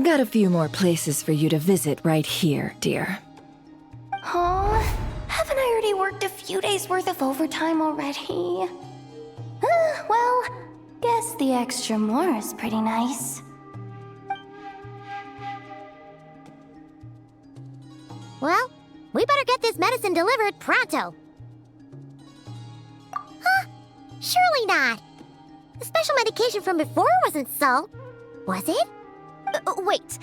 Got a few more places for you to visit right here, dear. Huh? Haven't I already worked a few days' worth of overtime already? Well, guess the extra more is pretty nice. Well, we better get this medicine delivered pronto. Huh? Surely not. The special medication from before wasn't salt, was it? Wait,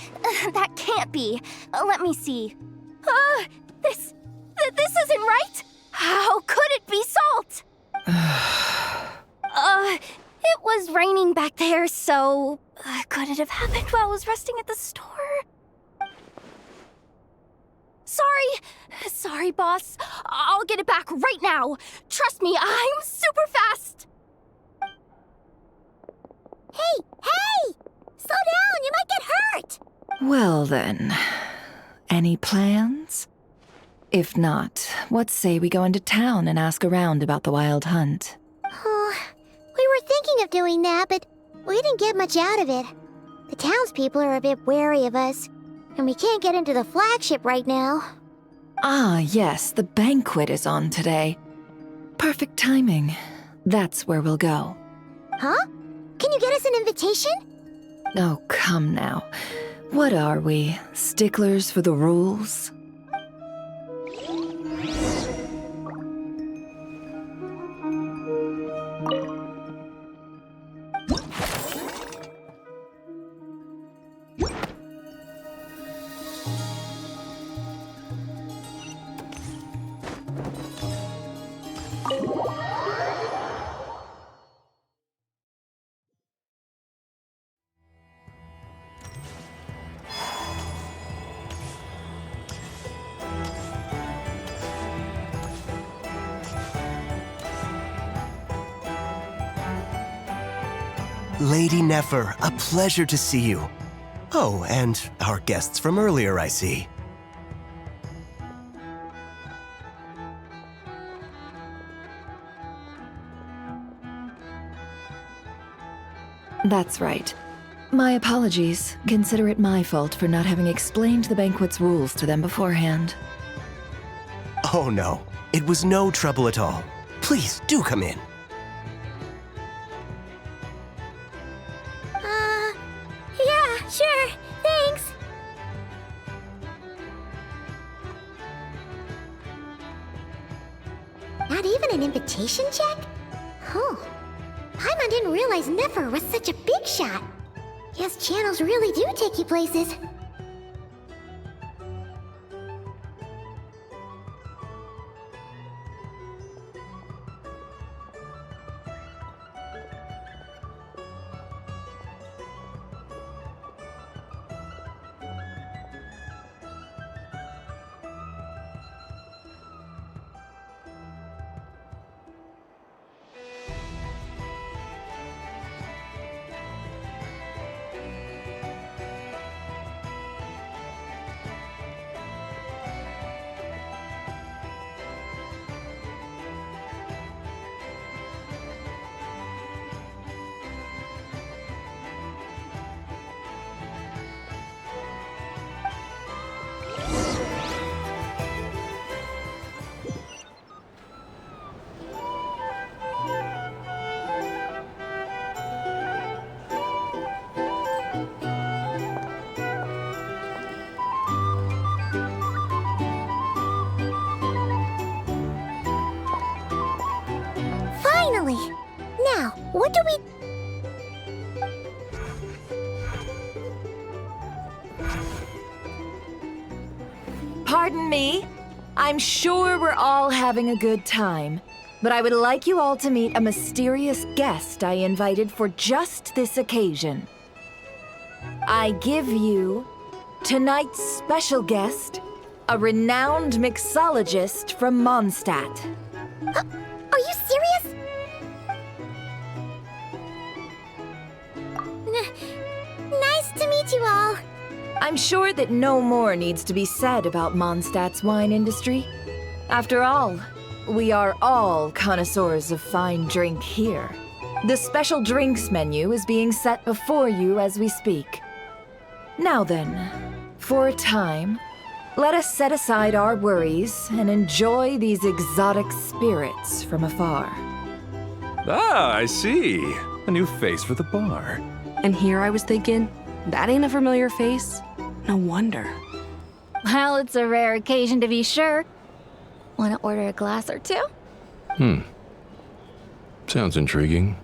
that can't be. Let me see. This isn't right. How could it be salt? It was raining back there, so could it have happened while I was resting at the store? Sorry, boss. I'll get it back right now. Trust me, I'm super fast. Hey! Slow down, you might get hurt! Well then, any plans? If not, what say we go into town and ask around about the Wild Hunt? We were thinking of doing that, but we didn't get much out of it. The townspeople are a bit wary of us, and we can't get into the flagship right now. Ah, yes, the banquet is on today. Perfect timing. That's where we'll go. Huh? Can you get us an invitation? Oh, come now. What are we, sticklers for the rules? Lady Nefer, a pleasure to see you. Oh, and our guests from earlier, I see. That's right. My apologies. Consider it my fault for not having explained the banquet's rules to them beforehand. Oh no, it was no trouble at all. Please, do come in. Yeah, sure. Thanks. Not even an invitation check? Oh. Paimon didn't realize Nefer was such a big shot. Yes, channels really do take you places. Finally! Now, what do we... Pardon me? I'm sure we're all having a good time, but I would like you all to meet a mysterious guest I invited for just this occasion. I give you tonight's special guest, a renowned mixologist from Mondstadt. Are you serious? Nice to meet you all. I'm sure that no more needs to be said about Mondstadt's wine industry. After all, we are all connoisseurs of fine drink here. The special drinks menu is being set before you as we speak. Now then, for a time, let us set aside our worries and enjoy these exotic spirits from afar. Ah, I see. A new face for the bar. And here I was thinking, that ain't a familiar face. No wonder. Well, it's a rare occasion to be sure. Want to order a glass or two? Sounds intriguing.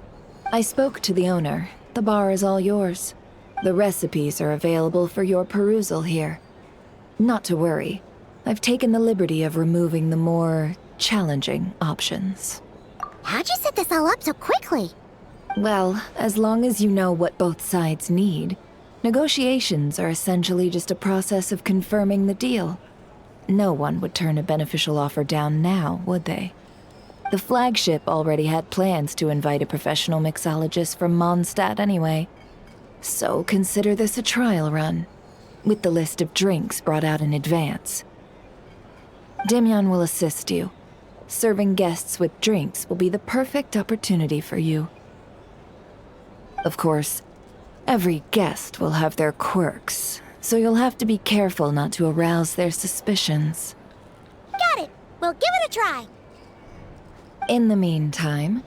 I spoke to the owner. The bar is all yours. The recipes are available for your perusal here. Not to worry. I've taken the liberty of removing the more challenging options. How'd you set this all up so quickly? Well, as long as you know what both sides need, negotiations are essentially just a process of confirming the deal. No one would turn a beneficial offer down now, would they? The flagship already had plans to invite a professional mixologist from Mondstadt anyway. So consider this a trial run, with the list of drinks brought out in advance. Demyon will assist you. Serving guests with drinks will be the perfect opportunity for you. Of course, every guest will have their quirks, so you'll have to be careful not to arouse their suspicions. Got it! We'll give it a try! In the meantime,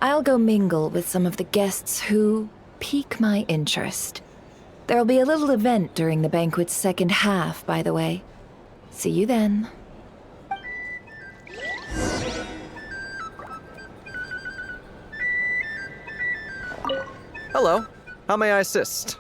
I'll go mingle with some of the guests who pique my interest. There'll be a little event during the banquet's second half, by the way. See you then. Hello. How may I assist?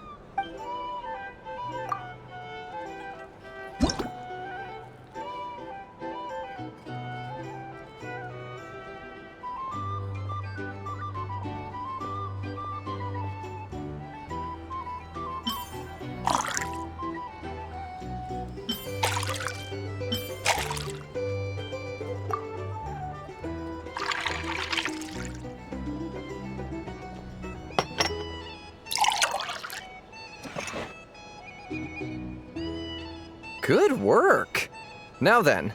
Good work. Now then,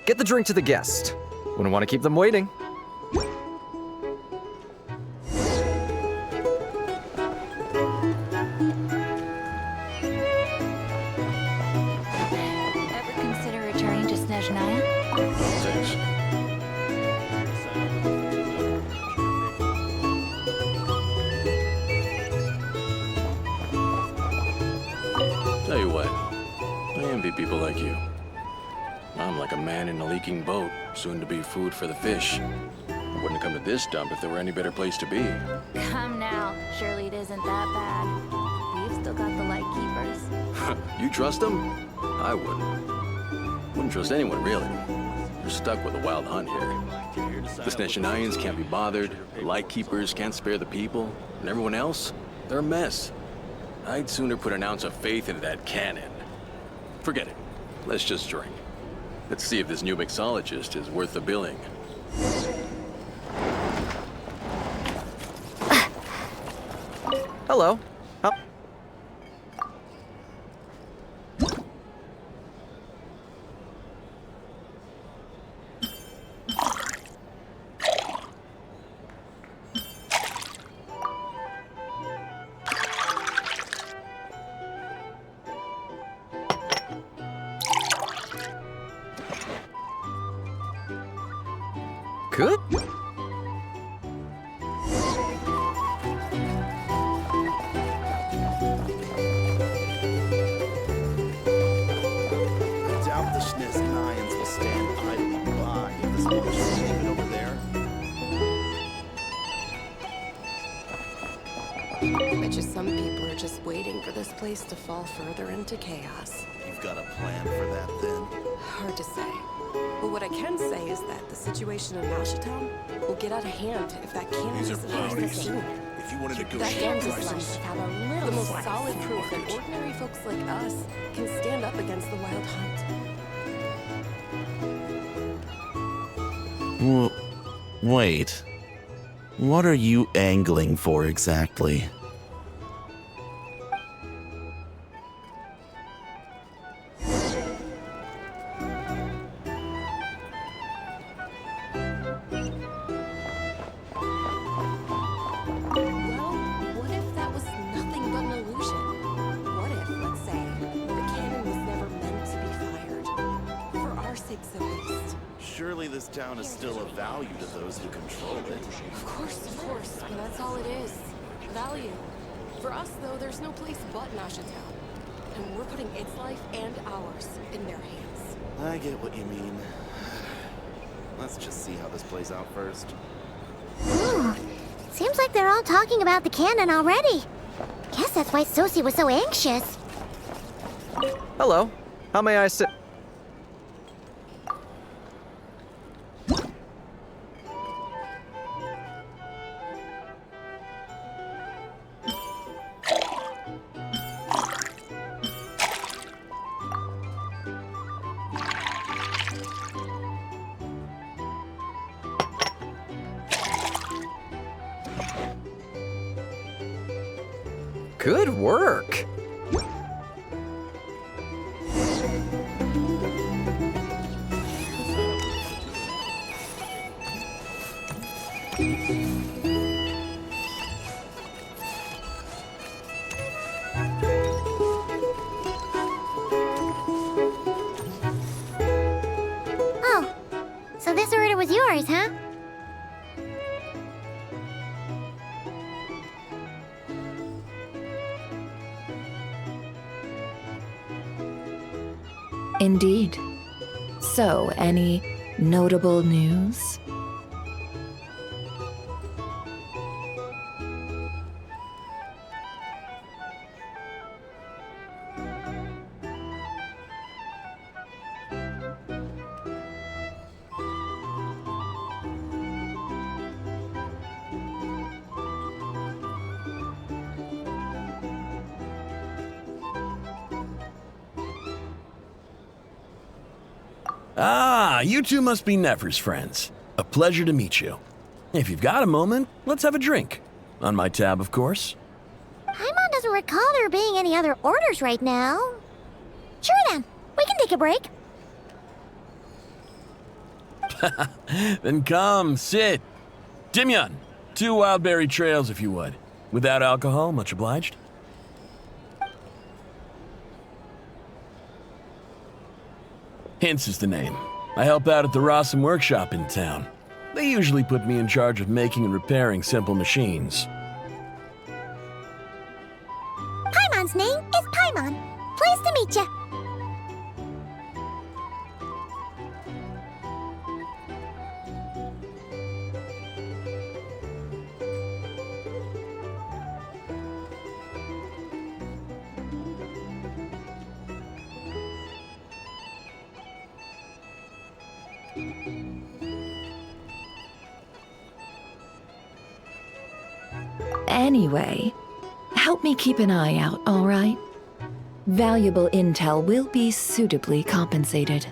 get the drink to the guest. Wouldn't want to keep them waiting. Ever consider returning to Snezhnaya? Thanks. Tell you what, I envy people like you. I'm like a man in a leaking boat, soon to be food for the fish. I wouldn't come to this dump if there were any better place to be. Come now, surely it isn't that bad. We've still got the light keepers. You trust them? I wouldn't. Wouldn't trust anyone, really. You're stuck with a wild hunt here. The Snezhnayans can't be bothered, the Lightkeepers can't spare the people, and everyone else, they're a mess. I'd sooner put an ounce of faith into that cannon. Forget it. Let's just drink. Let's see if this new mixologist is worth the billing. Hello. Good. I doubt the Snezhnayans will stand idly by if this boat is leaving over there. Bet you some people are just waiting for this place to fall further into chaos. You've got a plan for that, then? Hard to say. But what I can say is that the situation in Nashitown will get out of hand if that cannon These are isn't brownies. soon. If you want to That negotiate cannon prices, have a little the most solid proof that ordinary folks like us can stand up against the wild hunt. Wait. What are you angling for exactly? What if that was nothing but an illusion? What if, let's say, the cannon was never meant to be fired? For our sakes at least. Surely this town is still of value to those who control it. Of course, but that's all it is. Value. For us, though, there's no place but Nashitown. And we're putting its life and ours in their hands. I get what you mean. Let's just see how this plays out first. Ooh, seems like they're all talking about the cannon already. Guess that's why Sosie was so anxious. Hello. How may I assist? Good work. Oh, so this order was yours, huh? Indeed. So, any notable news? Ah, you two must be Nefer's friends. A pleasure to meet you. If you've got a moment, let's have a drink. On my tab, of course. Paimon doesn't recall there being any other orders right now. Sure then, we can can take a break. Then come, sit. Dimyon, 2 wildberry trails if you would. Without alcohol, much obliged. Hints is the name. I help out at the Rossum workshop in town. They usually put me in charge of making and repairing simple machines. Paimon's name is Paimon. Pleased to meet ya. Anyway, help me keep an eye out, all right? Valuable intel will be suitably compensated.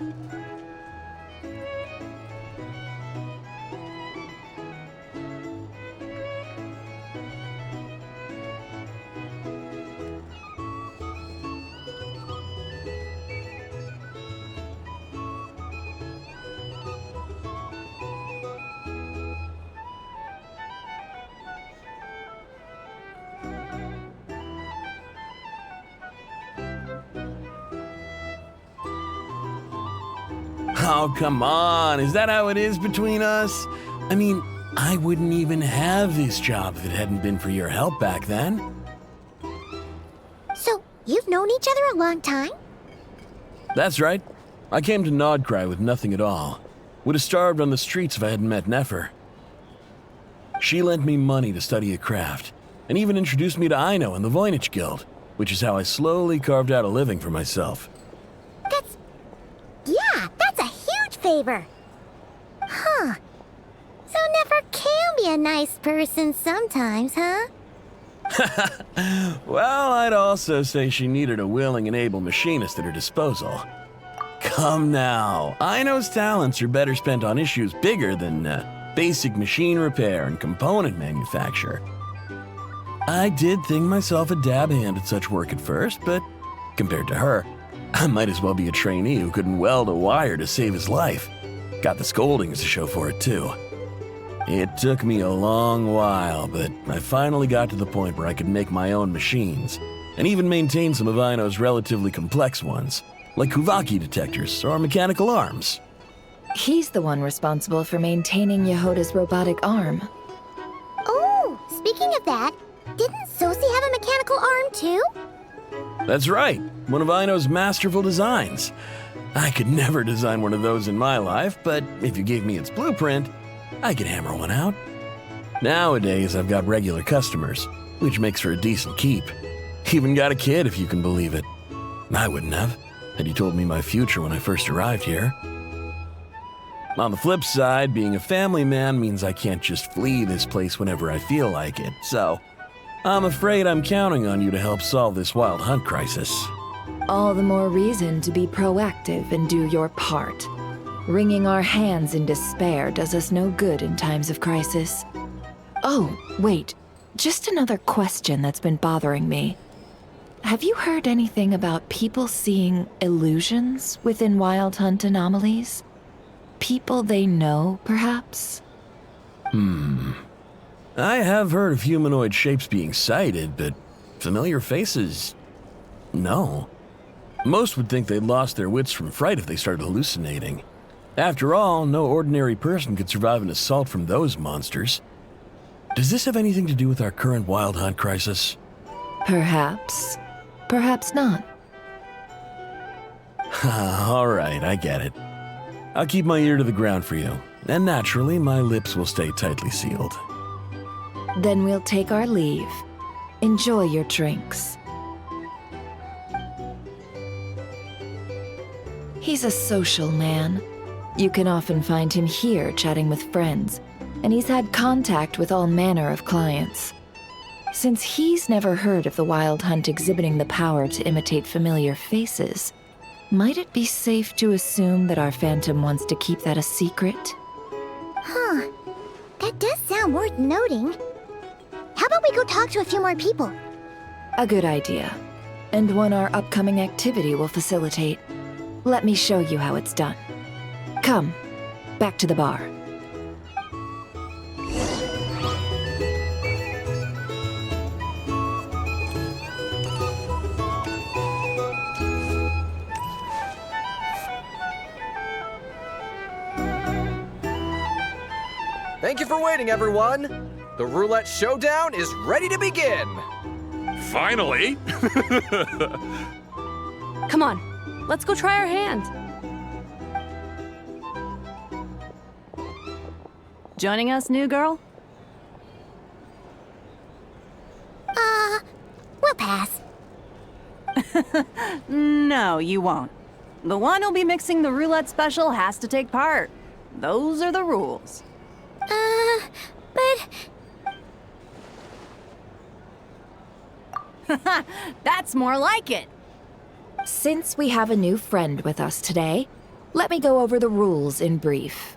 Oh, come on. Is that how it is between us? I mean, I wouldn't even have this job if it hadn't been for your help back then. So, you've known each other a long time? That's right. I came to Nodcry with nothing at all. Would have starved on the streets if I hadn't met Nefer. She lent me money to study a craft, and even introduced me to Aino and the Voynich Guild, which is how I slowly carved out a living for myself. That's a huge favor. Huh. So Nefer can be a nice person sometimes, huh? Well, I'd also say she needed a willing and able machinist at her disposal. Come now, Aino's talents are better spent on issues bigger than basic machine repair and component manufacture. I did think myself a dab hand at such work at first, but compared to her, I might as well be a trainee who couldn't weld a wire to save his life. Got the scoldings to show for it, too. It took me a long while, but I finally got to the point where I could make my own machines, and even maintain some of Aino's relatively complex ones, like Kuvaki detectors or mechanical arms. He's the one responsible for maintaining Yehoda's robotic arm. Oh, speaking of that, didn't Sosi have a mechanical arm too? That's right, one of Aino's masterful designs. I could never design one of those in my life, but if you gave me its blueprint, I could hammer one out. Nowadays, I've got regular customers, which makes for a decent keep. Even got a kid, if you can believe it. I wouldn't have, had you told me my future when I first arrived here. On the flip side, being a family man means I can't just flee this place whenever I feel like it, so I'm afraid I'm counting on you to help solve this wild hunt crisis. All the more reason to be proactive and do your part. Wringing our hands in despair does us no good in times of crisis. Oh, wait. Just another question that's been bothering me. Have you heard anything about people seeing illusions within Wild Hunt anomalies? People they know, perhaps? I have heard of humanoid shapes being sighted, but familiar faces? No. Most would think they'd lost their wits from fright if they started hallucinating. After all, no ordinary person could survive an assault from those monsters. Does this have anything to do with our current Wild Hunt crisis? Perhaps. Perhaps not. All right, I get it. I'll keep my ear to the ground for you, and naturally, my lips will stay tightly sealed. Then we'll take our leave. Enjoy your drinks. He's a social man. You can often find him here chatting with friends, and he's had contact with all manner of clients. Since he's never heard of the Wild Hunt exhibiting the power to imitate familiar faces, might it be safe to assume that our Phantom wants to keep that a secret? Huh. That does sound worth noting. How about we go talk to a few more people? A good idea, and one our upcoming activity will facilitate. Let me show you how it's done. Come, back to the bar. Thank you for waiting, everyone. The roulette showdown is ready to begin. Finally! Come on, let's go try our hand. Joining us, new girl? We'll pass. No, you won't. The one who'll be mixing the roulette special has to take part. Those are the rules. But... That's more like it. Since we have a new friend with us today, let me go over the rules in brief.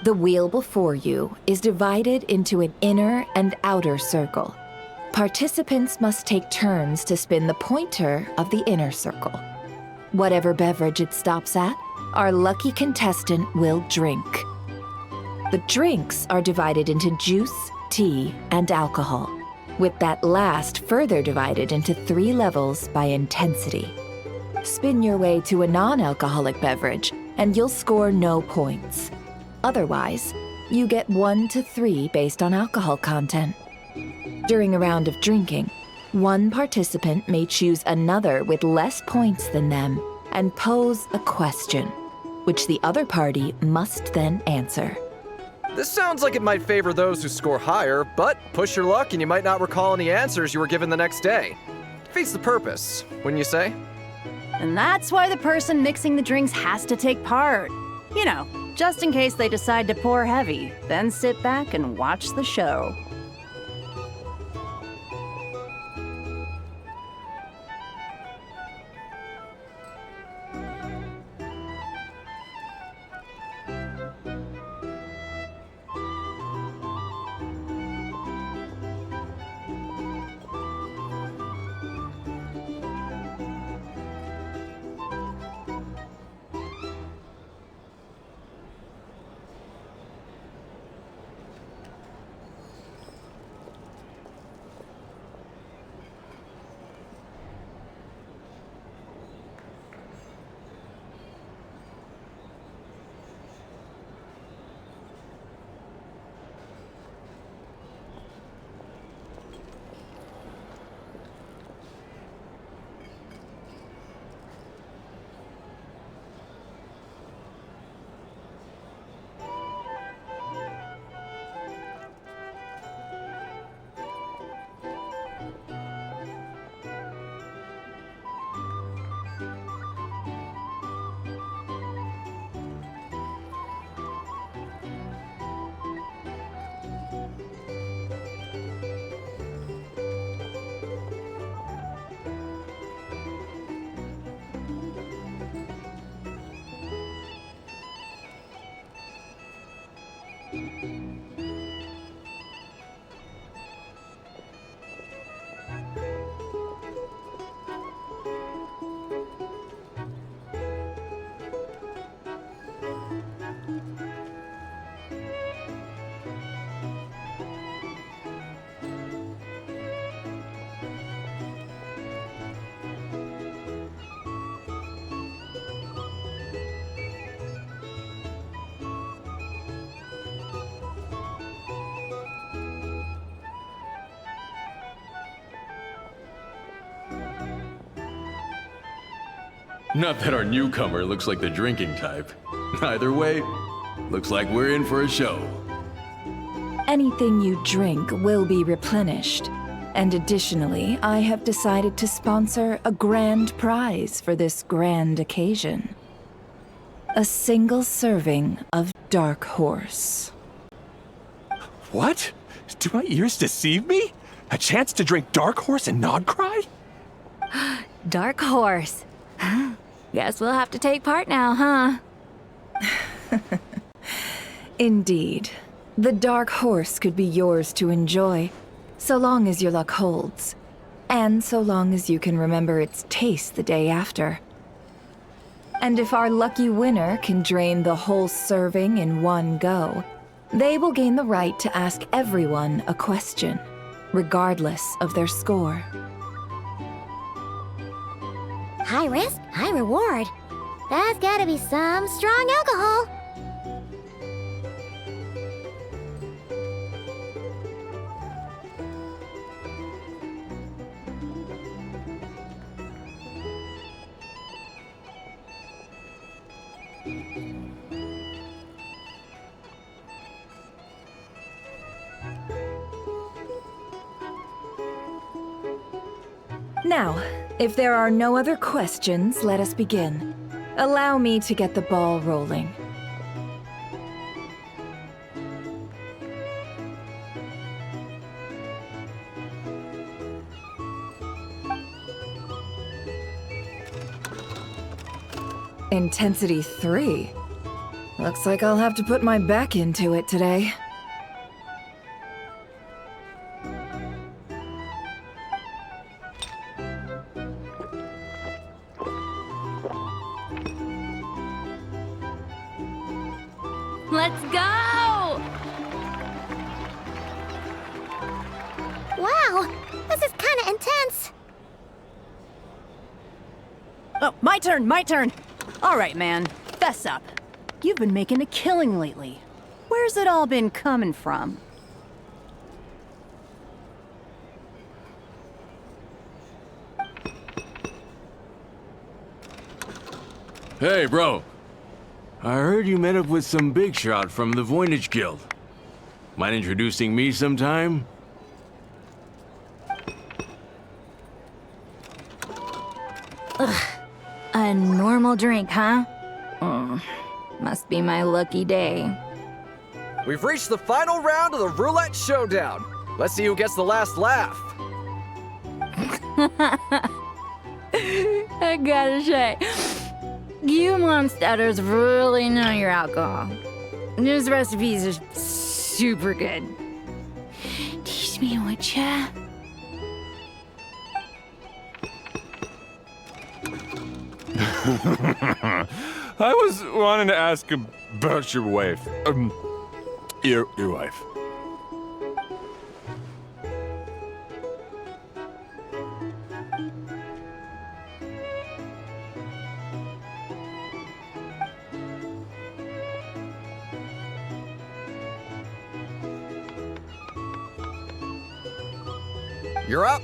The wheel before you is divided into an inner and outer circle. Participants must take turns to spin the pointer of the inner circle. Whatever beverage it stops at, our lucky contestant will drink. The drinks are divided into juice, tea, and alcohol, with that last further divided into 3 levels by intensity. Spin your way to a non-alcoholic beverage, and you'll score no points. Otherwise, you get 1 to 3 based on alcohol content. During a round of drinking, one participant may choose another with less points than them and pose a question, which the other party must then answer. This sounds like it might favor those who score higher, but push your luck and you might not recall any answers you were given the next day. Defeats the purpose, wouldn't you say? And that's why the person mixing the drinks has to take part. You know, just in case they decide to pour heavy, then sit back and watch the show. Not that our newcomer looks like the drinking type. Either way, looks like we're in for a show. Anything you drink will be replenished. And additionally, I have decided to sponsor a grand prize for this grand occasion. A single serving of Dark Horse. What? Do my ears deceive me? A chance to drink Dark Horse and not cry? Dark Horse. Guess we'll have to take part now, huh? Indeed. The Dark Horse could be yours to enjoy, so long as your luck holds, and so long as you can remember its taste the day after. And if our lucky winner can drain the whole serving in one go, they will gain the right to ask everyone a question, regardless of their score. High risk, high reward. That's gotta be some strong alcohol. Now, if there are no other questions, let us begin. Allow me to get the ball rolling. Intensity 3. Looks like I'll have to put my back into it today. Let's go! Wow, this is kinda intense. Oh, my turn. All right, man, fess up. You've been making a killing lately. Where's it all been coming from? Hey, bro. I heard you met up with some big shot from the Voynich Guild. Mind introducing me sometime? Ugh. A normal drink, huh? Must be my lucky day. We've reached the final round of the Roulette Showdown. Let's see who gets the last laugh. I gotta say, you monsters really know your alcohol. This recipe is super good. Teach me, would ya? I was wanting to ask about your wife. Your wife. You're up.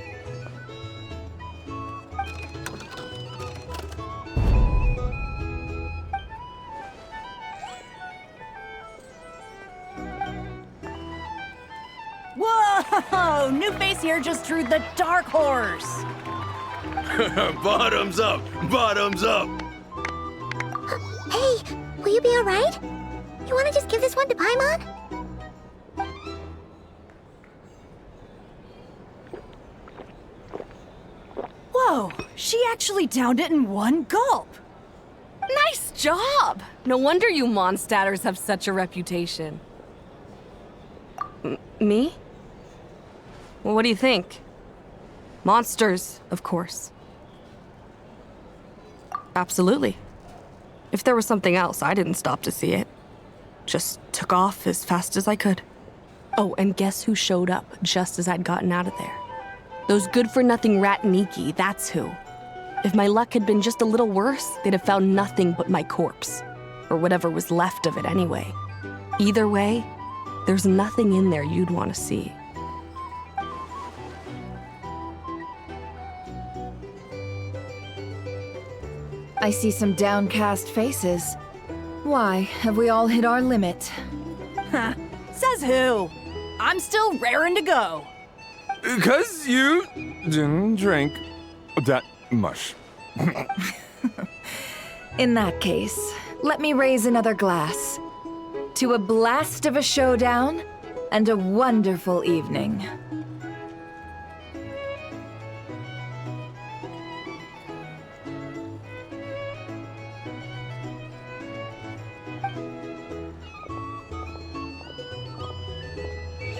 Whoa! New face here just drew the dark horse. Bottoms up! Bottoms up! Hey, will you be alright? You wanna just give this one to Paimon? Whoa, she actually downed it in one gulp. Nice job! No wonder you Mondstadters have such a reputation. Me? Well, what do you think? Monsters, of course. Absolutely. If there was something else, I didn't stop to see it. Just took off as fast as I could. Oh, and guess who showed up just as I'd gotten out of there? Those good-for-nothing rat Niki, that's who. If my luck had been just a little worse, they'd have found nothing but my corpse. Or whatever was left of it anyway. Either way, there's nothing in there you'd want to see. I see some downcast faces. Why, have we all hit our limit? Huh, says who? I'm still raring to go. 'Cause you didn't drink that much. In that case, let me raise another glass. To a blast of a showdown and a wonderful evening.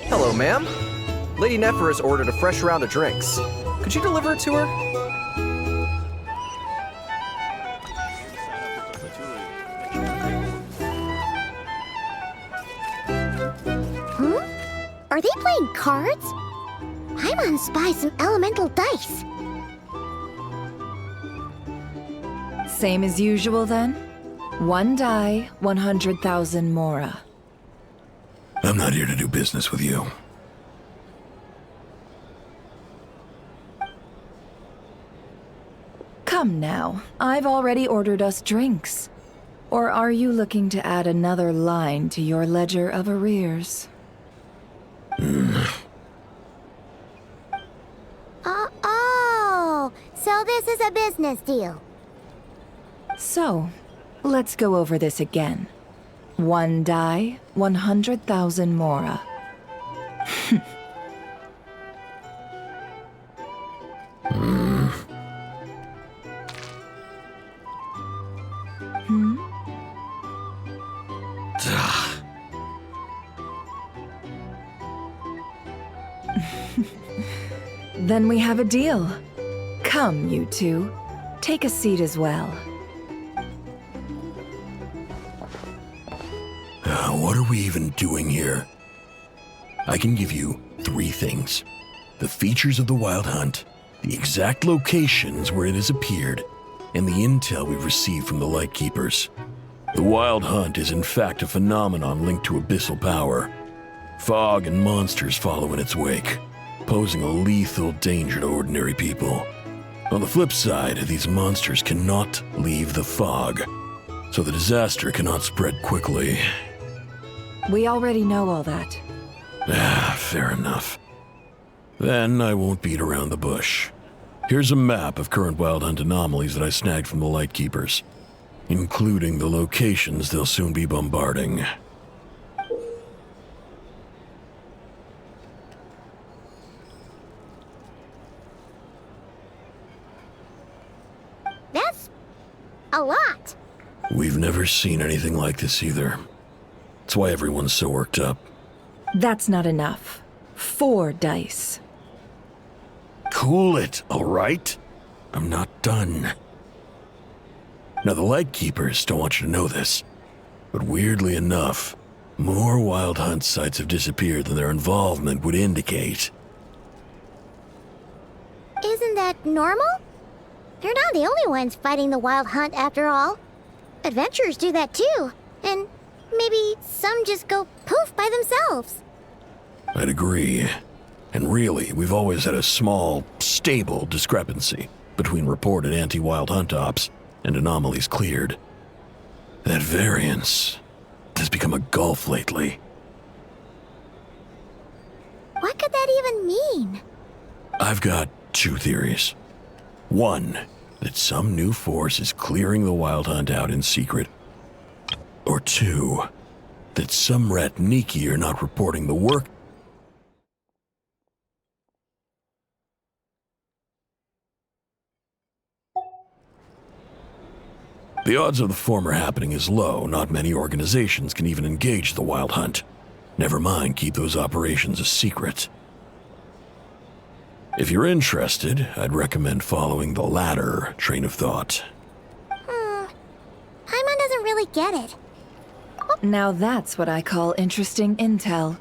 Hello, ma'am. Lady Nefer has ordered a fresh round of drinks. Could you deliver it to her? Playing cards? I'm gonna spy some elemental dice. Same as usual then? 1 die, 100,000 mora. I'm not here to do business with you. Come now, I've already ordered us drinks. Or are you looking to add another line to your ledger of arrears? Oh, so this is a business deal. So, let's go over this again. 1 die, 100,000 mora. Then we have a deal. Come, you two. Take a seat as well. What are we even doing here? I can give you 3 things. The features of the Wild Hunt, the exact locations where it has appeared, and the intel we've received from the Lightkeepers. The Wild Hunt is in fact a phenomenon linked to abyssal power. Fog and monsters follow in its wake, posing a lethal danger to ordinary people. On the flip side, these monsters cannot leave the fog, so the disaster cannot spread quickly. We already know all that. Fair enough. Then I won't beat around the bush. Here's a map of current Wild Hunt anomalies that I snagged from the Lightkeepers, including the locations they'll soon be bombarding. That's a lot. We've never seen anything like this either. That's why everyone's so worked up. That's not enough. 4 dice. Cool it, all right? I'm not done. Now, the Lightkeepers don't want you to know this, but weirdly enough, more Wild Hunt sites have disappeared than their involvement would indicate. Isn't that normal? They're not the only ones fighting the Wild Hunt after all. Adventurers do that too, and maybe some just go poof by themselves. I'd agree. And really, we've always had a small, stable discrepancy between reported anti-Wild Hunt ops and anomalies cleared. That variance has become a gulf lately. What could that even mean? I've got 2 theories. 1, that some new force is clearing the Wild Hunt out in secret. Or 2, that some Ratniki are not reporting the work. The odds of the former happening is low. Not many organizations can even engage the Wild Hunt. Never mind keep those operations a secret. If you're interested, I'd recommend following the latter train of thought. Paimon doesn't really get it. Now that's what I call interesting intel.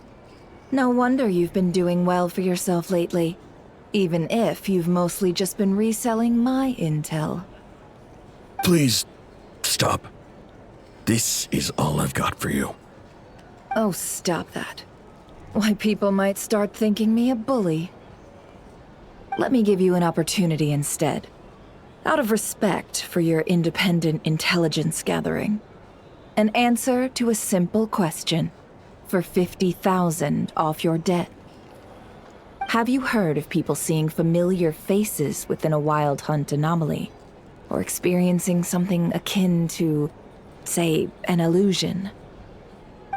No wonder you've been doing well for yourself lately. Even if you've mostly just been reselling my intel. Please, stop. This is all I've got for you. Oh, stop that. Why, people might start thinking me a bully. Let me give you an opportunity instead. Out of respect for your independent intelligence gathering. An answer to a simple question for 50,000 off your debt. Have you heard of people seeing familiar faces within a Wild Hunt anomaly? Or experiencing something akin to, say, an illusion?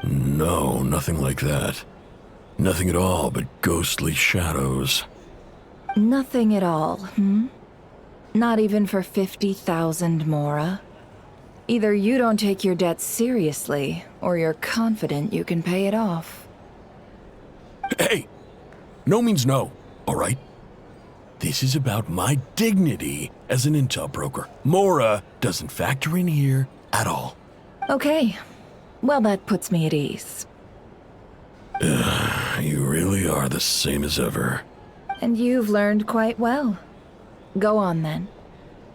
No, nothing like that. Nothing at all but ghostly shadows. Nothing at all, Not even for 50,000 mora? Either you don't take your debt seriously, or you're confident you can pay it off. Hey! No means no, all right? This is about my dignity as an intel broker. Mora doesn't factor in here at all. Okay. Well, that puts me at ease. You really are the same as ever. And you've learned quite well. Go on then.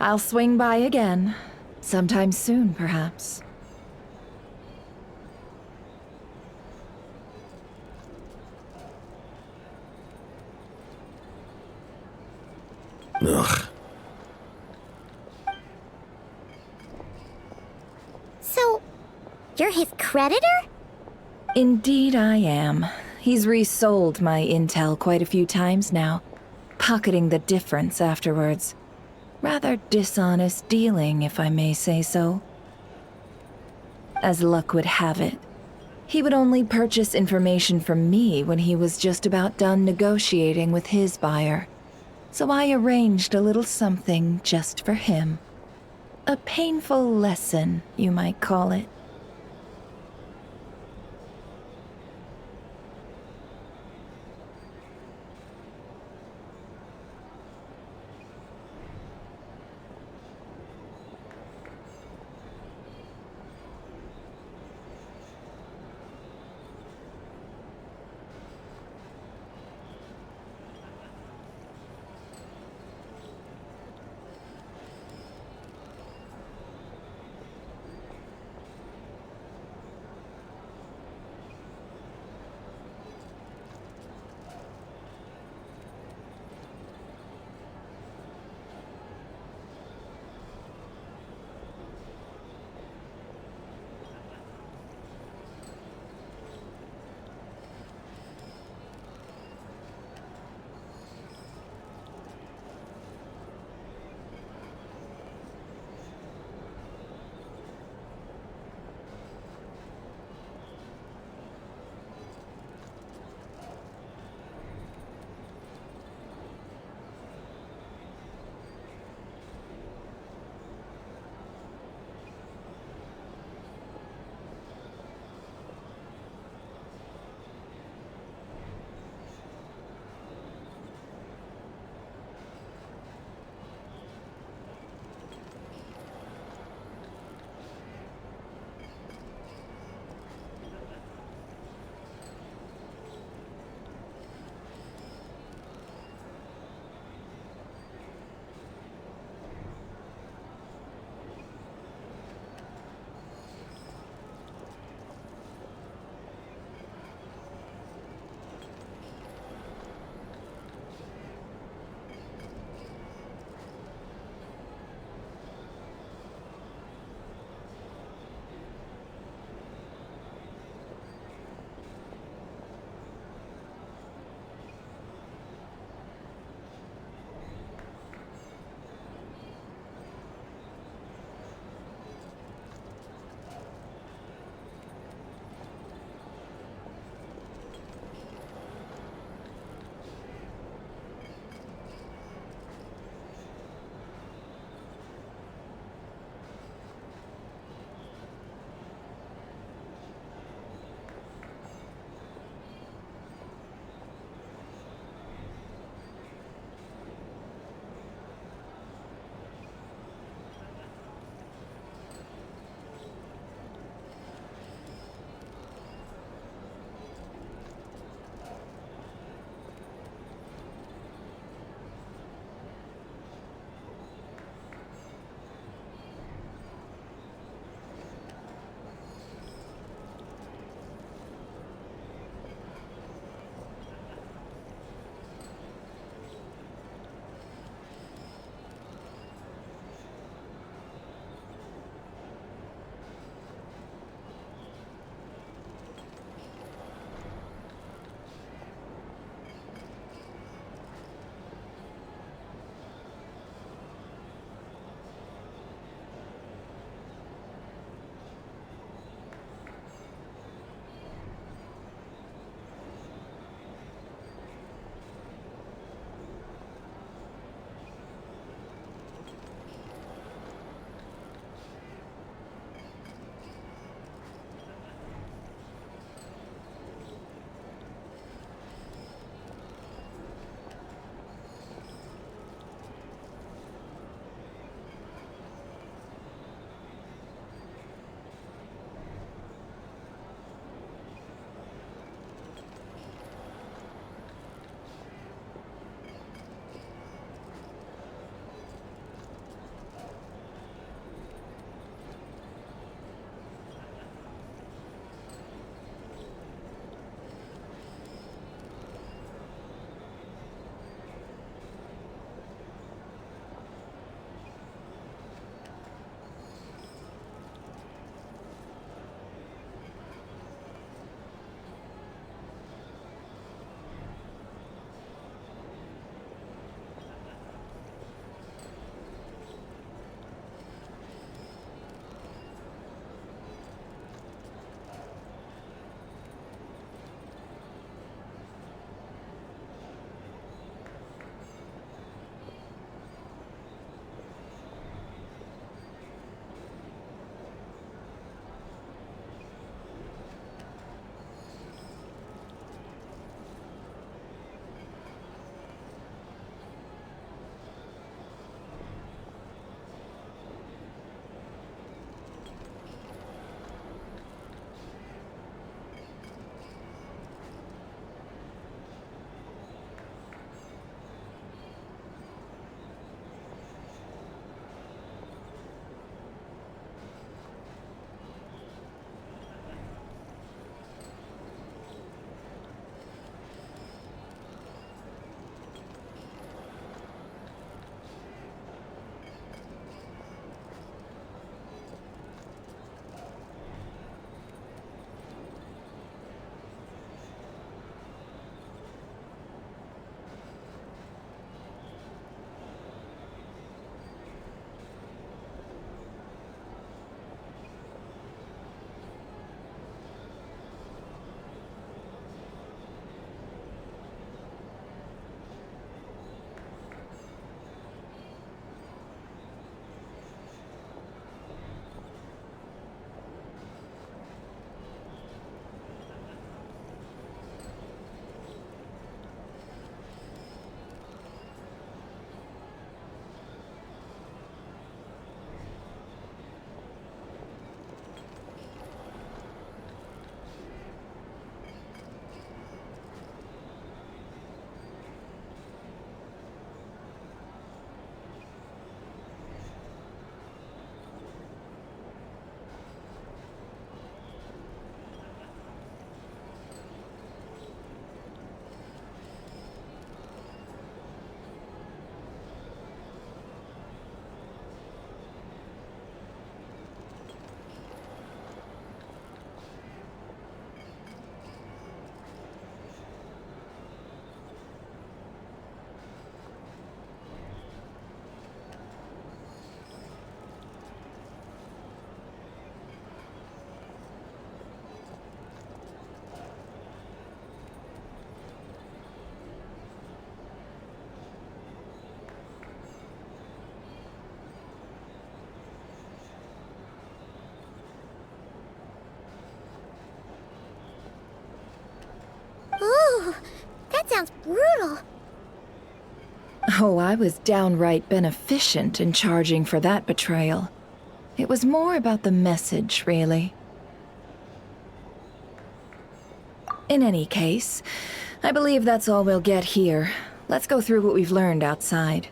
I'll swing by again. Sometime soon, perhaps. Ugh. So, you're his creditor? Indeed I am. He's resold my intel quite a few times now, pocketing the difference afterwards. Rather dishonest dealing, if I may say so. As luck would have it, he would only purchase information from me when he was just about done negotiating with his buyer. So I arranged a little something just for him. A painful lesson, you might call it. sounds brutal. Oh, I was downright beneficent in charging for that betrayal. It was more about the message, really. In any case, I believe that's all we'll get here. Let's go through what we've learned outside.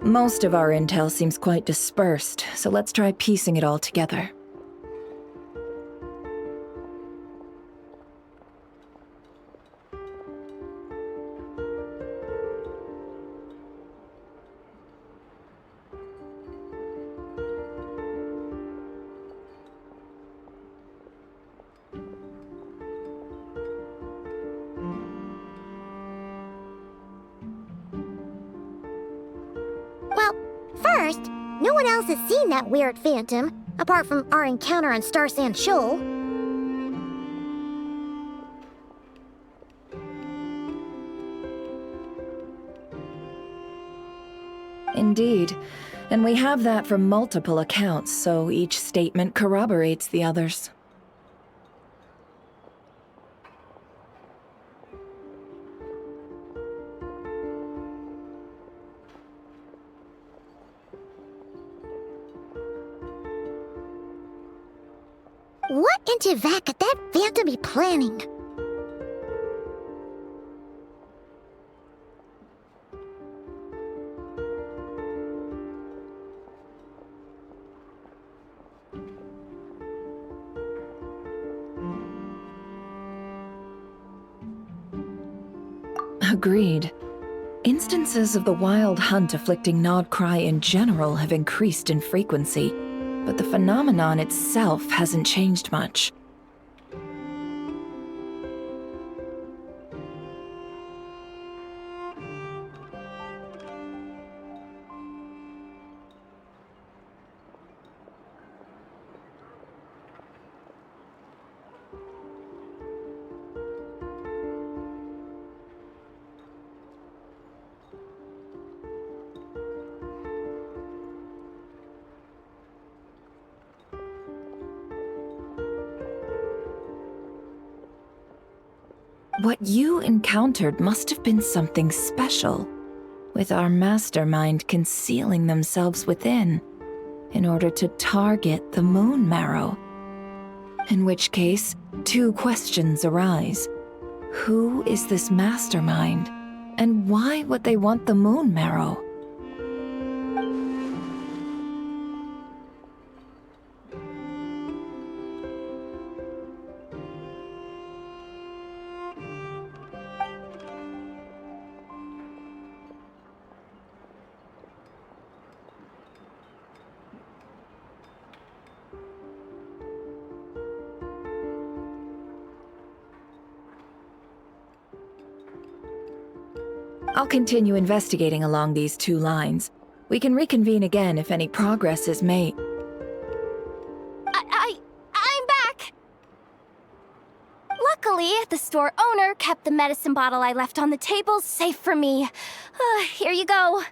Most of our intel seems quite dispersed, so let's try piecing it all together. Well, first, no one else has seen that weird phantom, apart from our encounter on Star Sand Shoal. Indeed. And we have that from multiple accounts, so each statement corroborates the others. What in Teyvat could that phantom be planning? Agreed. Instances of the wild hunt afflicting Nodcry in general have increased in frequency, but the phenomenon itself hasn't changed much. What you encountered must have been something special, with our mastermind concealing themselves within, in order to target the moon marrow. In which case, two questions arise. Who is this mastermind, and why would they want the moon marrow? I'll continue investigating along these two lines. We can reconvene again if any progress is made. I'm back! Luckily, the store owner kept the medicine bottle I left on the table safe for me. Here you go.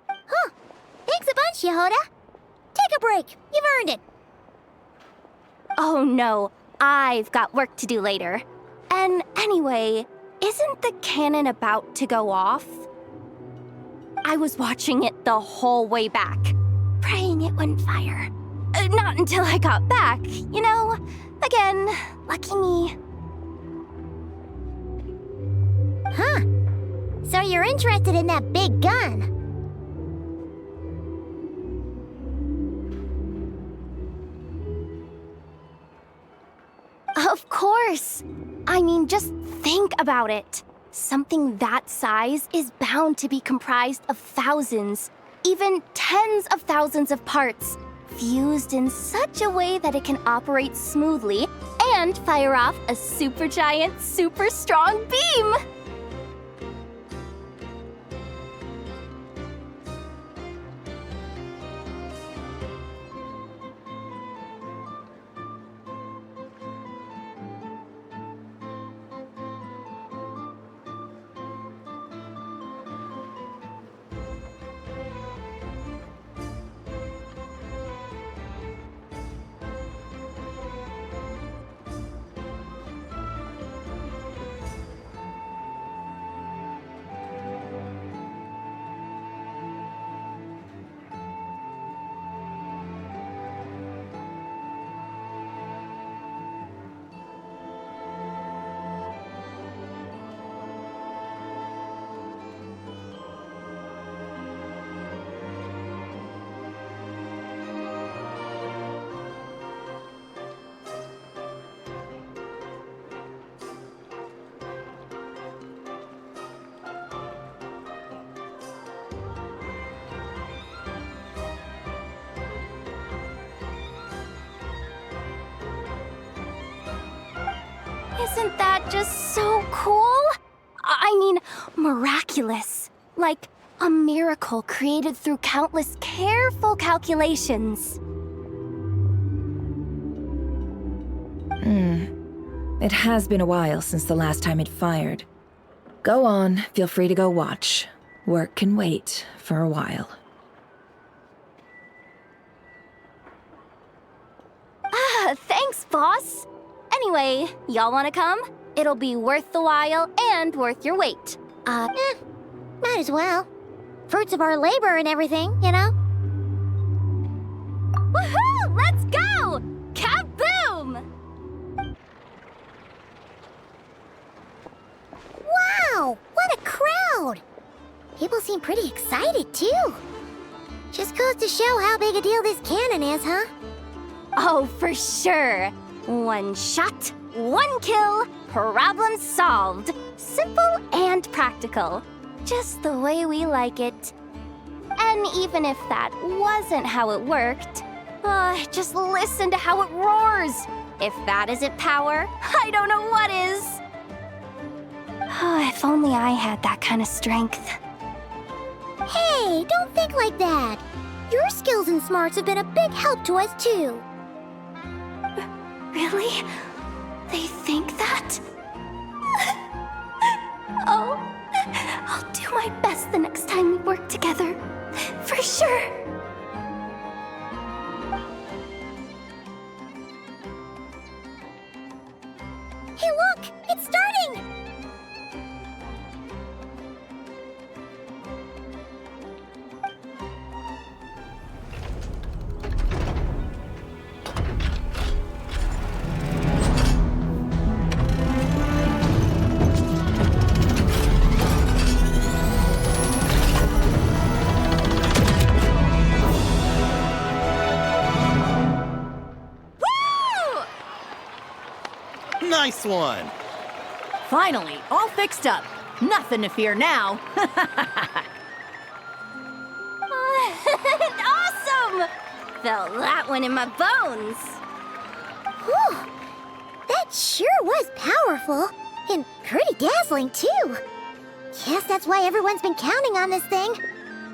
Huh. Thanks a bunch, Yehoda. Take a break. You've earned it. Oh no, I've got work to do later. And anyway, isn't the cannon about to go off? I was watching it the whole way back, praying it wouldn't fire. Not until I got back, you know? Again, lucky me. Huh. So you're interested in that big gun? Of course. I mean, just think about it. Something that size is bound to be comprised of thousands, even tens of thousands of parts, fused in such a way that it can operate smoothly and fire off a supergiant, super strong beam. Isn't that just so cool? I mean, miraculous. Like a miracle created through countless careful calculations. It has been a while since the last time it fired. Go on, feel free to go watch. Work can wait for a while. Thanks, boss. Anyway, y'all wanna come? It'll be worth the while and worth your wait. Might as well. Fruits of our labor and everything, you know? Woohoo! Let's go! Kaboom! Wow! What a crowd! People seem pretty excited, too. Just goes to show how big a deal this cannon is, huh? Oh, for sure. One shot, one kill, problem solved. Simple and practical. Just the way we like it. And even if that wasn't how it worked, just listen to how it roars. If that isn't power, I don't know what is. If only I had that kind of strength. Hey, don't think like that. Your skills and smarts have been a big help to us, too. Really? They think that? Oh, I'll do my best the next time we work together. For sure. Hey, look! It's starting! Nice one! Finally, all fixed up. Nothing to fear now. Awesome! Felt that one in my bones. Whew! That sure was powerful. And pretty dazzling, too. Guess that's why everyone's been counting on this thing.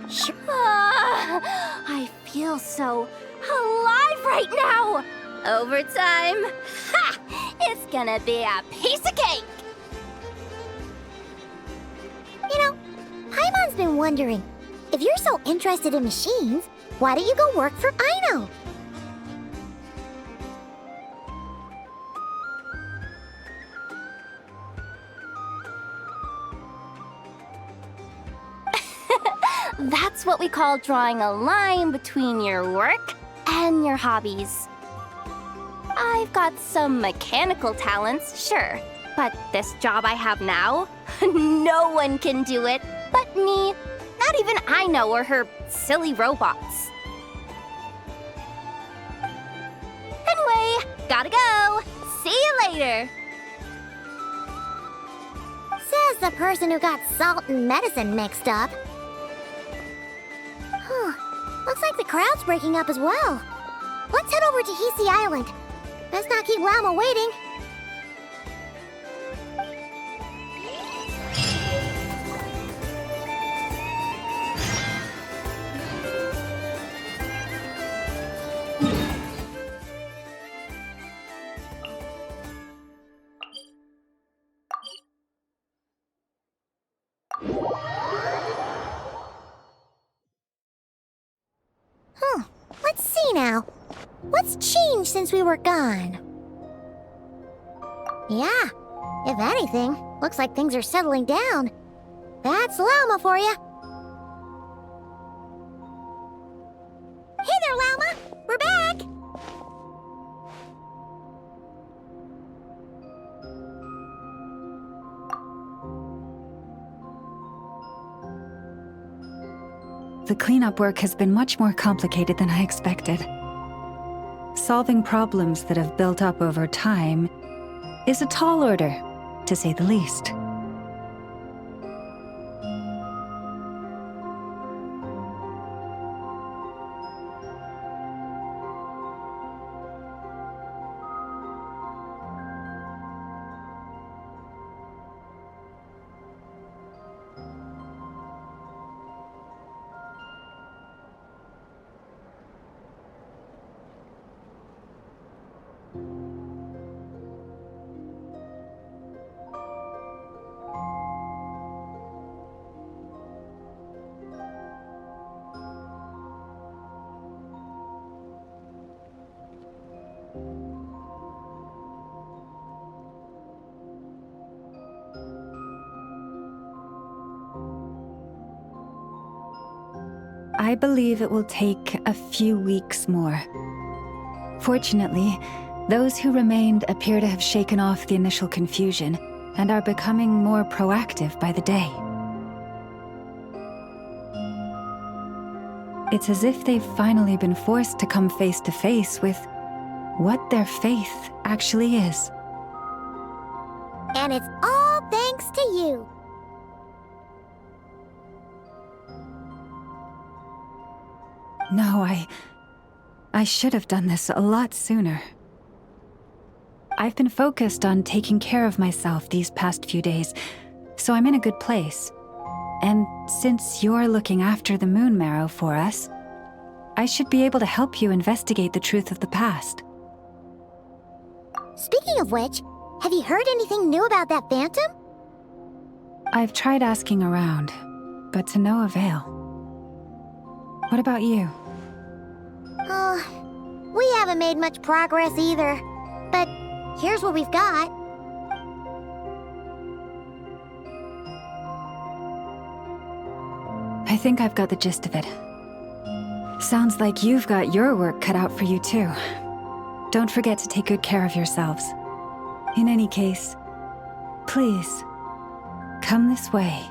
Sure. I feel so alive right now. Overtime. Ha! It's gonna be a piece of cake. You know, Paimon's been wondering, if you're so interested in machines, why don't you go work for Aino? That's what we call drawing a line between your work and your hobbies. I've got some mechanical talents, sure, but this job I have now, no one can do it but me. Not even Aino or her silly robots. Anyway, gotta go. See you later. Says the person who got salt and medicine mixed up. Looks like the crowd's breaking up as well. Let's head over to Hisi Island. Best not keep Llama waiting. Let's see now. What's changed since we were gone? Yeah, if anything, looks like things are settling down. That's Llama for you. Hey there, Llama! We're back! The cleanup work has been much more complicated than I expected. Solving problems that have built up over time is a tall order, to say the least. I believe it will take a few weeks more. Fortunately, those who remained appear to have shaken off the initial confusion and are becoming more proactive by the day. It's as if they've finally been forced to come face to face with what their faith actually is. And it's all thanks to you. No, I should have done this a lot sooner. I've been focused on taking care of myself these past few days, so I'm in a good place. And since you're looking after the Moon Marrow for us, I should be able to help you investigate the truth of the past. Speaking of which, have you heard anything new about that phantom? I've tried asking around, but to no avail. What about you? We haven't made much progress either. But here's what we've got. I think I've got the gist of it. Sounds like you've got your work cut out for you too. Don't forget to take good care of yourselves. In any case, please, come this way.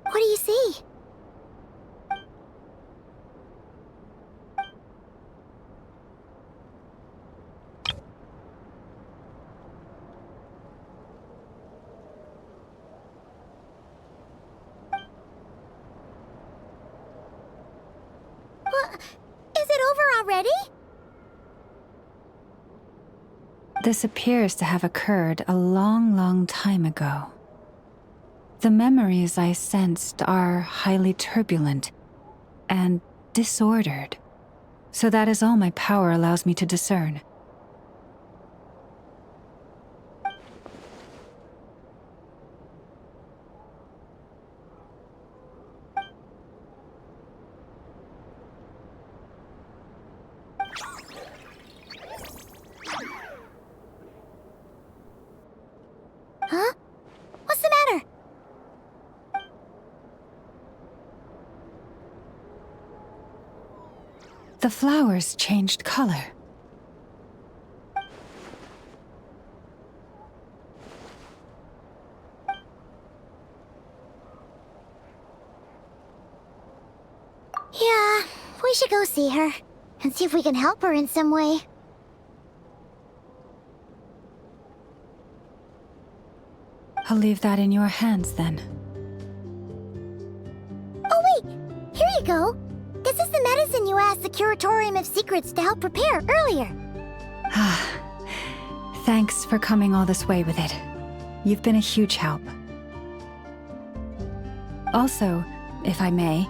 What do you see? What? Is it over already? This appears to have occurred a long, long time ago. The memories I sensed are highly turbulent and disordered, so that is all my power allows me to discern. Huh? What's the matter? The flowers changed color. Yeah, we should go see her and see if we can help her in some way. I'll leave that in your hands then. Oh wait, here you go. This is the medicine you asked the Curatorium of Secrets to help prepare earlier. Thanks for coming all this way with it. You've been a huge help. Also, if I may,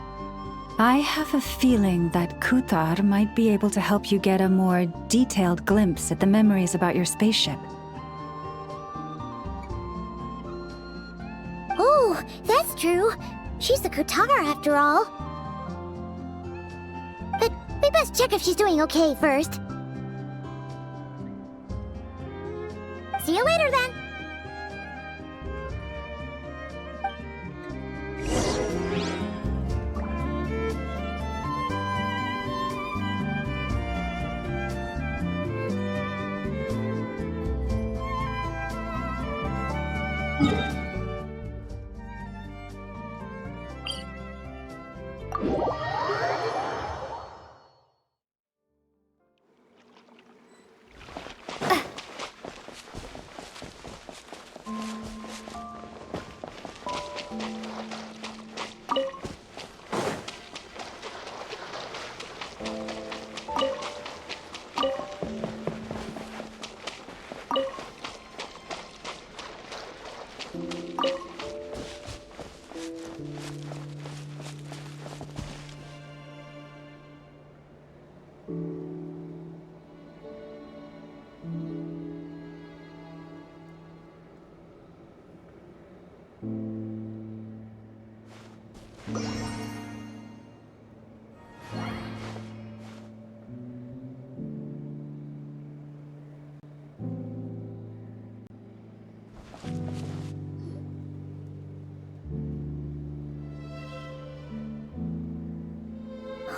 I have a feeling that Kuthar might be able to help you get a more detailed glimpse at the memories about your spaceship. Oh, that's true. She's the Kutar after all. But we best check if she's doing okay first. See you later then.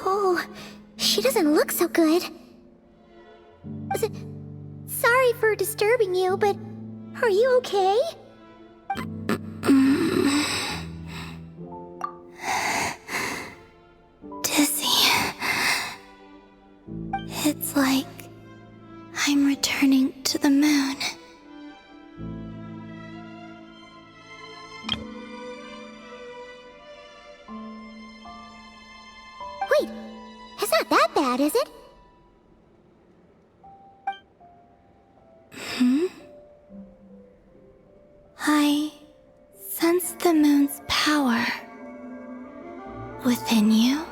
Oh, she doesn't look so good. Sorry for disturbing you, but are you okay? Dizzy. It's like I'm returning to the moon. Wait, it's not that bad, is it? I sense the moon's power within you.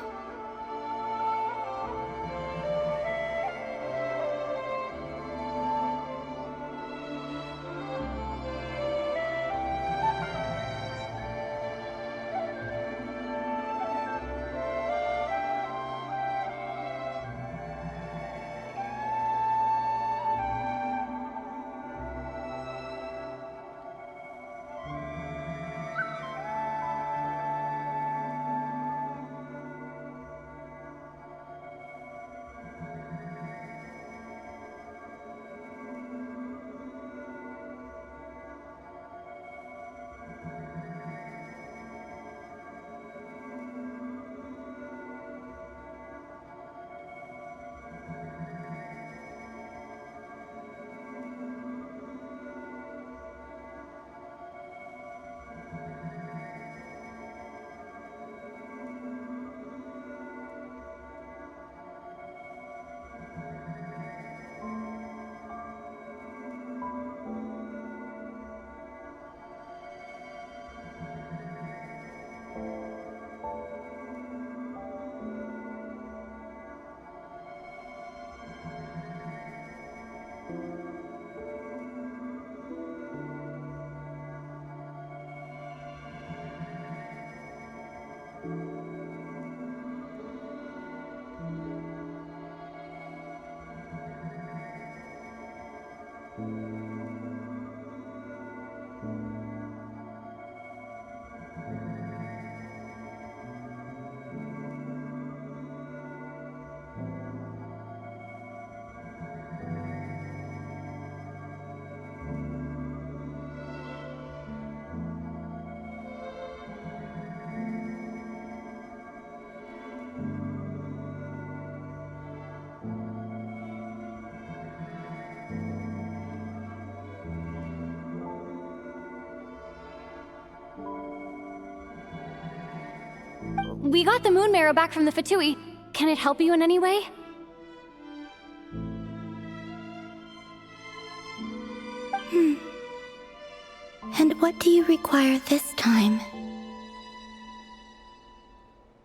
We got the moon marrow back from the Fatui. Can it help you in any way? And what do you require this time?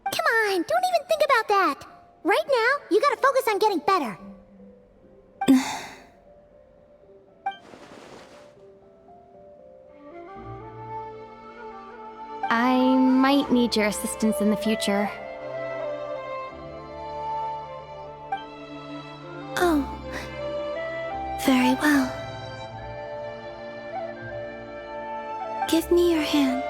Come on, don't even think about that. Right now, you gotta focus on getting better. I might need your assistance in the future. Oh, very well. Give me your hand.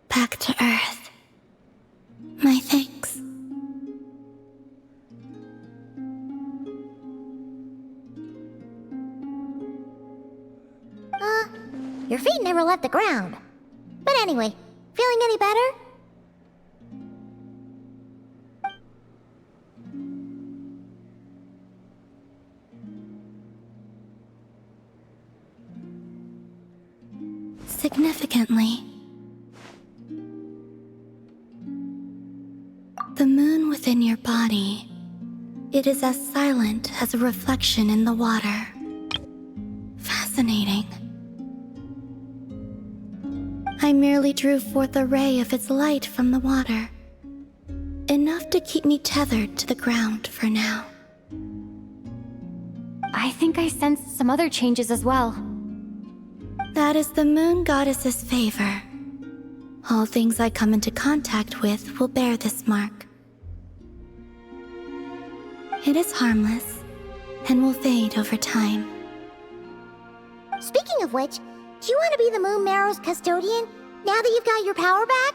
Back to Earth. My thanks. Your feet never left the ground. But anyway, feeling any better? Significantly, the moon within your body, it is as silent as a reflection in the water. Fascinating. I merely drew forth a ray of its light from the water, enough to keep me tethered to the ground for now. I think I sensed some other changes as well. That is the moon goddess's favor. All things I come into contact with will bear this mark. It is harmless and will fade over time. Speaking of which, do you want to be the moon marrow's custodian now that you've got your power back?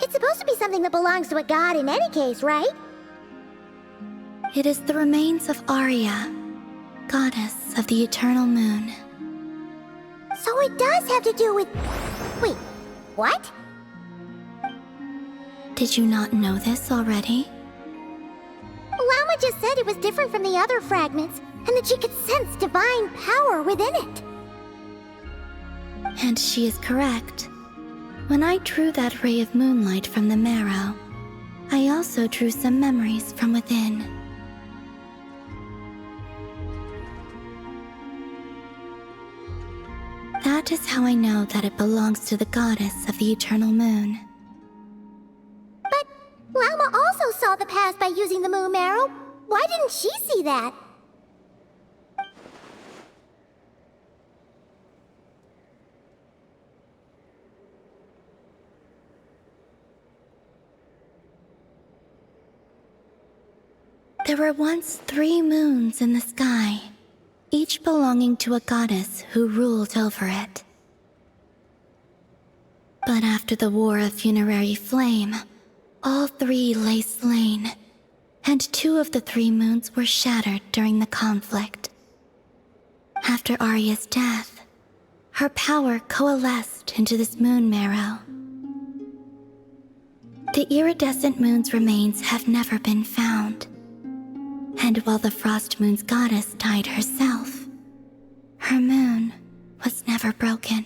It's supposed to be something that belongs to a god in any case, right? It is the remains of Ayaya, goddess of the eternal moon. So it does have to do with... Wait, what? Did you not know this already? Llama just said it was different from the other fragments, and that she could sense divine power within it. And she is correct. When I drew that ray of moonlight from the marrow, I also drew some memories from within. That is how I know that it belongs to the goddess of the eternal moon. But Llama also saw the past by using the moon marrow. Why didn't she see that? There were once 3 moons in the sky, each belonging to a goddess who ruled over it. But after the War of Funerary Flame, all 3 lay slain, and 2 of the 3 moons were shattered during the conflict. After Ayaya's death, her power coalesced into this moon marrow. The iridescent moon's remains have never been found. And while the Frost Moon's goddess died herself, her moon was never broken.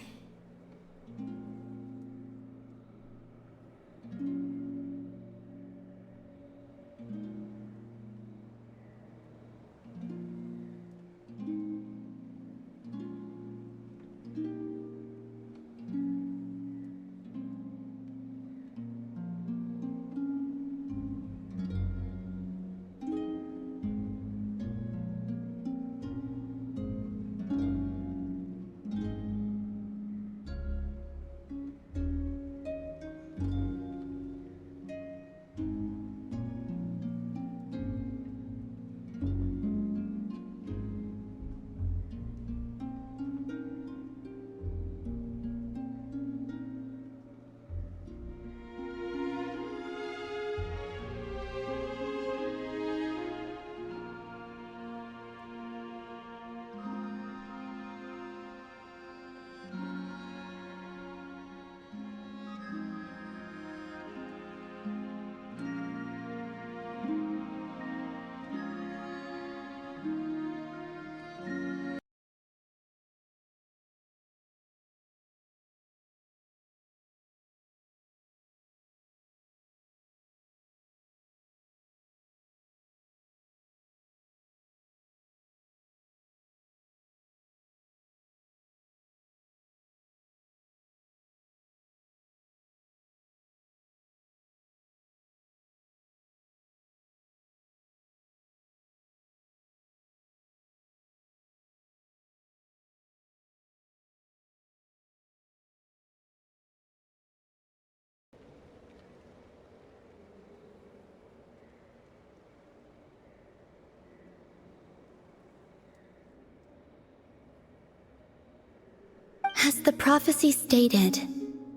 As the prophecy stated,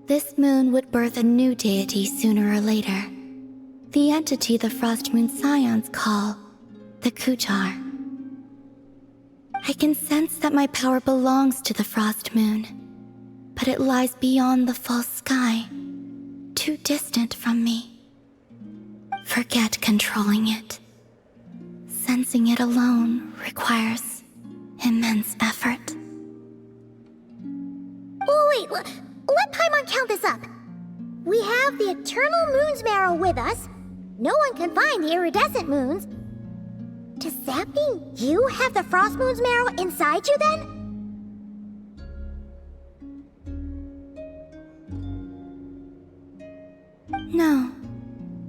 this moon would birth a new deity sooner or later. The entity the Frost Moon Scions call the Kujar. I can sense that my power belongs to the Frost Moon, but it lies beyond the false sky, too distant from me. Forget controlling it. Sensing it alone requires immense effort. Oh, wait, let Paimon count this up. We have the Eternal Moon's Marrow with us. No one can find the iridescent moons. Does that mean you have the Frost Moon's Marrow inside you then? No.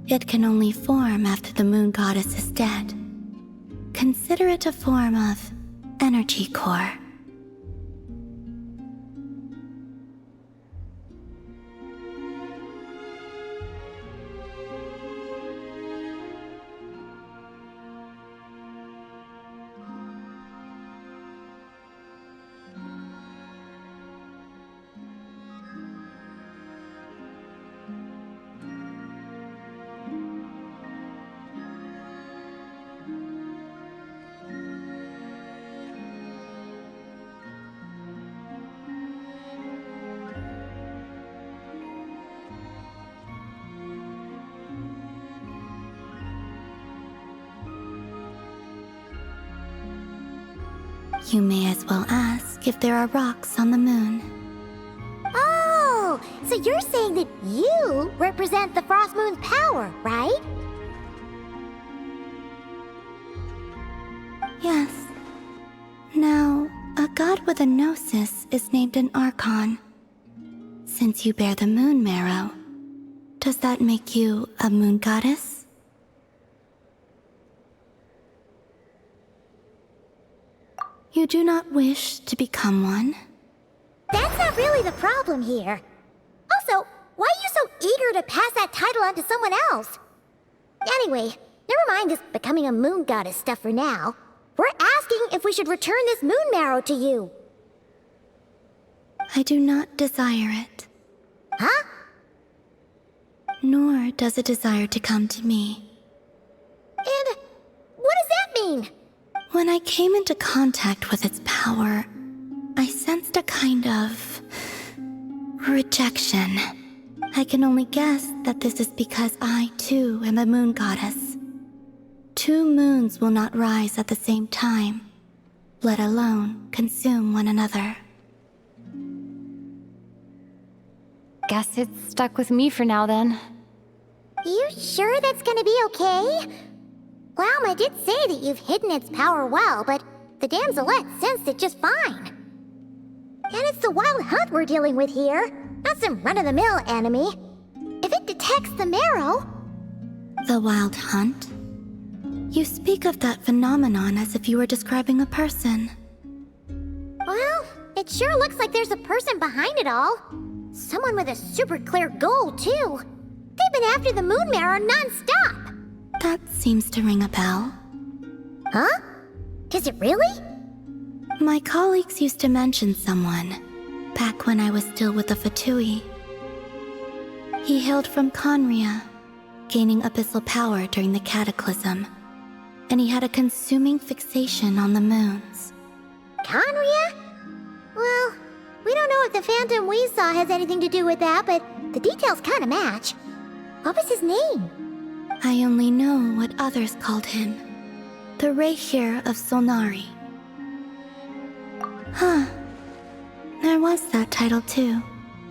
It can only form after the moon goddess is dead. Consider it a form of energy core. You may as well ask if there are rocks on the moon. Oh, so you're saying that you represent the Frost Moon's power, right? Yes. Now, a god with a gnosis is named an Archon. Since you bear the moon marrow, does that make you a moon goddess? You do not wish to become one? That's not really the problem here. Also, why are you so eager to pass that title on to someone else? Anyway, never mind this becoming a moon goddess stuff for now. We're asking if we should return this moon marrow to you. I do not desire it. Huh? Nor does it desire to come to me. And what does that mean? When I came into contact with its power, I sensed a kind of rejection. I can only guess that this is because I, too, am a moon goddess. Two moons will not rise at the same time, let alone consume one another. Guess it's stuck with me for now then. You sure that's gonna be okay? Glauma did say that you've hidden its power well, but the damselette sensed it just fine. And it's the wild hunt we're dealing with here, not some run-of-the-mill enemy. If it detects the marrow... The wild hunt? You speak of that phenomenon as if you were describing a person. Well, it sure looks like there's a person behind it all. Someone with a super clear goal, too. They've been after the moon marrow non-stop. That seems to ring a bell. Huh? Is it really? My colleagues used to mention someone, back when I was still with the Fatui. He hailed from Conria, gaining abyssal power during the Cataclysm, and he had a consuming fixation on the moons. Conria? Well, we don't know if the phantom we saw has anything to do with that, but the details kind of match. What was his name? I only know what others called him. The Rehir of Solnari. Huh. There was that title too.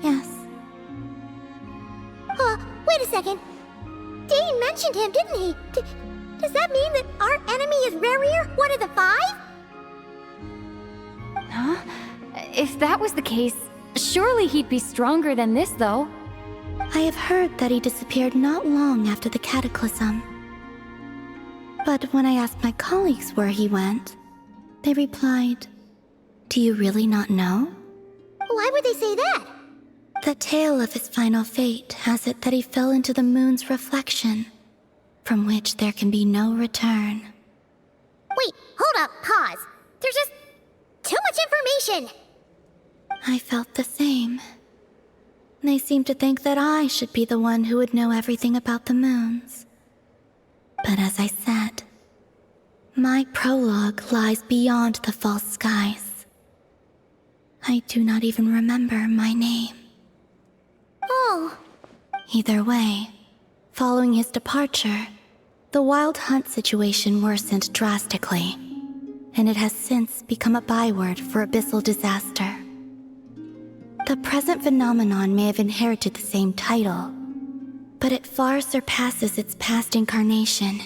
Yes. Wait a second. Dane mentioned him, didn't he? Does that mean that our enemy is Rehir, one of the five? Huh? If that was the case, surely he'd be stronger than this, though. I have heard that he disappeared not long after the Cataclysm. But when I asked my colleagues where he went, they replied, "Do you really not know?" Why would they say that? The tale of his final fate has it that he fell into the moon's reflection, from which there can be no return. Wait, hold up, pause. There's just too much information. I felt the same. They seemed to think that I should be the one who would know everything about the moons. But as I said, my prologue lies beyond the false skies. I do not even remember my name. Oh. Either way, following his departure, the Wild Hunt situation worsened drastically, and it has since become a byword for abyssal disaster. The present phenomenon may have inherited the same title, but it far surpasses its past incarnation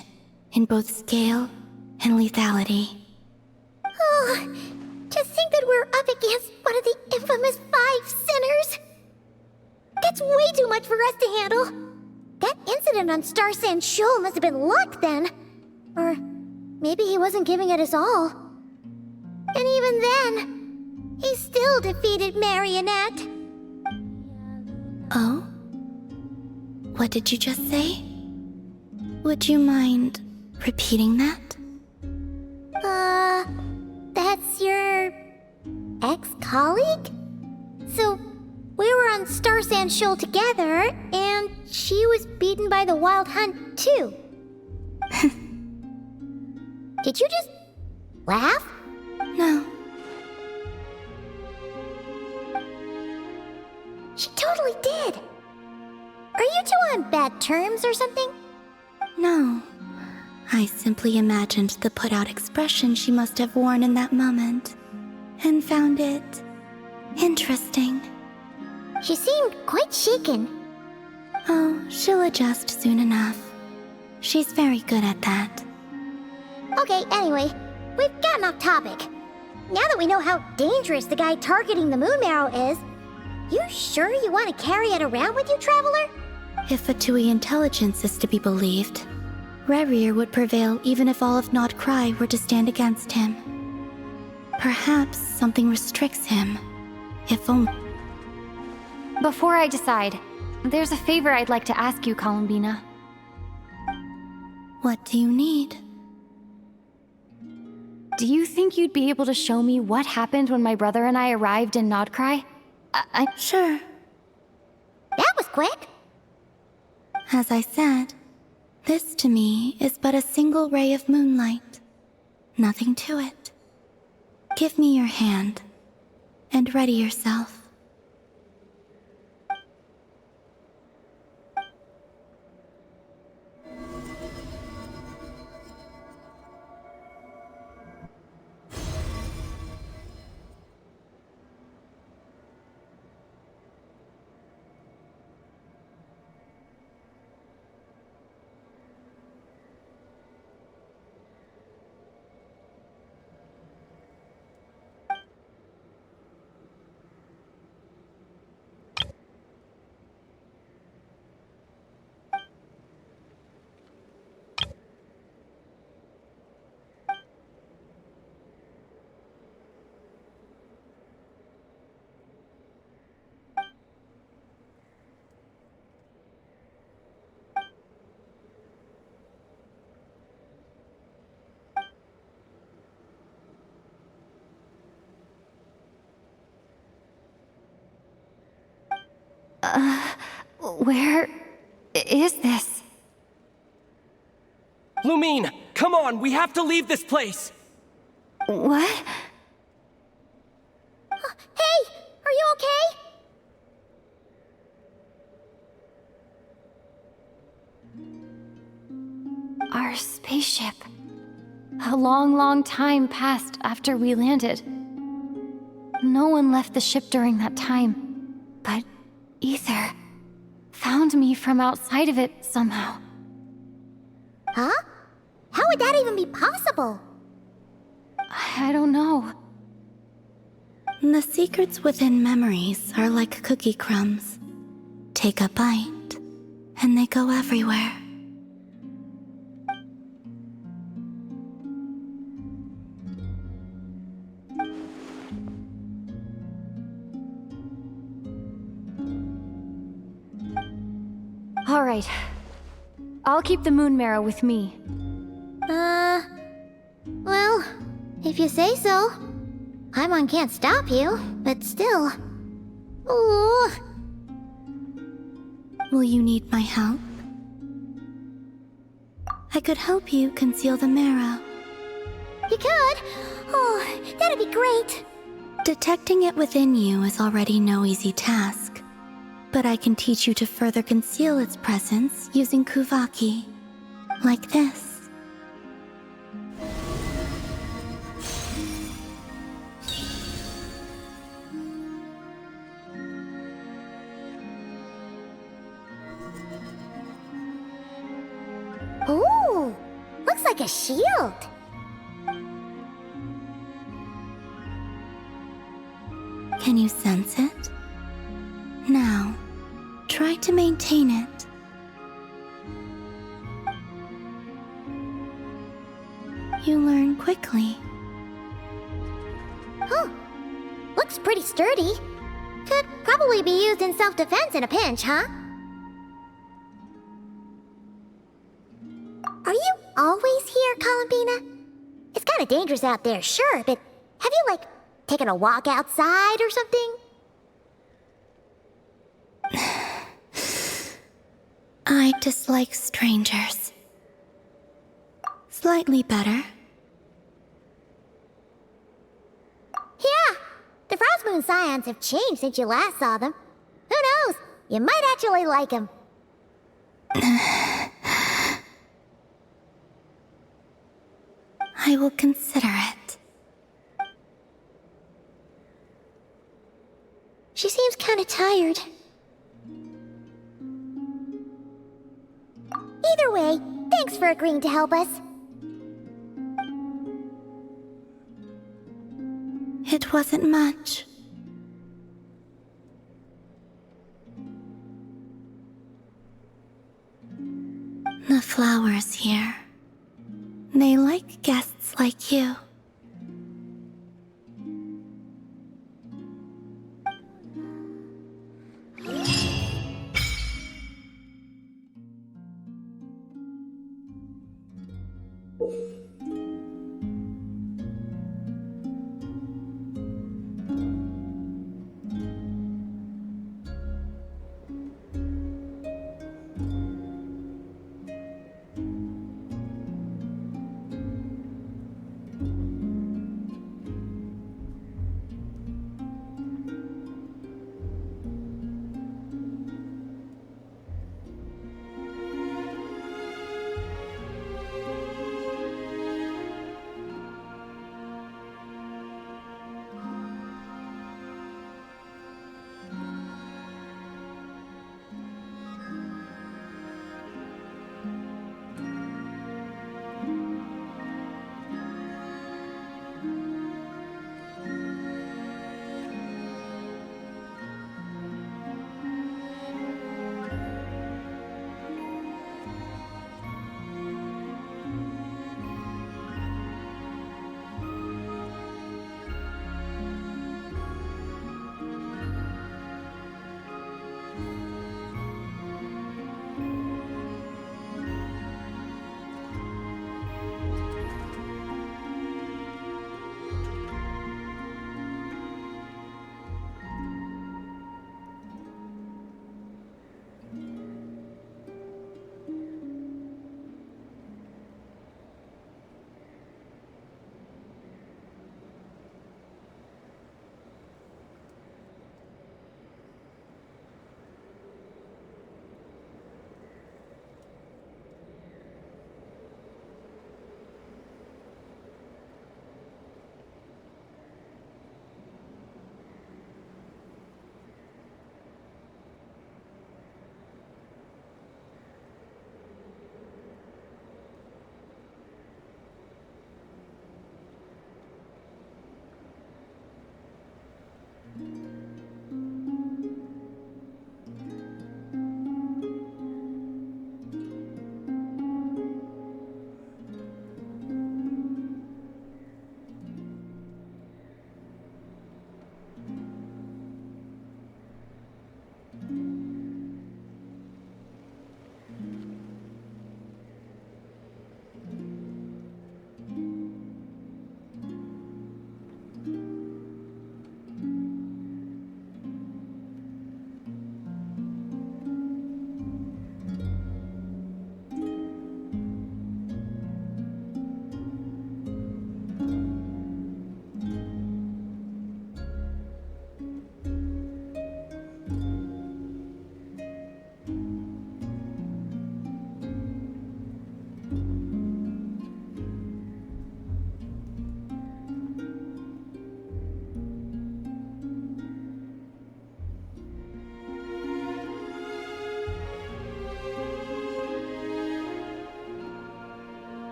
in both scale and lethality. Oh, to think that we're up against one of the infamous 5 sinners! That's way too much for us to handle. That incident on Star Sand Shoal must have been luck then. Or maybe he wasn't giving it his all. And even then, he still defeated Marionette. Oh? What did you just say? Would you mind repeating that? That's your ex-colleague? So, we were on Star Sand Shoal together, and she was beaten by the Wild Hunt too. Did you just laugh? No. She totally did. Are you two on bad terms or something? No. I simply imagined the put-out expression she must have worn in that moment, and found it interesting. She seemed quite shaken. Oh, she'll adjust soon enough. She's very good at that. Okay, anyway, we've gotten off topic. Now that we know how dangerous the guy targeting the moon marrow is, you sure you want to carry it around with you, Traveler? If Fatui intelligence is to be believed, Rerir would prevail even if all of Nod Cry were to stand against him. Perhaps something restricts him, if only. Before I decide, there's a favor I'd like to ask you, Columbina. What do you need? Do you think you'd be able to show me what happened when my brother and I arrived in Nodcry? Sure. That was quick. As I said, this to me is but a single ray of moonlight. Nothing to it. Give me your hand, and ready yourself. Where is this? Lumine, come on, we have to leave this place! What? Hey, are you okay? Our spaceship. A long, long time passed after we landed. No one left the ship during that time, but Ether found me from outside of it somehow. Huh? How would that even be possible? I don't know. The secrets within memories are like cookie crumbs. Take a bite, and they go everywhere. All right. I'll keep the moon marrow with me. Well, if you say so. Paimon can't stop you, but still, Ooh. Will you need my help? I could help you conceal the marrow. You could? Oh, that'd be great. Detecting it within you is already no easy task, but I can teach you to further conceal its presence using Kuvaki, like this. Ooh, looks like a shield. Can you sense it? Now, try to maintain it. You learn quickly. Huh. Looks pretty sturdy. Could probably be used in self-defense in a pinch, huh? Are you always here, Columbina? It's kinda dangerous out there, sure, but have you, like, taken a walk outside or something? I dislike strangers. Slightly better. Yeah, the Frost Moon Scions have changed since you last saw them. Who knows? You might actually like them. I will consider it. She seems kinda tired. Either way, thanks for agreeing to help us. It wasn't much. The flowers here. They like guests like you.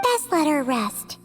Best let her rest.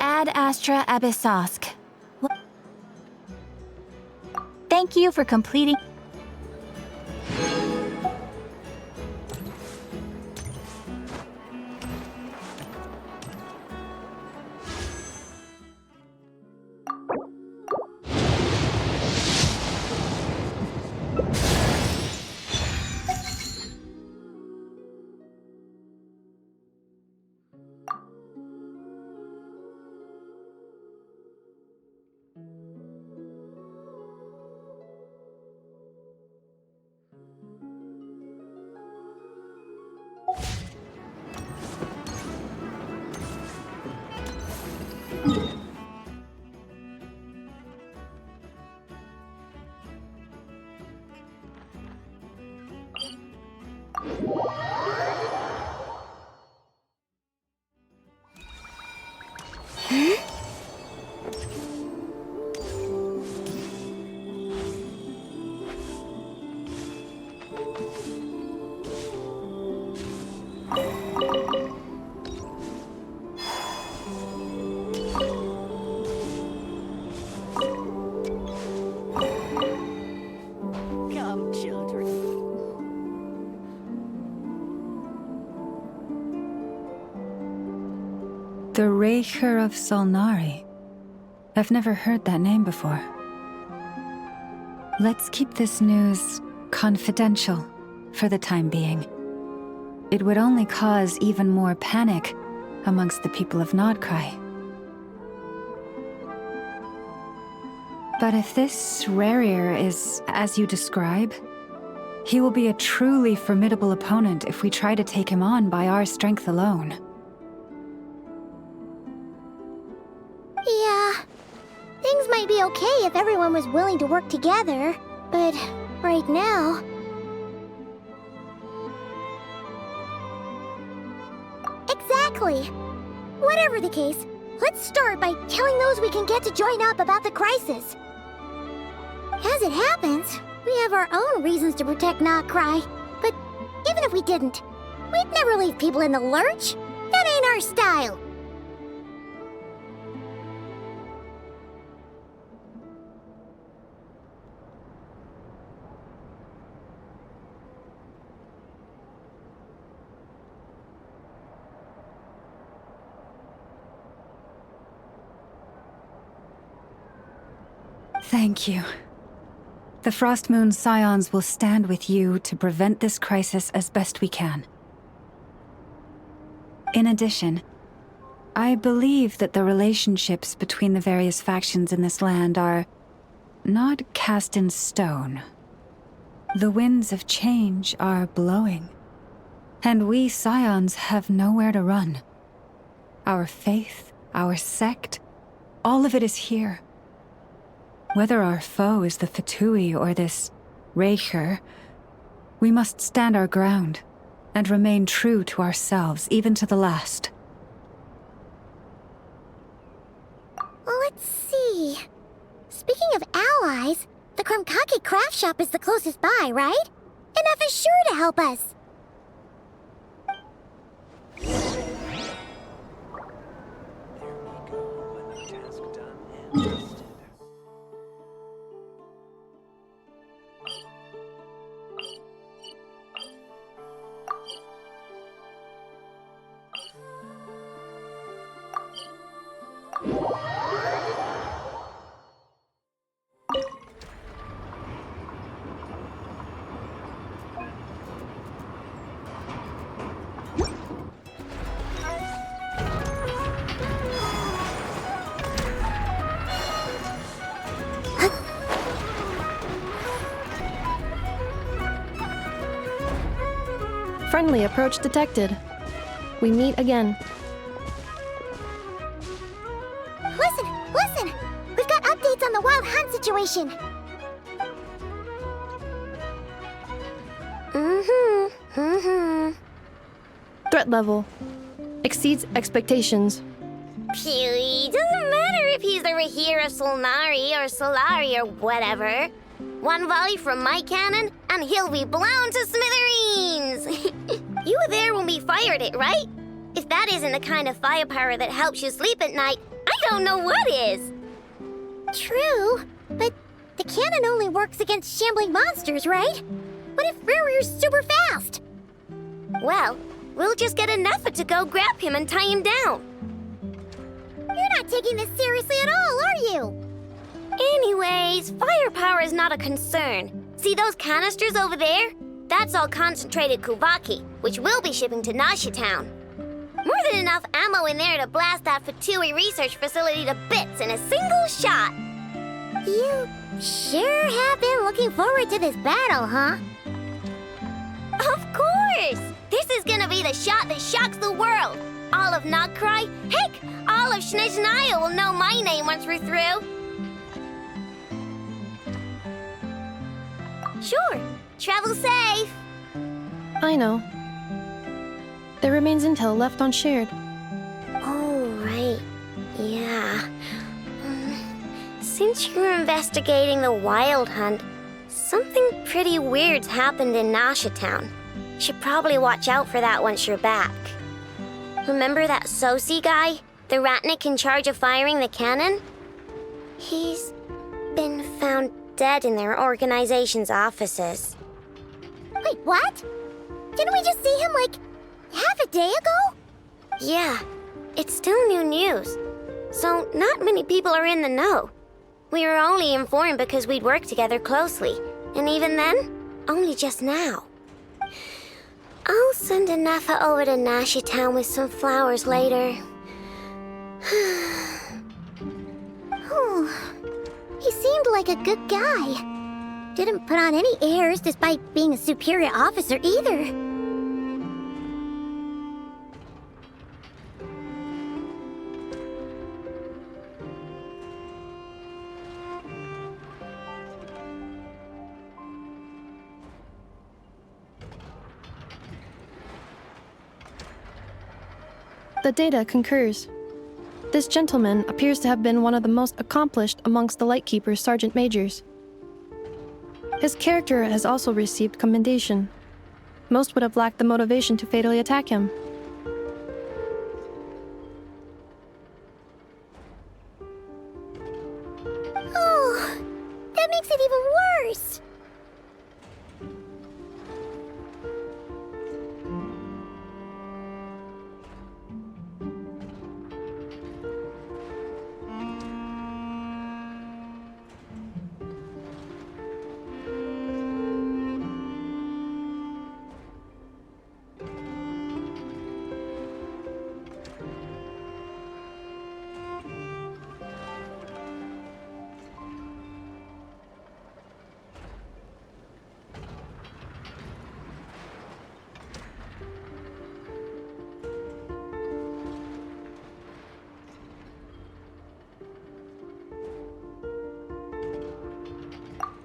Ad Astra Abyssosk. Thank you for completing. The Reicher of Solnari. I've never heard that name before. Let's keep this news confidential for the time being. It would only cause even more panic amongst the people of Nodcry. But if this Rarier is as you describe, he will be a truly formidable opponent if we try to take him on by our strength alone. Yeah, things might be okay if everyone was willing to work together, but right now... Exactly! Whatever the case, let's start by telling those we can get to join up about the crisis. As it happens, we have our own reasons to protect Nodcry, but even if we didn't, we'd never leave people in the lurch. That ain't our style. Thank you. The Frostmoon Scions will stand with you to prevent this crisis as best we can. In addition, I believe that the relationships between the various factions in this land are not cast in stone. The winds of change are blowing, and we Scions have nowhere to run. Our faith, our sect, all of it is here. Whether our foe is the Fatui or this Reicher, we must stand our ground and remain true to ourselves, even to the last. Let's see. Speaking of allies, the Krumkake craft shop is the closest by, right? And F is sure to help us. Friendly approach detected. We meet again. Listen! We've got updates on the Wild Hunt situation. Threat level exceeds expectations. Phew, doesn't matter if he's the Rahira Solnari or Solari or whatever. One volley from my cannon, and he'll be blown to smithereens! You were there when we fired it, right? If that isn't the kind of firepower that helps you sleep at night, I don't know what is! True, but the cannon only works against shambling monsters, right? What if Rarier's super fast? Well, we'll just get an effort to go grab him and tie him down. You're not taking this seriously at all, are you? Anyways, firepower is not a concern. See those canisters over there? That's all concentrated Kuvaki, which we'll be shipping to Nasha Town. More than enough ammo in there to blast that Fatui research facility to bits in a single shot. You sure have been looking forward to this battle, huh? Of course! This is gonna be the shot that shocks the world. All of Nodcry, heck, all of Snezhnaya will know my name once we're through. Sure. Travel safe. I know. There remains intel left unshared. Oh, right. Yeah. Since you're investigating the Wild Hunt, something pretty weird's happened in Nasha Town. Should probably watch out for that once you're back. Remember that Sosi guy? The Ratnik in charge of firing the cannon? He's been found dead in their organization's offices. Wait, what? Didn't we just see him, like, half a day ago? Yeah. it's still new news, so not many people are in the know. We were only informed because we'd worked together closely, and even then, only just now. I'll send Anafa over to Nashi Town with some flowers later. He seemed like a good guy. Didn't put on any airs despite being a superior officer either. The data concurs. This gentleman appears to have been one of the most accomplished amongst the Lightkeeper's sergeant majors. His character has also received commendation. Most would have lacked the motivation to fatally attack him. Oh, that makes it even worse.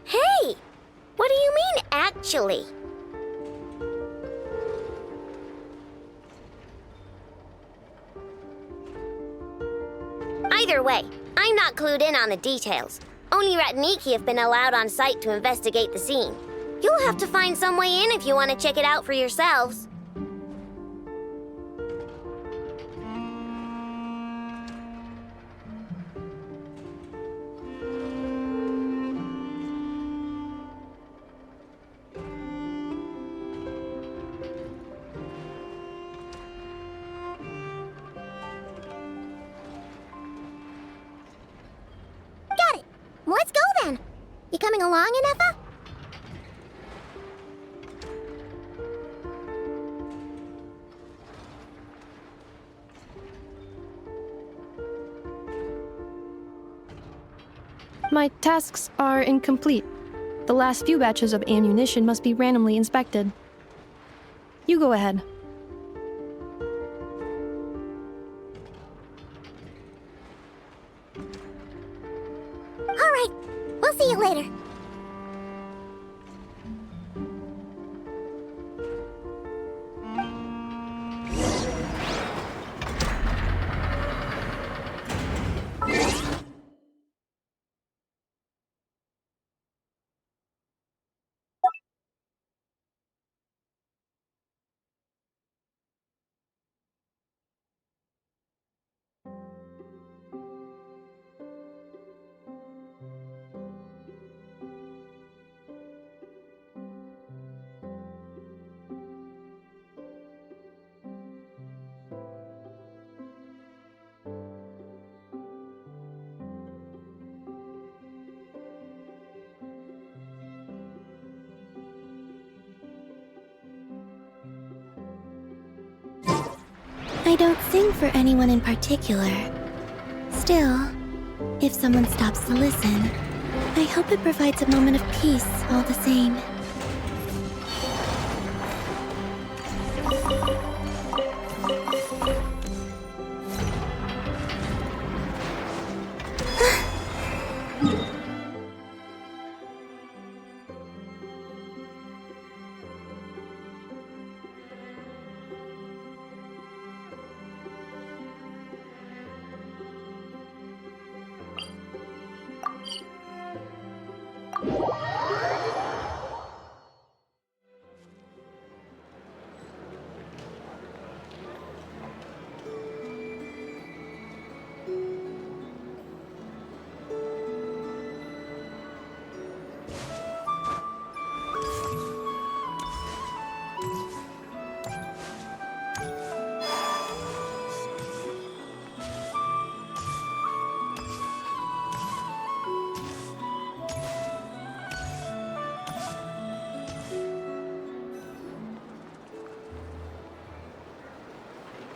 Hey! What do you mean, actually? Either way, I'm not clued in on the details. Only Ratniki have been allowed on site to investigate the scene. You'll have to find some way in if you want to check it out for yourselves. Got it. Let's go then. You coming along, Anafa? My tasks are incomplete. The last few batches of ammunition must be randomly inspected. You go ahead. All right. We'll see you later. I don't sing for anyone in particular. Still, if someone stops to listen, I hope it provides a moment of peace all the same.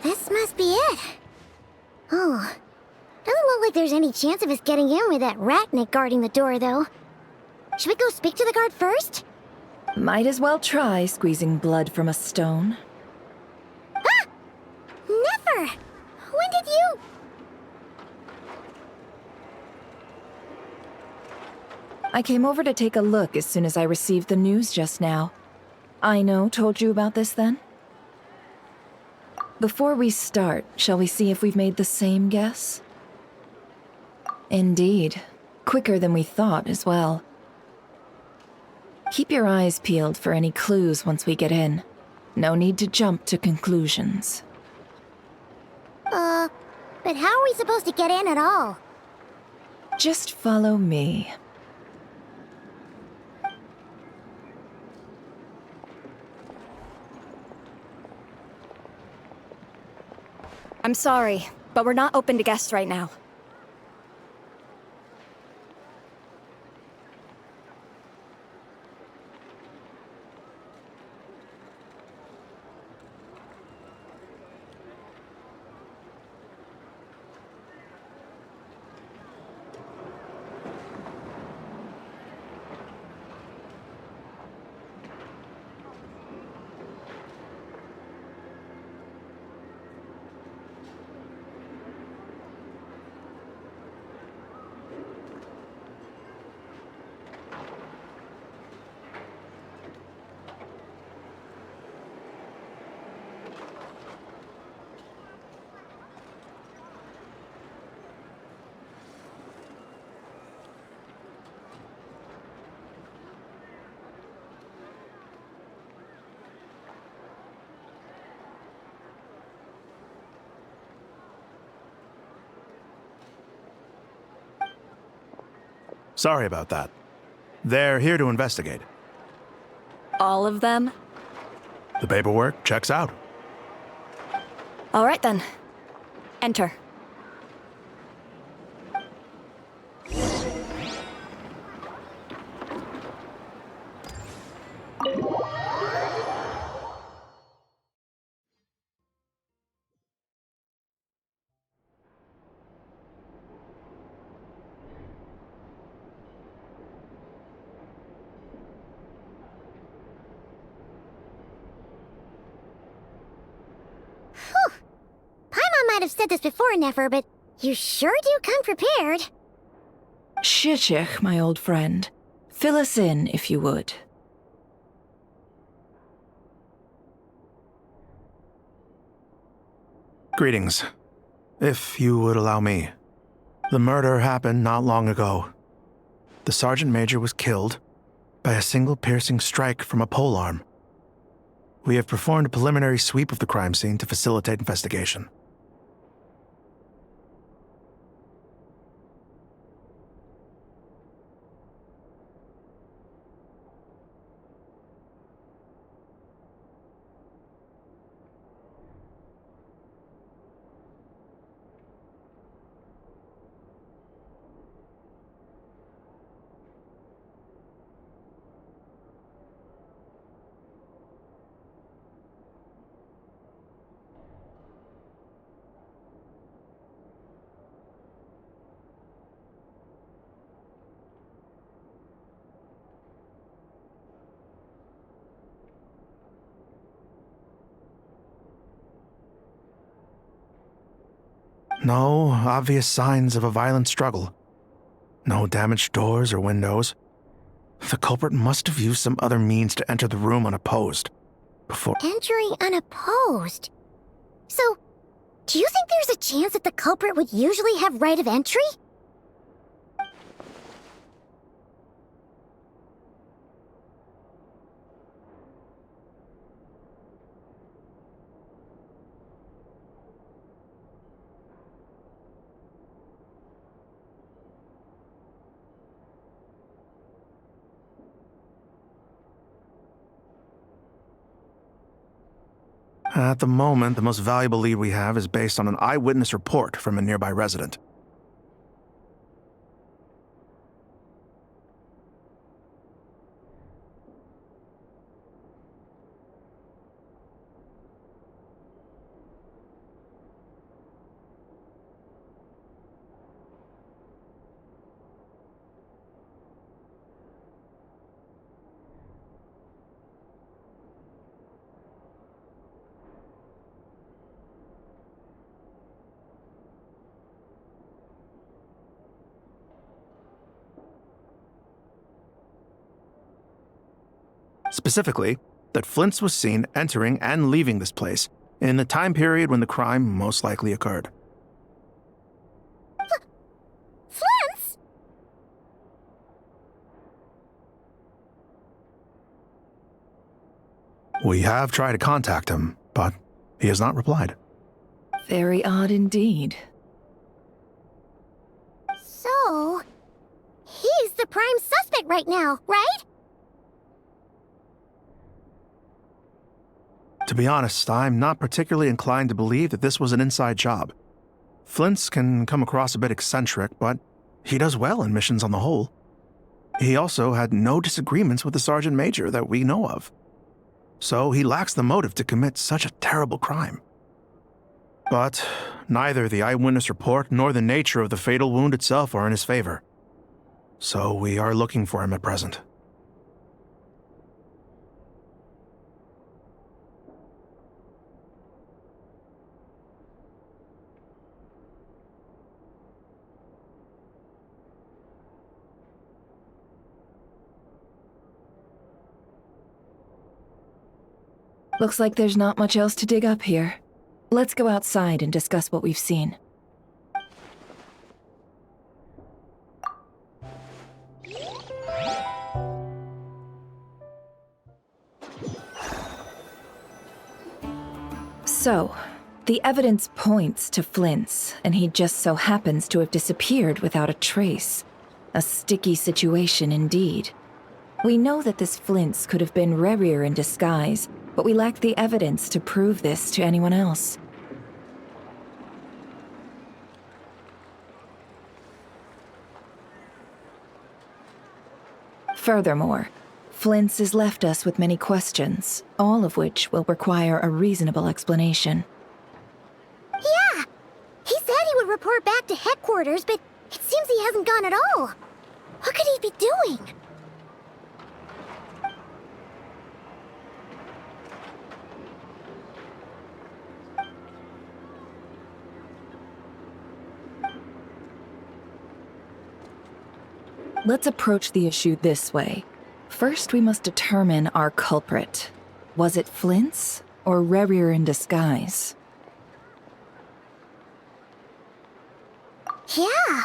This must be it. Oh. Doesn't look like there's any chance of us getting in with that ratnik guarding the door, though. Should we go speak to the guard first? Might as well try squeezing blood from a stone. Ah! Never! When did you... I came over to take a look as soon as I received the news just now. Aino told you about this then? Before we start, shall we see if we've made the same guess? Indeed. Quicker than we thought as well. Keep your eyes peeled for any clues once we get in. No need to jump to conclusions. But how are we supposed to get in at all? Just follow me. I'm sorry, but we're not open to guests right now. Sorry about that. They're here to investigate. All of them? The paperwork checks out. All right then. Enter. Might have said this before, Nefer, but you sure do come prepared. Shishich, my old friend. Fill us in, if you would. Greetings. If you would allow me. The murder happened not long ago. The Sergeant Major was killed by a single piercing strike from a polearm. We have performed a preliminary sweep of the crime scene to facilitate investigation. No obvious signs of a violent struggle. No damaged doors or windows. The culprit must have used some other means to enter the room unopposed. Before Entering unopposed? So, do you think there's a chance that the culprit would usually have right of entry? At the moment, the most valuable lead we have is based on an eyewitness report from a nearby resident. Specifically, that Flint's was seen entering and leaving this place in the time period when the crime most likely occurred. Flint's? We have tried to contact him, but he has not replied. Very odd indeed. So, he's the prime suspect right now, right? To be honest, I'm not particularly inclined to believe that this was an inside job. Flint's can come across a bit eccentric, but he does well in missions on the whole. He also had no disagreements with the Sergeant Major that we know of. So he lacks the motive to commit such a terrible crime. But neither the eyewitness report nor the nature of the fatal wound itself are in his favor. So we are looking for him at present. Looks like there's not much else to dig up here. Let's go outside and discuss what we've seen. So, the evidence points to Flint's, and he just so happens to have disappeared without a trace. A sticky situation indeed. We know that this Flint's could have been Rerir in disguise, but we lack the evidence to prove this to anyone else. Furthermore, Flint's has left us with many questions, all of which will require a reasonable explanation. Yeah! He said he would report back to headquarters, but it seems he hasn't gone at all. What could he be doing? Let's approach the issue this way. First, we must determine our culprit. Was it Flint's or Rerir in disguise? Yeah!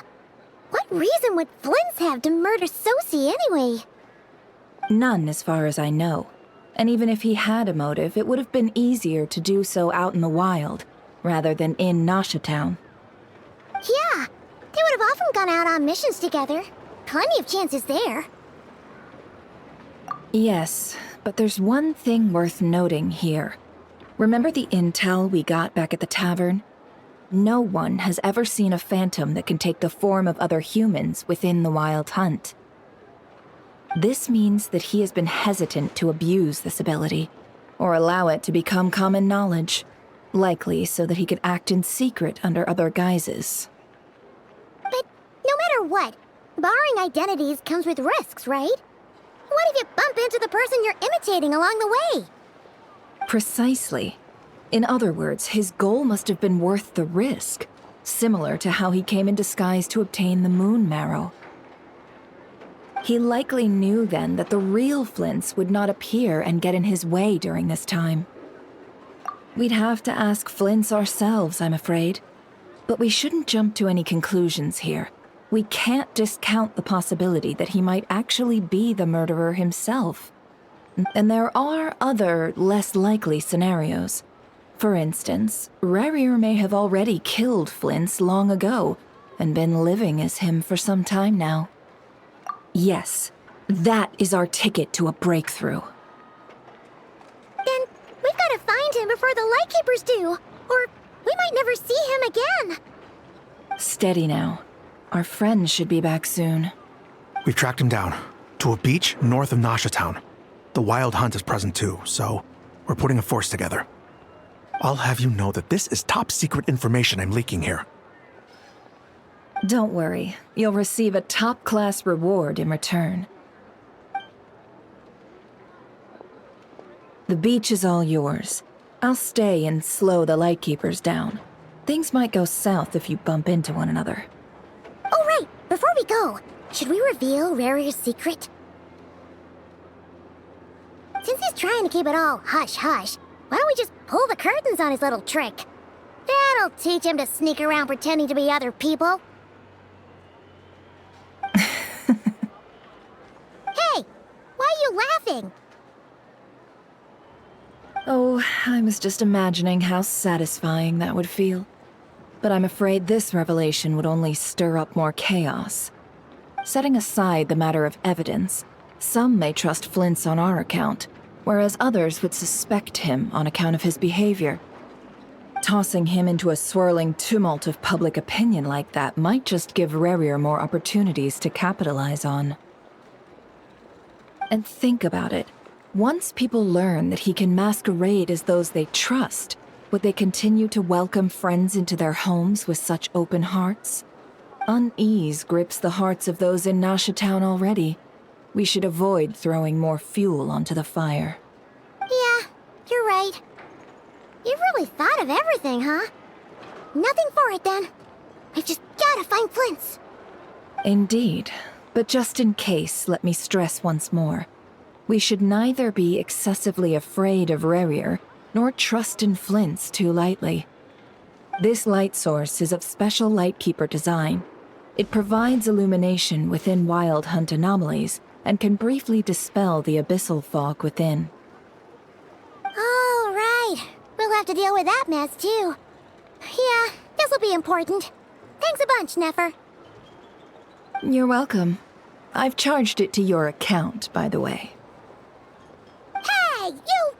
What reason would Flint's have to murder Sosie anyway? None, as far as I know. And even if he had a motive, it would have been easier to do so out in the wild, rather than in Nasha Town. Yeah, they would have often gone out on missions together. Plenty of chances there. Yes, but there's one thing worth noting here. Remember the intel we got back at the tavern? No one has ever seen a phantom that can take the form of other humans within the Wild Hunt. This means that he has been hesitant to abuse this ability, or allow it to become common knowledge, likely so that he could act in secret under other guises. But no matter what, borrowing identities comes with risks, right? What if you bump into the person you're imitating along the way? Precisely. In other words, his goal must have been worth the risk, similar to how he came in disguise to obtain the moon marrow. He likely knew then that the real Flint's would not appear and get in his way during this time. We'd have to ask Flint's ourselves, I'm afraid. But we shouldn't jump to any conclusions here. We can't discount the possibility that he might actually be the murderer himself. And there are other, less likely scenarios. For instance, Rerir may have already killed Flint's long ago, and been living as him for some time now. Yes, that is our ticket to a breakthrough. Then we've got to find him before the Lightkeepers do, or we might never see him again. Steady now. Our friend should be back soon. We've tracked him down to a beach north of Nasha Town. The Wild Hunt is present too, so we're putting a force together. I'll have you know that this is top secret information I'm leaking here. Don't worry, you'll receive a top-class reward in return. The beach is all yours. I'll stay and slow the Lightkeepers down. Things might go south if you bump into one another. Oh right, before we go, should we reveal Rerir's secret? Since he's trying to keep it all hush-hush, why don't we just pull the curtains on his little trick? That'll teach him to sneak around pretending to be other people. Hey, why are you laughing? Oh, I was just imagining how satisfying that would feel. But I'm afraid this revelation would only stir up more chaos. Setting aside the matter of evidence, some may trust Flint's on our account, whereas others would suspect him on account of his behavior. Tossing him into a swirling tumult of public opinion like that might just give Rarier more opportunities to capitalize on. And think about it. Once people learn that he can masquerade as those they trust, would they continue to welcome friends into their homes with such open hearts? Unease grips the hearts of those in Nasha Town already. We should avoid throwing more fuel onto the fire. Yeah, you're right. You've really thought of everything, huh? Nothing for it, then. I've just gotta find Flint's. Indeed. But just in case, let me stress once more. We should neither be excessively afraid of Rarier, nor trust in Flint's too lightly. This light source is of special Lightkeeper design. It provides illumination within Wild Hunt anomalies, and can briefly dispel the abyssal fog within. Oh, right. We'll have to deal with that mess, too. Yeah, this'll be important. Thanks a bunch, Nefer. You're welcome. I've charged it to your account, by the way. Hey, you!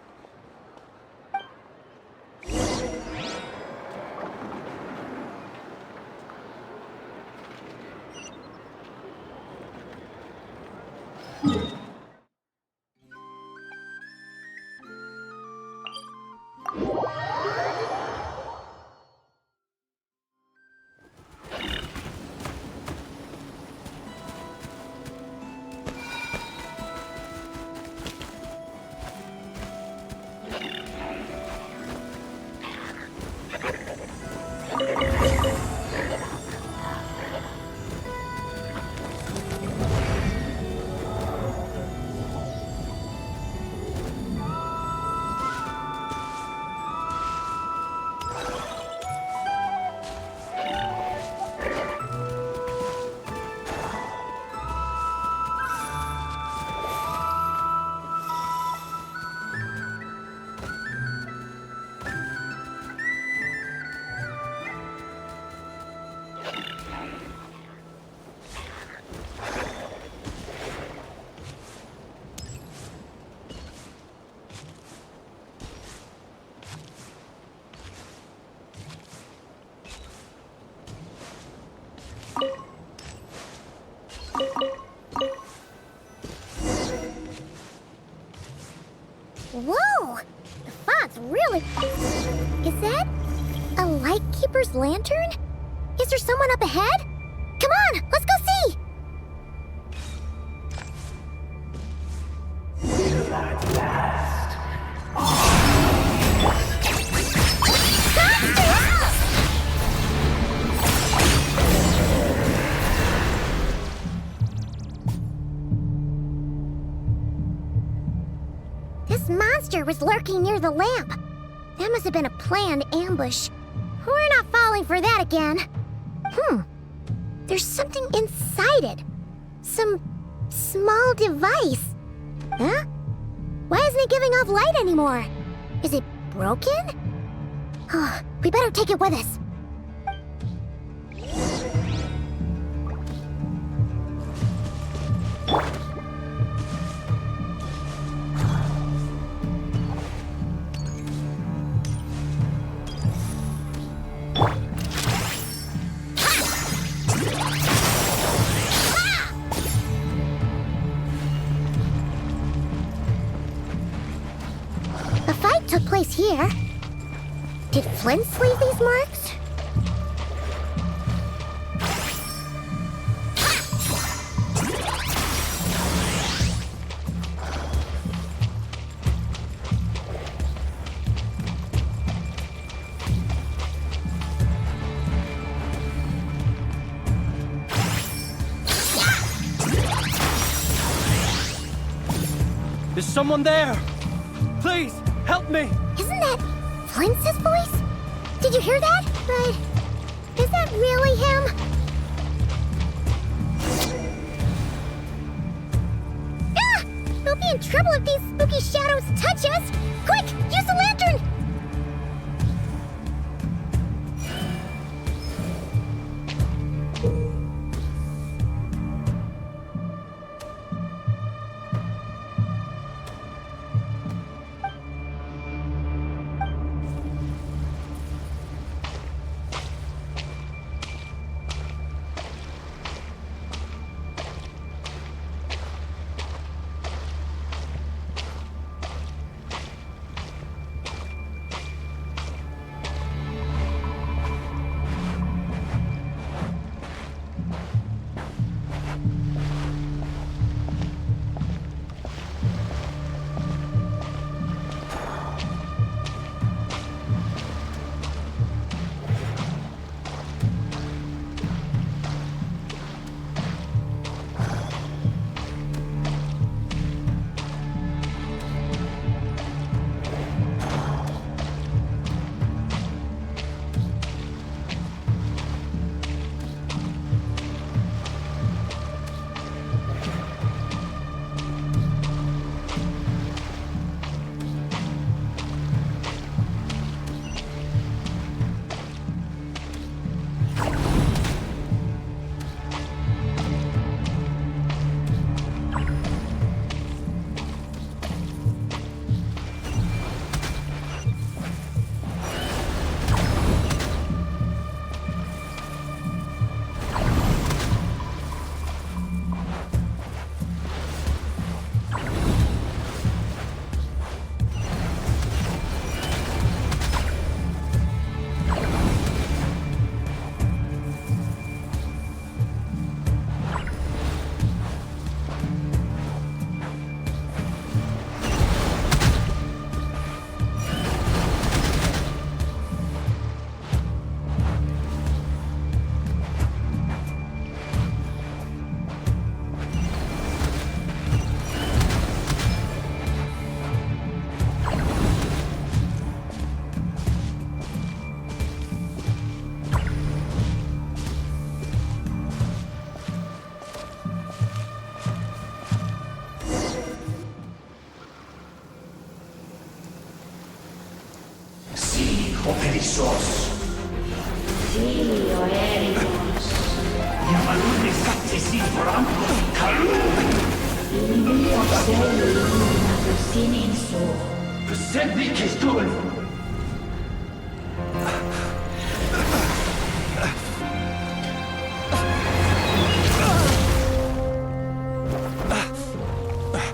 Whoa! The fog's really... Is that a Lightkeeper's lantern? Is there someone up ahead? Come on, let's go see! This monster was lurking near the lamp. That must have been a planned ambush. We're not falling for that again. There's something inside it. Some small device. Huh? Why isn't it giving off light anymore? Is it broken? Oh, we better take it with us. The fight took place here. Did Flint's leave these marks? Is someone there? Please, help me! Isn't that Flintz's voice? Did you hear that? But is that really him? Ah! We'll be in trouble if these spooky shadows touch us! Quick, use the lantern! Operissos. Sí, oericos. Yamalune satsisi forambos kalun. Inio selu siniso. Persebi kestul.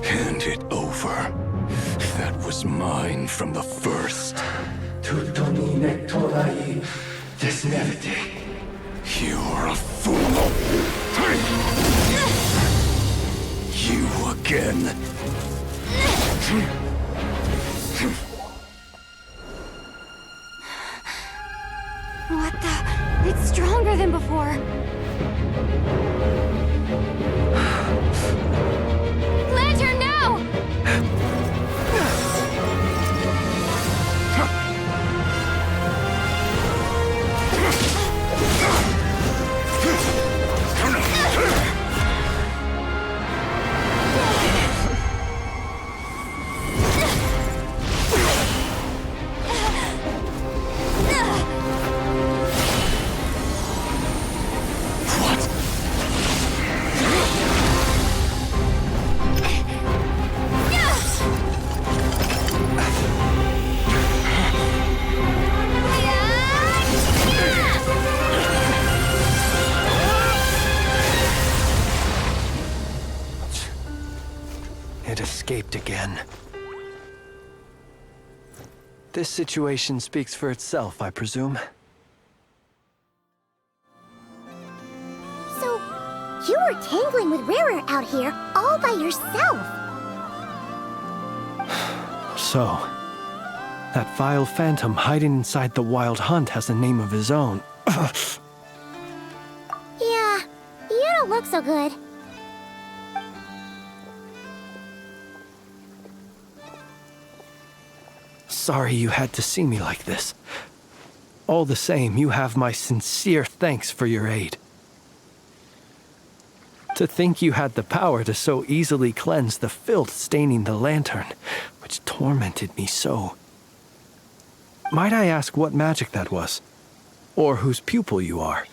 Hand it over. That was mine from the first. Tutonine torai desnevite. You're a fool. You again. What the? It's stronger than before. Lantern, now! It escaped again. This situation speaks for itself, I presume. So, you were tangling with Rarer out here all by yourself. So, that vile phantom hiding inside the Wild Hunt has a name of his own. Yeah, you don't look so good. sorry you had to see me like this. All the same, you have my sincere thanks for your aid. To think you had the power to so easily cleanse the filth staining the lantern, which tormented me so. Might I ask what magic that was? Or whose pupil you are?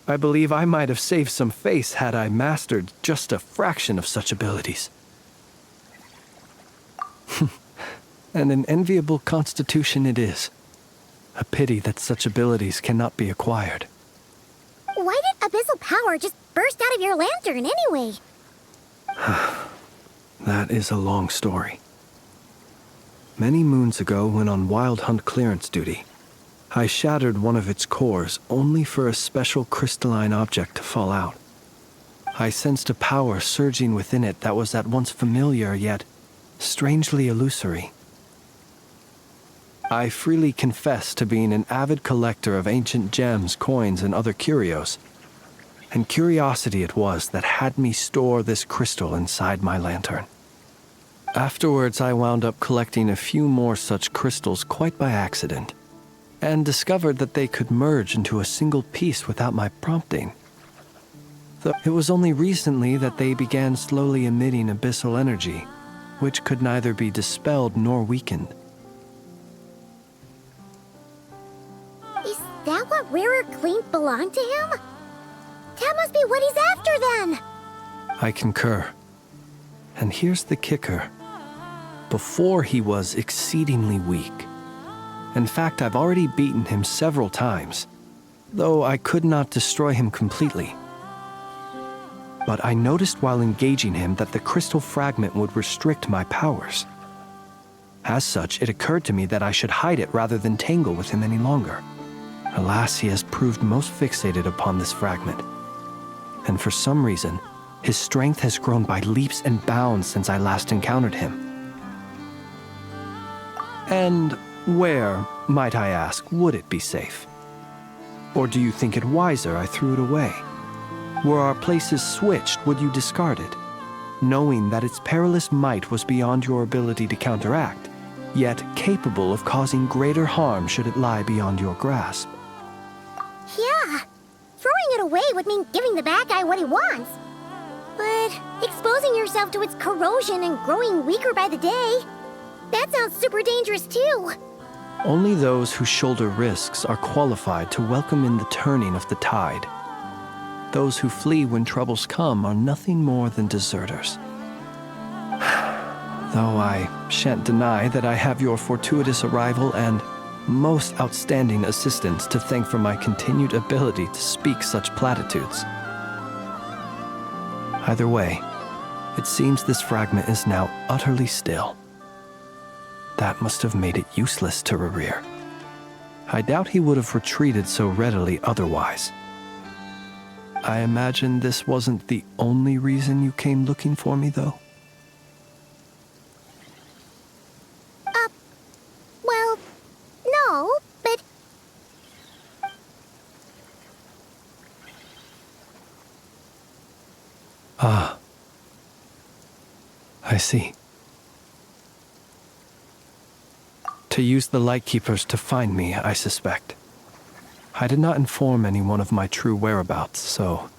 I believe I might have saved some face had I mastered just a fraction of such abilities. And an enviable constitution it is. A pity that such abilities cannot be acquired. Why did abyssal power just burst out of your lantern anyway? That is a long story. Many moons ago, when on wild hunt clearance duty, I shattered one of its cores only for a special crystalline object to fall out. I sensed a power surging within it that was at once familiar yet strangely illusory. I freely confess to being an avid collector of ancient gems, coins, and other curios, and curiosity it was that had me store this crystal inside my lantern. Afterwards, I wound up collecting a few more such crystals quite by accident, and discovered that they could merge into a single piece without my prompting. Though it was only recently that they began slowly emitting abyssal energy, which could neither be dispelled nor weakened. Is that what Rarer claimed belonged to him? That must be what he's after then! I concur. And here's the kicker. Before he was exceedingly weak. In fact, I've already beaten him several times, though I could not destroy him completely. But I noticed while engaging him that the crystal fragment would restrict my powers. As such, it occurred to me that I should hide it rather than tangle with him any longer. Alas, he has proved most fixated upon this fragment. And for some reason, his strength has grown by leaps and bounds since I last encountered him. And where, might I ask, would it be safe? Or do you think it wiser I threw it away? Were our places switched, would you discard it, knowing that its perilous might was beyond your ability to counteract, yet capable of causing greater harm should it lie beyond your grasp? Yeah, throwing it away would mean giving the bad guy what he wants. But exposing yourself to its corrosion and growing weaker by the day, that sounds super dangerous too. Only those who shoulder risks are qualified to welcome in the turning of the tide. Those who flee when troubles come are nothing more than deserters. Though I shan't deny that I have your fortuitous arrival and most outstanding assistance to thank for my continued ability to speak such platitudes. Either way, it seems this fragment is now utterly still. That must have made it useless to Rarir. I doubt he would have retreated so readily otherwise. I imagine this wasn't the only reason you came looking for me, though? Well, no, but... Ah. I see. To use the Lightkeepers to find me, I suspect. I did not inform anyone of my true whereabouts, so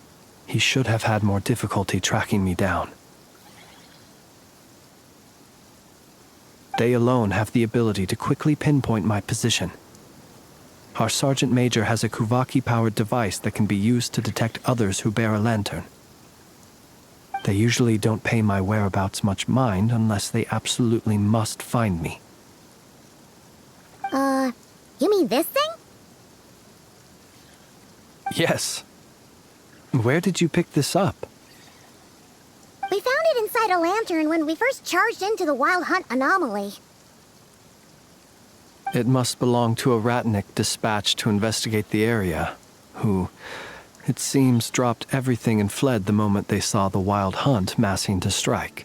he should have had more difficulty tracking me down. They alone have the ability to quickly pinpoint my position. Our Sergeant Major has a Kuvaki-powered device that can be used to detect others who bear a lantern. They usually don't pay my whereabouts much mind unless they absolutely must find me. You mean this thing? Yes. Where did you pick this up? We found it inside a lantern when we first charged into the Wild Hunt anomaly. It must belong to a Ratnik dispatched to investigate the area, who, it seems, dropped everything and fled the moment they saw the Wild Hunt massing to strike.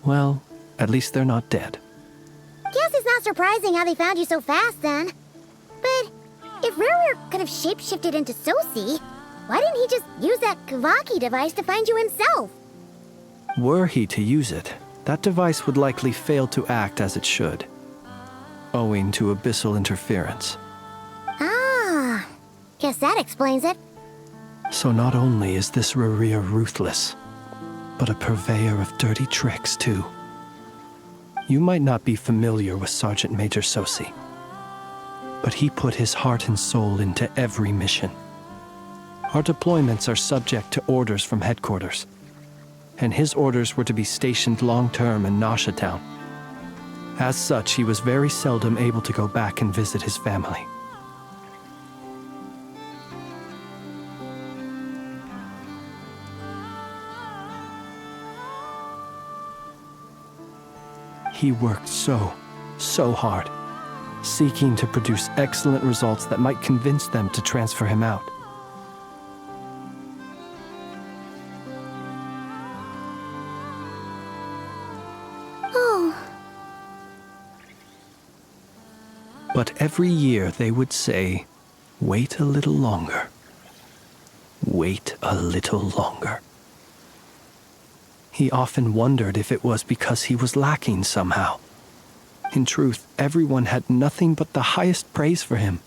Well, at least they're not dead. Guess it's not surprising how they found you so fast then. But if Rarer could have shapeshifted into Sosi, why didn't he just use that Kuvaki device to find you himself? Were he to use it, that device would likely fail to act as it should, owing to abyssal interference. Ah, guess that explains it. So not only is this Rerir ruthless, but a purveyor of dirty tricks, too. You might not be familiar with Sergeant Major Sosi, but he put his heart and soul into every mission. Our deployments are subject to orders from headquarters, and his orders were to be stationed long-term in Nasha Town. As such, he was very seldom able to go back and visit his family. He worked so hard, seeking to produce excellent results that might convince them to transfer him out. Oh. But every year they would say, "Wait a little longer. Wait a little longer." He often wondered if it was because he was lacking somehow. In truth, everyone had nothing but the highest praise for him.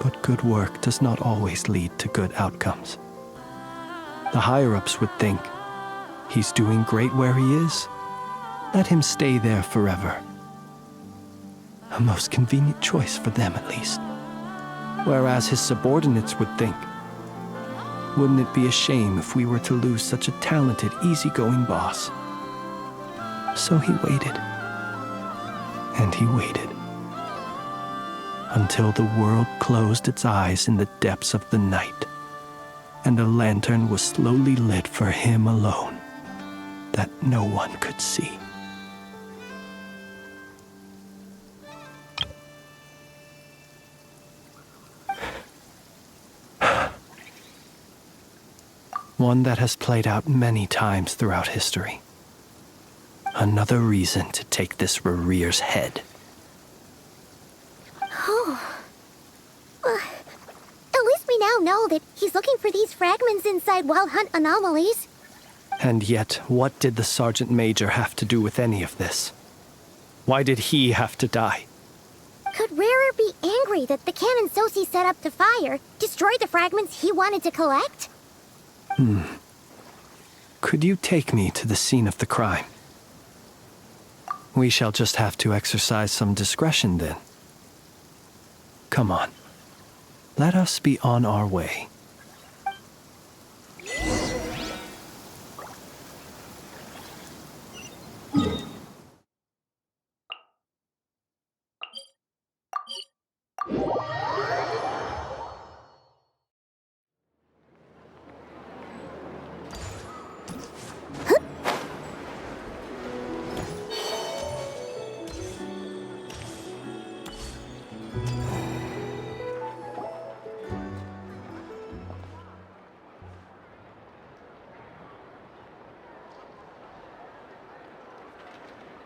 But good work does not always lead to good outcomes. The higher-ups would think, he's doing great where he is. Let him stay there forever. A most convenient choice for them, at least. Whereas his subordinates would think, wouldn't it be a shame if we were to lose such a talented, easygoing boss? So he waited. And he waited. Until the world closed its eyes in the depths of the night, and a lantern was slowly lit for him alone, that no one could see. One that has played out many times throughout history. Another reason to take this Rerir's head. Oh. At least we now know that he's looking for these fragments inside Wild Hunt anomalies. And yet, what did the Sergeant Major have to do with any of this? Why did he have to die? Could Rarer be angry that the cannon Sosi set up to fire destroyed the fragments he wanted to collect? Could you take me to the scene of the crime? We shall just have to exercise some discretion then. Come on. Let us be on our way.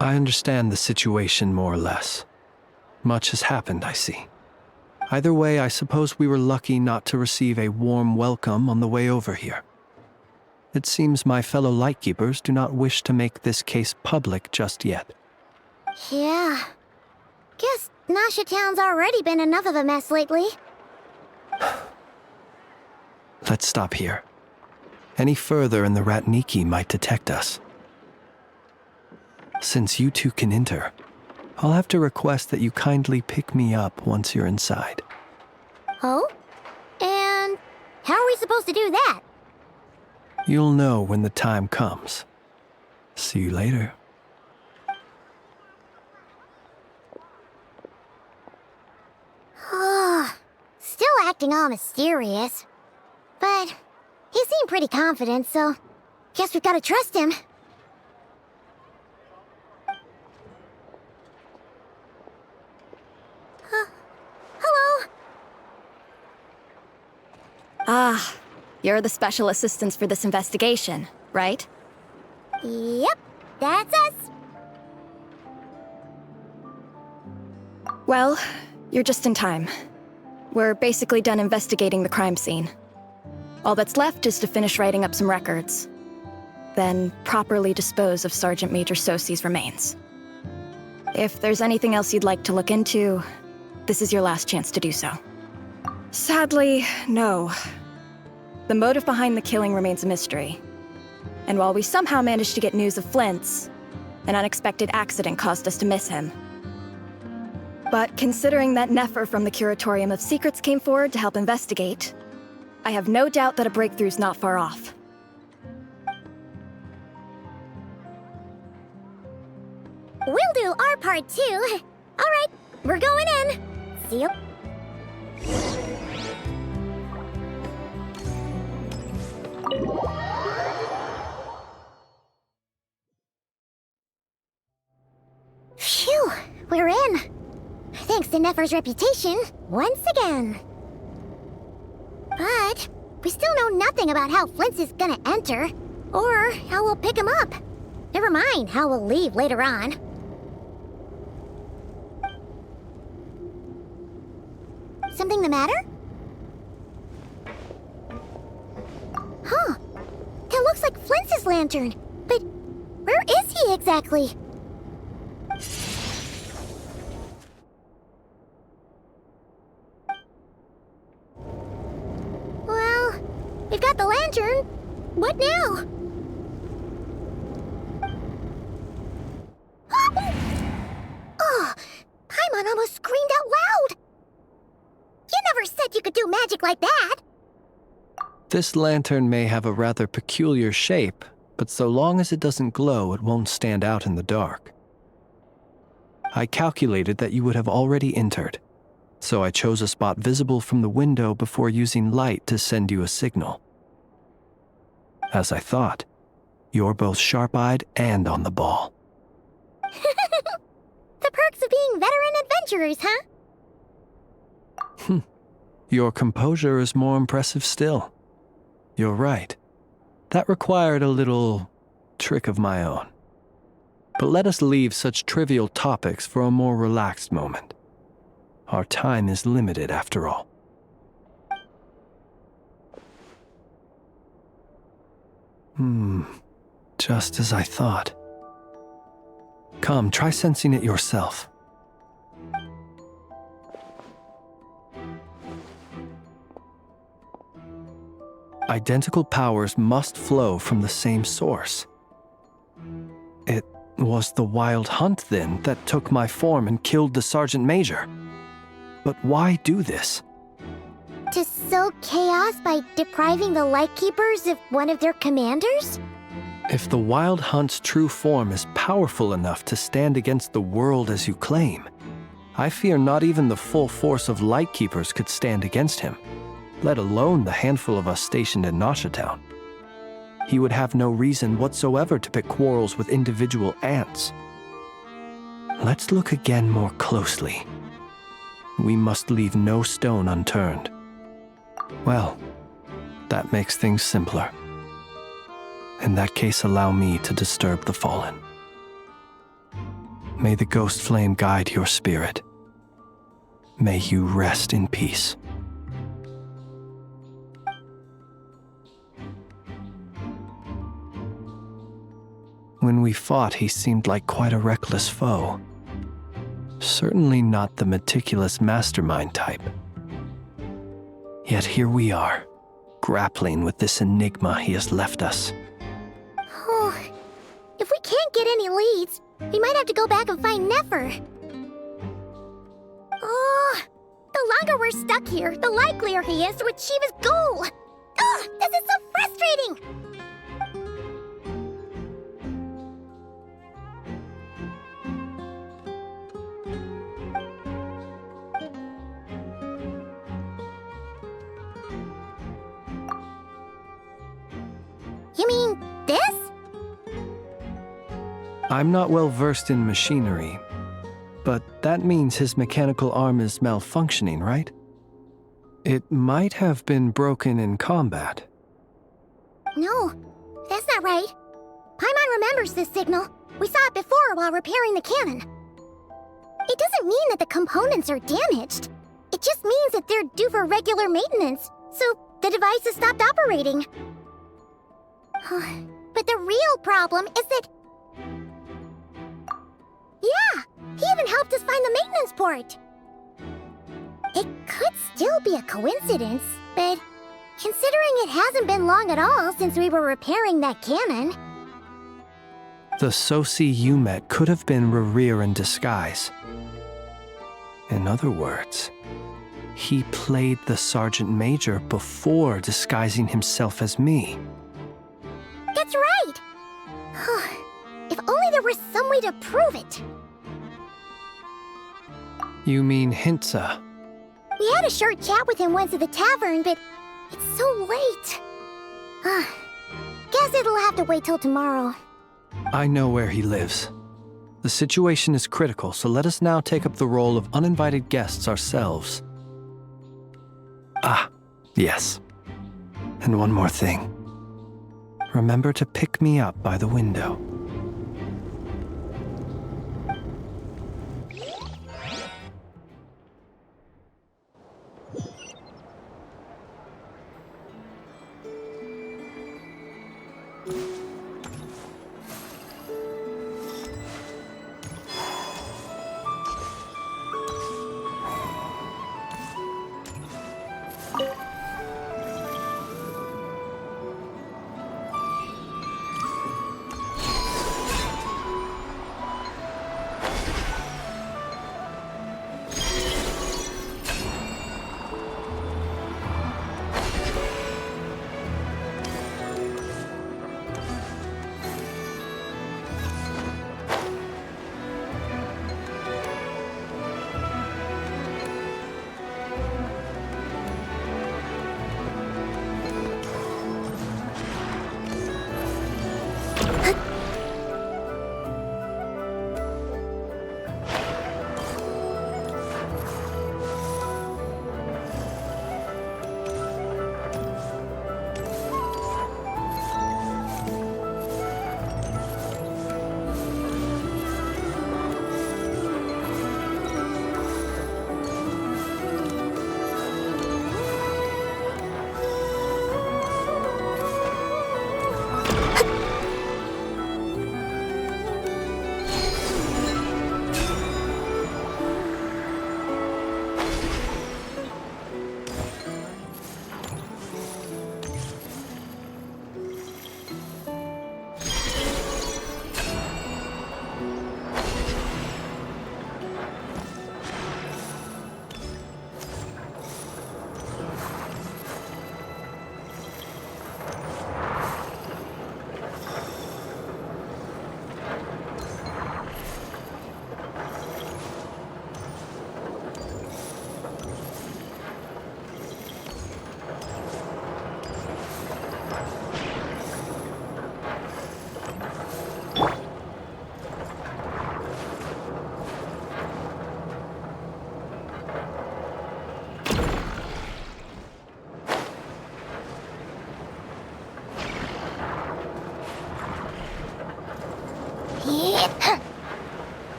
I understand the situation more or less. Much has happened, I see. Either way, I suppose we were lucky not to receive a warm welcome on the way over here. It seems my fellow Lightkeepers do not wish to make this case public just yet. Yeah. Guess Nasha Town's already been enough of a mess lately. Let's stop here. Any further and the Ratniki might detect us. Since you two can enter, I'll have to request that you kindly pick me up once you're inside. Oh? And how are we supposed to do that? You'll know when the time comes. See you later. Still acting all mysterious. But he seemed pretty confident, so guess we've gotta trust him. Hello? Ah, you're the special assistants for this investigation, right? Yep, that's us. Well, you're just in time. We're basically done investigating the crime scene. All that's left is to finish writing up some records. then properly dispose of Sergeant Major Sosi's remains. If there's anything else you'd like to look into, this is your last chance to do so. Sadly, no. The motive behind the killing remains a mystery. And while we somehow managed to get news of Flint's, an unexpected accident caused us to miss him. But considering that Nefer from the Curatorium of Secrets came forward to help investigate, I have no doubt that a breakthrough's not far off. We'll do our part too. All right, we're going in. See you. Phew, we're in. Thanks to Nefer's reputation, once again. But we still know nothing about how Flint's is gonna enter, or how we'll pick him up. Never mind how we'll leave later on. Something the matter? Huh. That looks like Flint's lantern. But where is he exactly? Well, we've got the lantern. What now? Oh, Paimon almost screamed out loud. You never said you could do magic like that! This lantern may have a rather peculiar shape, but so long as it doesn't glow, it won't stand out in the dark. I calculated that you would have already entered, so I chose a spot visible from the window before using light to send you a signal. As I thought, you're both sharp-eyed and on the ball. The perks of being veteran adventurers, huh? Your composure is more impressive still. You're right. That required a little trick of my own. But let us leave such trivial topics for a more relaxed moment. Our time is limited after all. Just as I thought. Come, try sensing it yourself. Identical powers must flow from the same source. It was the Wild Hunt, then, that took my form and killed the Sergeant Major. But why do this? To sow chaos by depriving the Lightkeepers of one of their commanders? If the Wild Hunt's true form is powerful enough to stand against the world as you claim, I fear not even the full force of Lightkeepers could stand against him, let alone the handful of us stationed in Nashatown. He would have no reason whatsoever to pick quarrels with individual ants. Let's look again more closely. We must leave no stone unturned. Well, that makes things simpler. In that case, allow me to disturb the fallen. May the ghost flame guide your spirit. May you rest in peace. When we fought, he seemed like quite a reckless foe. Certainly not the meticulous mastermind type. Yet here we are, grappling with this enigma he has left us. Oh, if we can't get any leads, we might have to go back and find Nefer. Oh, the longer we're stuck here, the likelier he is to achieve his goal. Ugh, this is so frustrating! You mean this? I'm not well versed in machinery, but that means his mechanical arm is malfunctioning, right? It might have been broken in combat. No, that's not right. Paimon remembers this signal. We saw it before while repairing the cannon. It doesn't mean that the components are damaged. It just means that they're due for regular maintenance, so the device has stopped operating. But the real problem is that... Yeah, he even helped us find the maintenance port. It could still be a coincidence, but considering it hasn't been long at all since we were repairing that cannon... The Sosi you met could have been Rerir in disguise. In other words, he played the Sergeant Major before disguising himself as me. That's right! If only there were some way to prove it. You mean Hintsa? We had a short chat with him once at the tavern, but it's so late. Guess it'll have to wait till tomorrow. I know where he lives. The situation is critical, so let us now take up the role of uninvited guests ourselves. Ah, yes. And one more thing. Remember to pick me up by the window.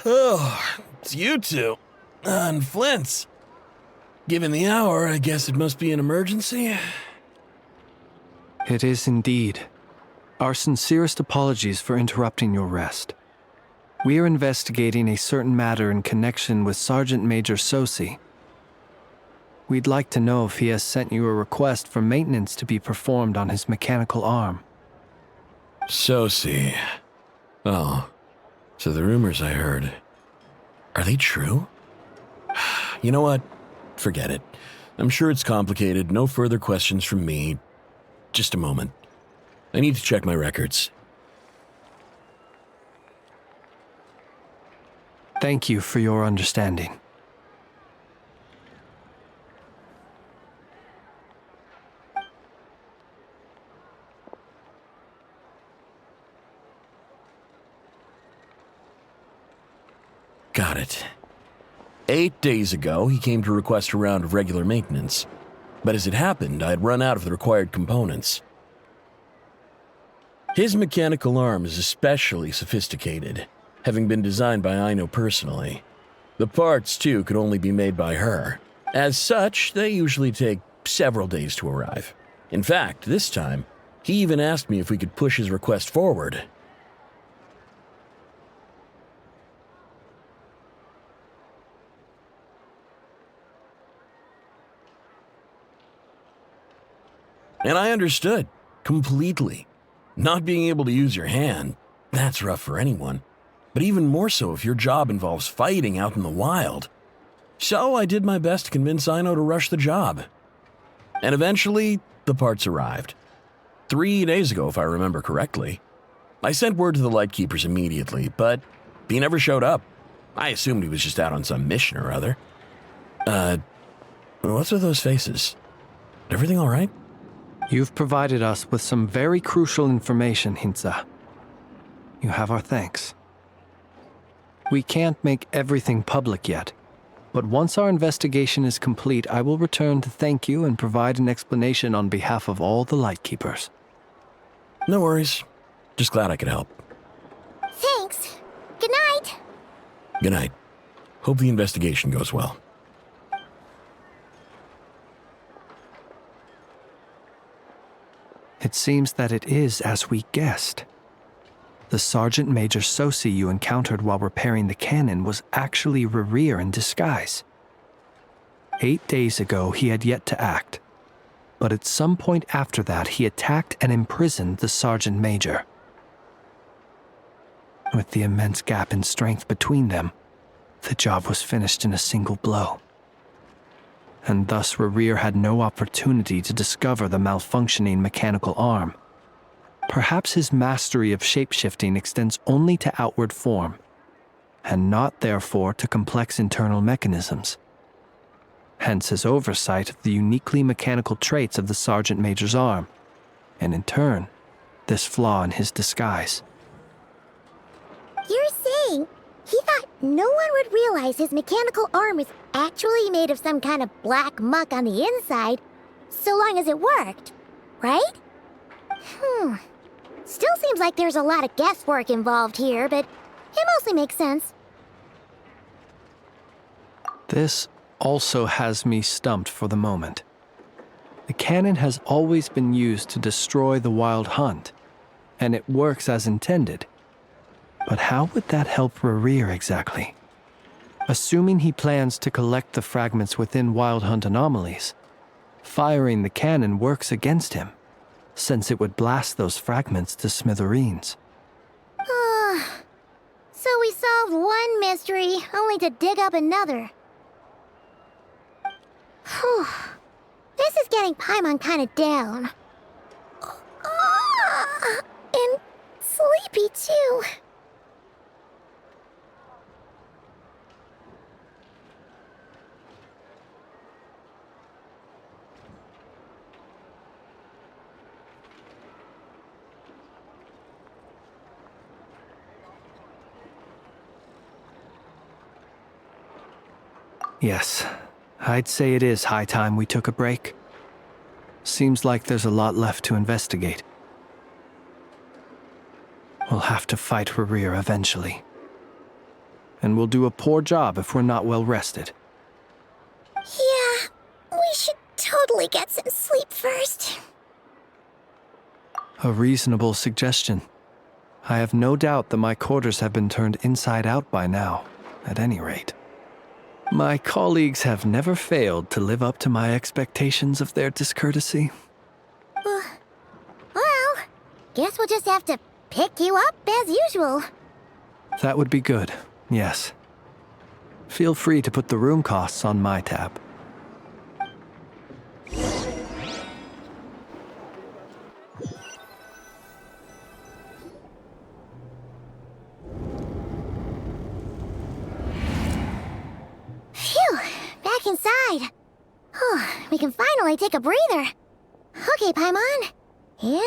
Oh, it's you two. And Flint's. Given the hour, I guess it must be an emergency. It is indeed. Our sincerest apologies for interrupting your rest. We are investigating a certain matter in connection with Sergeant Major Sosi. We'd like to know if he has sent you a request for maintenance to be performed on his mechanical arm. Sosi. Oh, so the rumors I heard, are they true? You know what? Forget it. I'm sure it's complicated. No further questions from me. Just a moment. I need to check my records. Thank you for your understanding. Got it. 8 days ago, he came to request a round of regular maintenance. But as it happened, I had run out of the required components. His mechanical arm is especially sophisticated, having been designed by Aino personally. The parts, too, could only be made by her. As such, they usually take several days to arrive. In fact, this time, he even asked me if we could push his request forward. And I understood, completely. Not being able to use your hand, that's rough for anyone. But even more so if your job involves fighting out in the wild. So I did my best to convince Aino to rush the job. And eventually, the parts arrived. 3 days ago, if I remember correctly. I sent word to the Lightkeepers immediately, but he never showed up. I assumed he was just out on some mission or other. What's with those faces? Everything all right? You've provided us with some very crucial information, Hintsa. You have our thanks. We can't make everything public yet, but once our investigation is complete, I will return to thank you and provide an explanation on behalf of all the Lightkeepers. No worries. Just glad I could help. Thanks. Good night. Good night. Hope the investigation goes well. It seems that it is as we guessed. The Sergeant Major Sosi you encountered while repairing the cannon was actually Rerir in disguise. 8 days ago, he had yet to act, but at some point after that, he attacked and imprisoned the Sergeant Major. With the immense gap in strength between them, the job was finished in a single blow. And thus Rerir had no opportunity to discover the malfunctioning mechanical arm. Perhaps his mastery of shapeshifting extends only to outward form, and not therefore to complex internal mechanisms. Hence his oversight of the uniquely mechanical traits of the Sergeant Major's arm, and in turn, this flaw in his disguise. You're saying he thought no one would realize his mechanical arm was actually made of some kind of black muck on the inside, so long as it worked, right? Still seems like there's a lot of guesswork involved here, but it mostly makes sense. This also has me stumped for the moment. The cannon has always been used to destroy the Wild Hunt, and it works as intended. But how would that help Rerir exactly? Assuming he plans to collect the fragments within Wild Hunt anomalies, firing the cannon works against him, since it would blast those fragments to smithereens. So we solved one mystery, only to dig up another. Whew. This is getting Paimon kinda down. And sleepy too. Yes, I'd say it is high time we took a break. Seems like there's a lot left to investigate. We'll have to fight Rerir eventually. And we'll do a poor job if we're not well rested. Yeah, we should totally get some sleep first. A reasonable suggestion. I have no doubt that my quarters have been turned inside out by now, at any rate. My colleagues have never failed to live up to my expectations of their discourtesy. Well, guess we'll just have to pick you up as usual. That would be good, yes. Feel free to put the room costs on my tab. Phew, back inside. We can finally take a breather. Okay, Paimon. In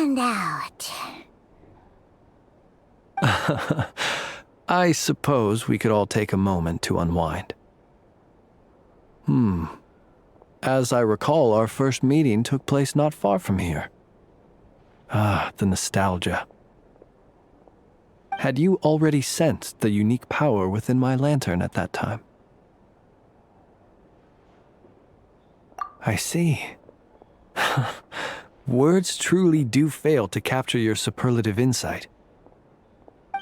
and out. I suppose we could all take a moment to unwind. As I recall, our first meeting took place not far from here. Ah, the nostalgia. Had you already sensed the unique power within my lantern at that time? I see. Words truly do fail to capture your superlative insight.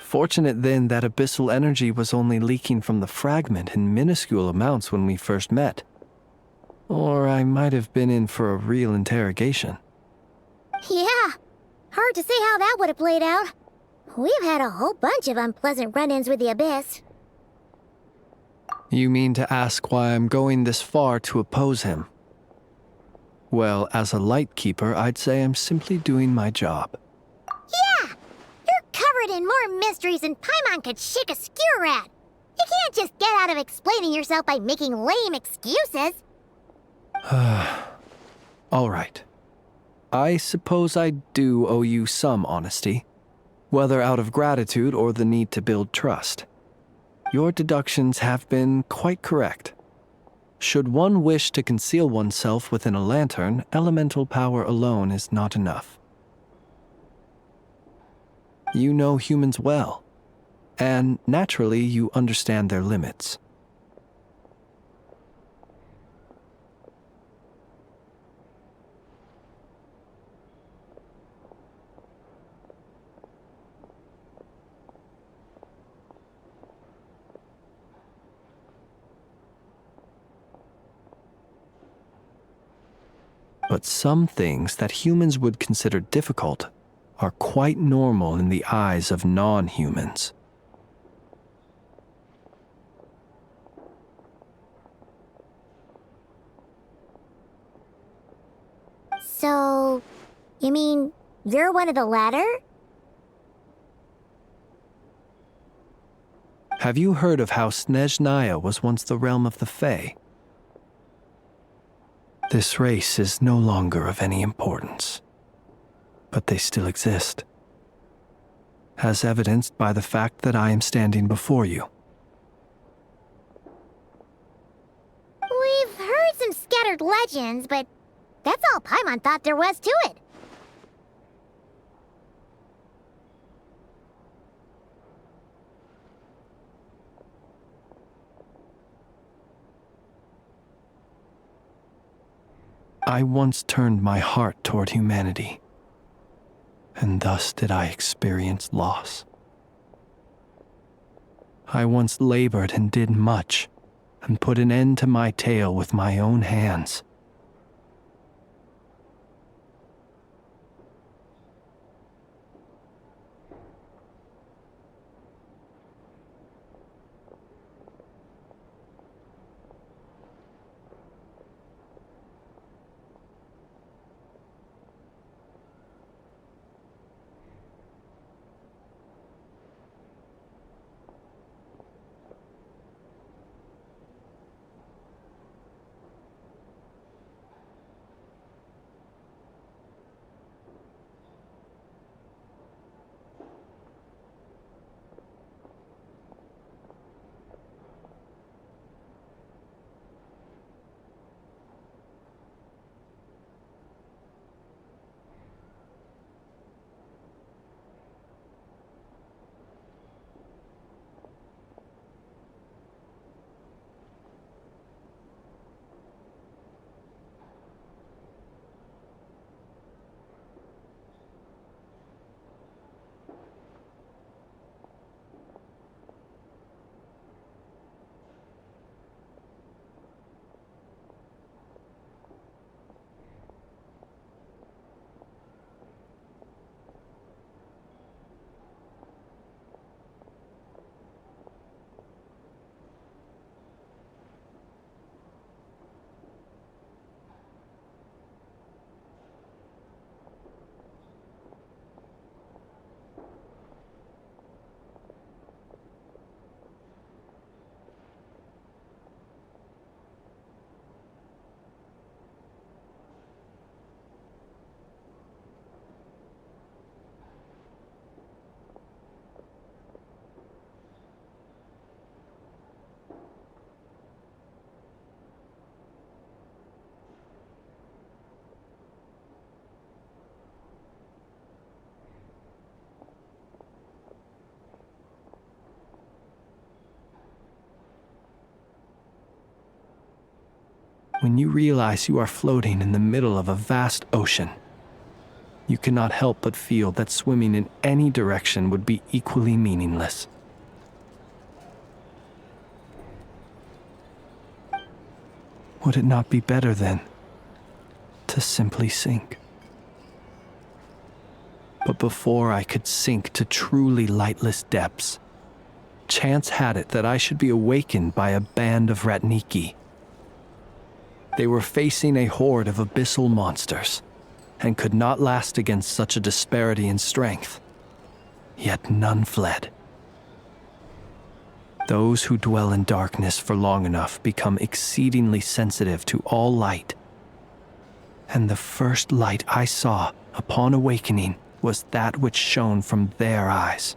Fortunate then that abyssal energy was only leaking from the fragment in minuscule amounts when we first met. Or I might have been in for a real interrogation. Yeah, hard to say how that would have played out. We've had a whole bunch of unpleasant run-ins with the Abyss. You mean to ask why I'm going this far to oppose him? Well, as a light keeper, I'd say I'm simply doing my job. Yeah! You're covered in more mysteries than Paimon could shake a skewer at. You can't just get out of explaining yourself by making lame excuses. All right. I suppose I do owe you some honesty, whether out of gratitude or the need to build trust. Your deductions have been quite correct. Should one wish to conceal oneself within a lantern, elemental power alone is not enough. You know humans well, and naturally you understand their limits. But some things that humans would consider difficult are quite normal in the eyes of non-humans. So, you mean you're one of the latter? Have you heard of how Snezhnaya was once the realm of the Fae? This race is no longer of any importance, but they still exist, as evidenced by the fact that I am standing before you. We've heard some scattered legends, but that's all Paimon thought there was to it. I once turned my heart toward humanity, and thus did I experience loss. I once labored and did much, and put an end to my tale with my own hands. When you realize you are floating in the middle of a vast ocean, you cannot help but feel that swimming in any direction would be equally meaningless. Would it not be better, then, to simply sink? But before I could sink to truly lightless depths, chance had it that I should be awakened by a band of Ratniki. They were facing a horde of abyssal monsters, and could not last against such a disparity in strength. Yet none fled. Those who dwell in darkness for long enough become exceedingly sensitive to all light. And the first light I saw upon awakening was that which shone from their eyes.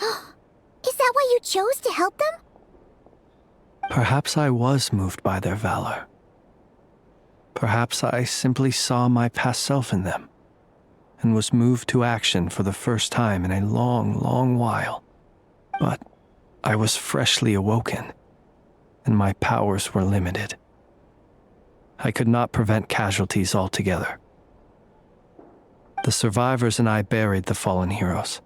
Is that why you chose to help them? Perhaps I was moved by their valor. Perhaps I simply saw my past self in them, and was moved to action for the first time in a long, long while. But I was freshly awoken, and my powers were limited. I could not prevent casualties altogether. The survivors and I buried the fallen heroes.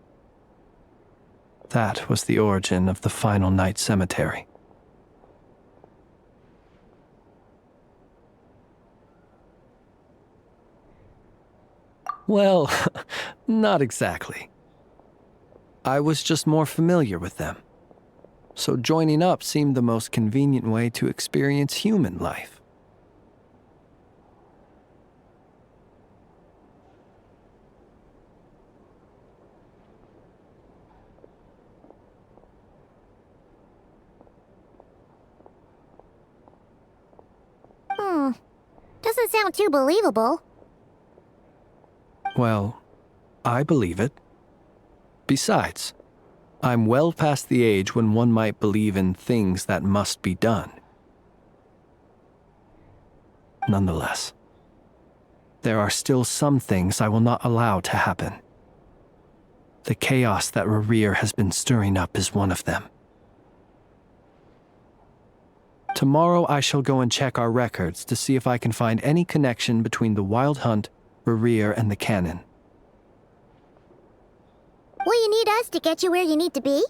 That was the origin of the final night cemetery. Well, not exactly. I was just more familiar with them, so joining up seemed the most convenient way to experience human life. Doesn't sound too believable. Well, I believe it. Besides, I'm well past the age when one might believe in things that must be done. Nonetheless, there are still some things I will not allow to happen. The chaos that Rerir has been stirring up is one of them. Tomorrow I shall go and check our records to see if I can find any connection between the Wild Hunt, Rerir, and the cannon. Will you need us to get you where you need to be?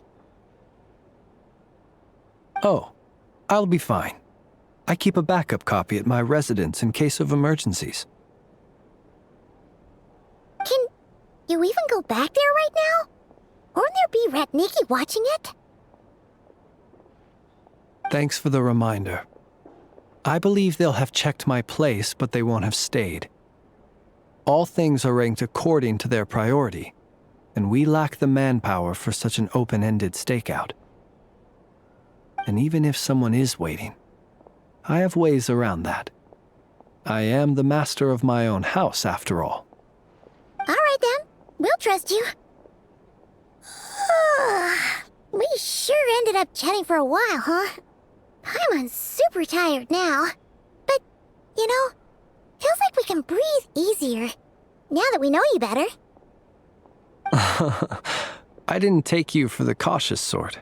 Oh, I'll be fine. I keep a backup copy at my residence in case of emergencies. Can you even go back there right now? Won't there be Ratniki watching it? Thanks for the reminder. I believe they'll have checked my place, but they won't have stayed. All things are ranked according to their priority, and we lack the manpower for such an open-ended stakeout. And even if someone is waiting, I have ways around that. I am the master of my own house, after all. All right then, we'll trust you. We sure ended up chatting for a while, huh? Paimon's super tired now. But, you know, feels like we can breathe easier, now that we know you better. I didn't take you for the cautious sort.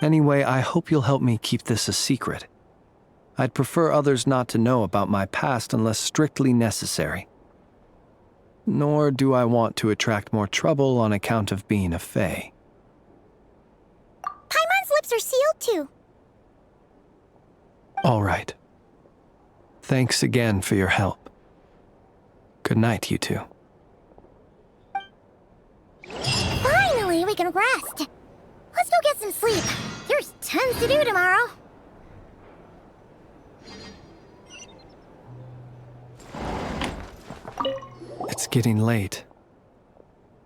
Anyway, I hope you'll help me keep this a secret. I'd prefer others not to know about my past unless strictly necessary. Nor do I want to attract more trouble on account of being a fae. Paimon's lips are sealed too. All right. Thanks again for your help. Good night, you two. Finally, we can rest. Let's go get some sleep. There's tons to do tomorrow. It's getting late.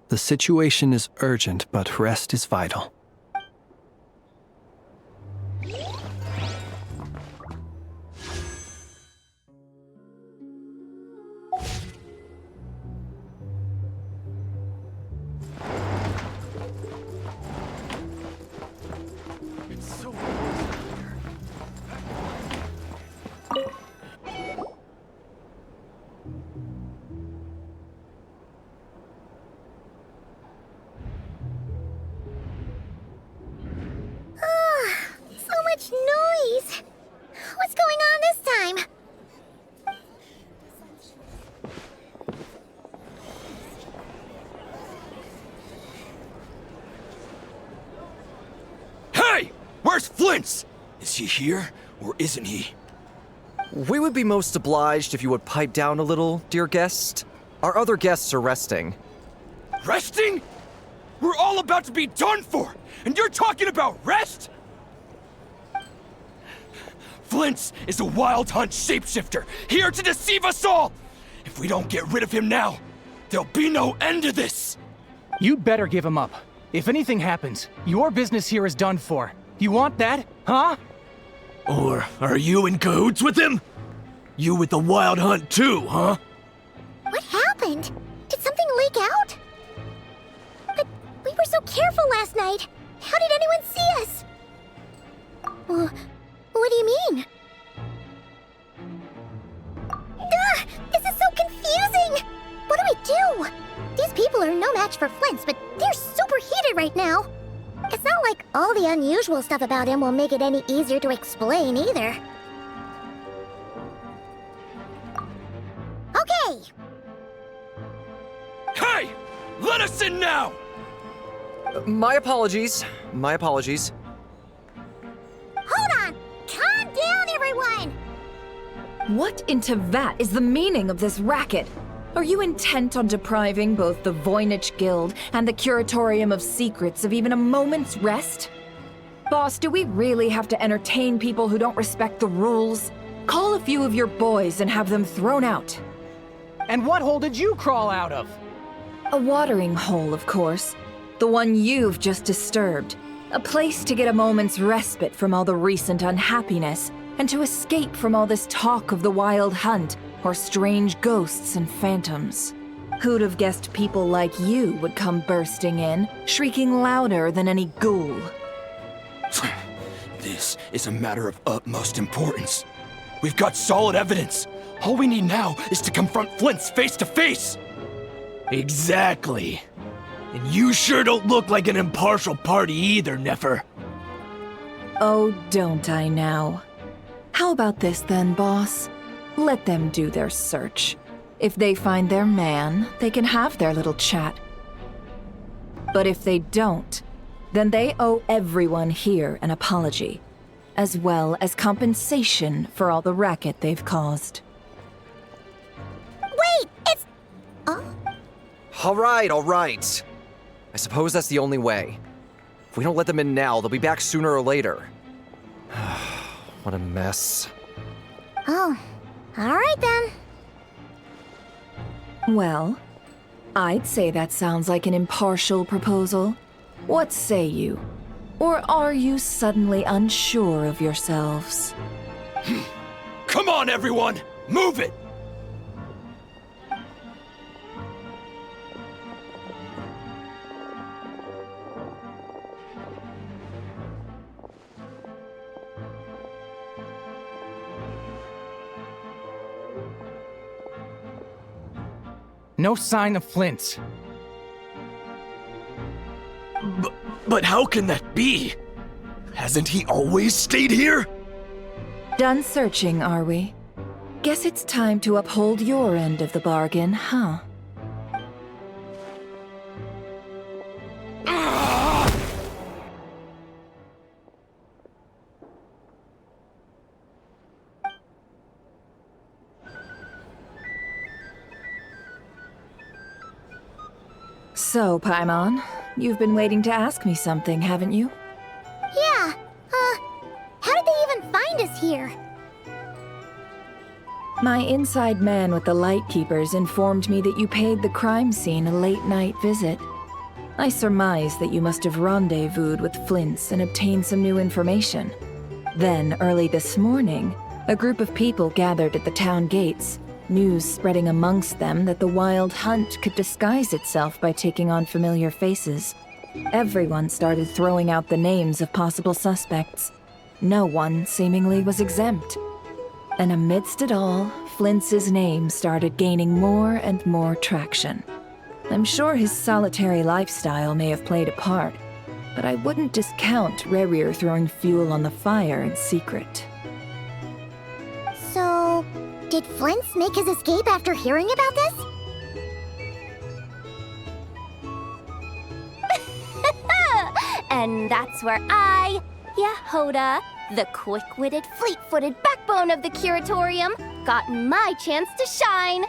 The situation is urgent, but rest is vital. Where's Flint's? Is he here, or isn't he? We would be most obliged if you would pipe down a little, dear guest. Our other guests are resting. Resting? We're all about to be done for, and you're talking about rest? Flint's is a wild hunt shapeshifter, here to deceive us all! If we don't get rid of him now, there'll be no end to this! You'd better give him up. If anything happens, your business here is done for. You want that, huh? Or are you in cahoots with him? You with the wild hunt too, huh? What happened? Did something leak out? But we were so careful last night. How did anyone see us? What do you mean? Ugh, this is so confusing! What do we do? These people are no match for Flint's, but they're super heated right now. It's not like all the unusual stuff about him will make it any easier to explain either. Okay! Hey! Let us in now! My apologies. My apologies. Hold on! Calm down, everyone! What in Tevat is the meaning of this racket? Are you intent on depriving both the Voynich Guild and the Curatorium of Secrets of even a moment's rest? Boss, do we really have to entertain people who don't respect the rules? Call a few of your boys and have them thrown out. And what hole did you crawl out of? A watering hole, of course. The one you've just disturbed. A place to get a moment's respite from all the recent unhappiness, and to escape from all this talk of the wild hunt, or strange ghosts and phantoms. Who'd have guessed people like you would come bursting in, shrieking louder than any ghoul? This is a matter of utmost importance. We've got solid evidence. All we need now is to confront Flint's face to face. Exactly. And you sure don't look like an impartial party either, Nefer. Oh, don't I now? How about this then, boss? Let them do their search. If they find their man, they can have their little chat. But if they don't, then they owe everyone here an apology, as well as compensation for all the racket they've caused. Wait, it's... All right. I suppose that's the only way. If we don't let them in now, they'll be back sooner or later. What a mess. Oh, all right then. Well, I'd say that sounds like an impartial proposal. What say you? Or are you suddenly unsure of yourselves? Come on, everyone! Move it! No sign of Flint's. But how can that be? Hasn't he always stayed here? Done searching, are we? Guess it's time to uphold your end of the bargain, huh? So, Paimon, you've been waiting to ask me something, haven't you? Yeah, how did they even find us here? My inside man with the Lightkeepers informed me that you paid the crime scene a late-night visit. I surmise that you must have rendezvoused with Flint's and obtained some new information. Then, early this morning, a group of people gathered at the town gates, news spreading amongst them that the wild hunt could disguise itself by taking on familiar faces. Everyone started throwing out the names of possible suspects. No one, seemingly, was exempt. And amidst it all, Flint's name started gaining more and more traction. I'm sure his solitary lifestyle may have played a part, but I wouldn't discount Rerir throwing fuel on the fire in secret. So, did Flint's make his escape after hearing about this? And that's where I Yehoda, the quick-witted, fleet-footed backbone of the curatorium, got my chance to shine.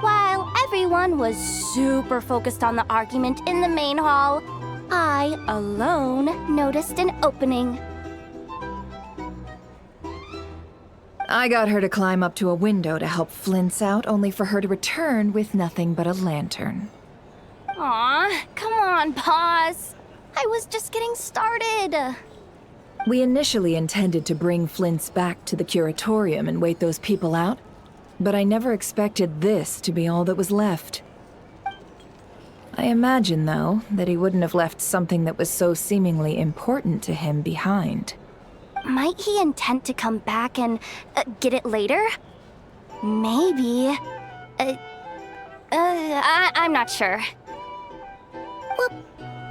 While everyone was super focused on the argument in the main hall, I alone noticed an opening. I got her to climb up to a window to help Flint's out, only for her to return with nothing but a lantern. Aw, come on, pause. I was just getting started. We initially intended to bring Flint's back to the curatorium and wait those people out, but I never expected this to be all that was left. I imagine, though, that he wouldn't have left something that was so seemingly important to him behind. Might he intend to come back and get it later? Maybe. I'm not sure.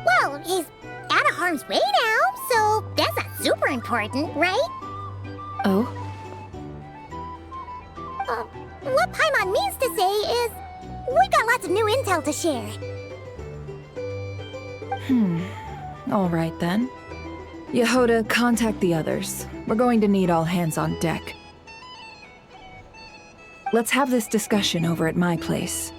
Well, he's out of harm's way now, so that's not super important, right? Oh? What Paimon means to say is, we got lots of new intel to share. All right then. Yehoda, contact the others. We're going to need all hands on deck. Let's have this discussion over at my place.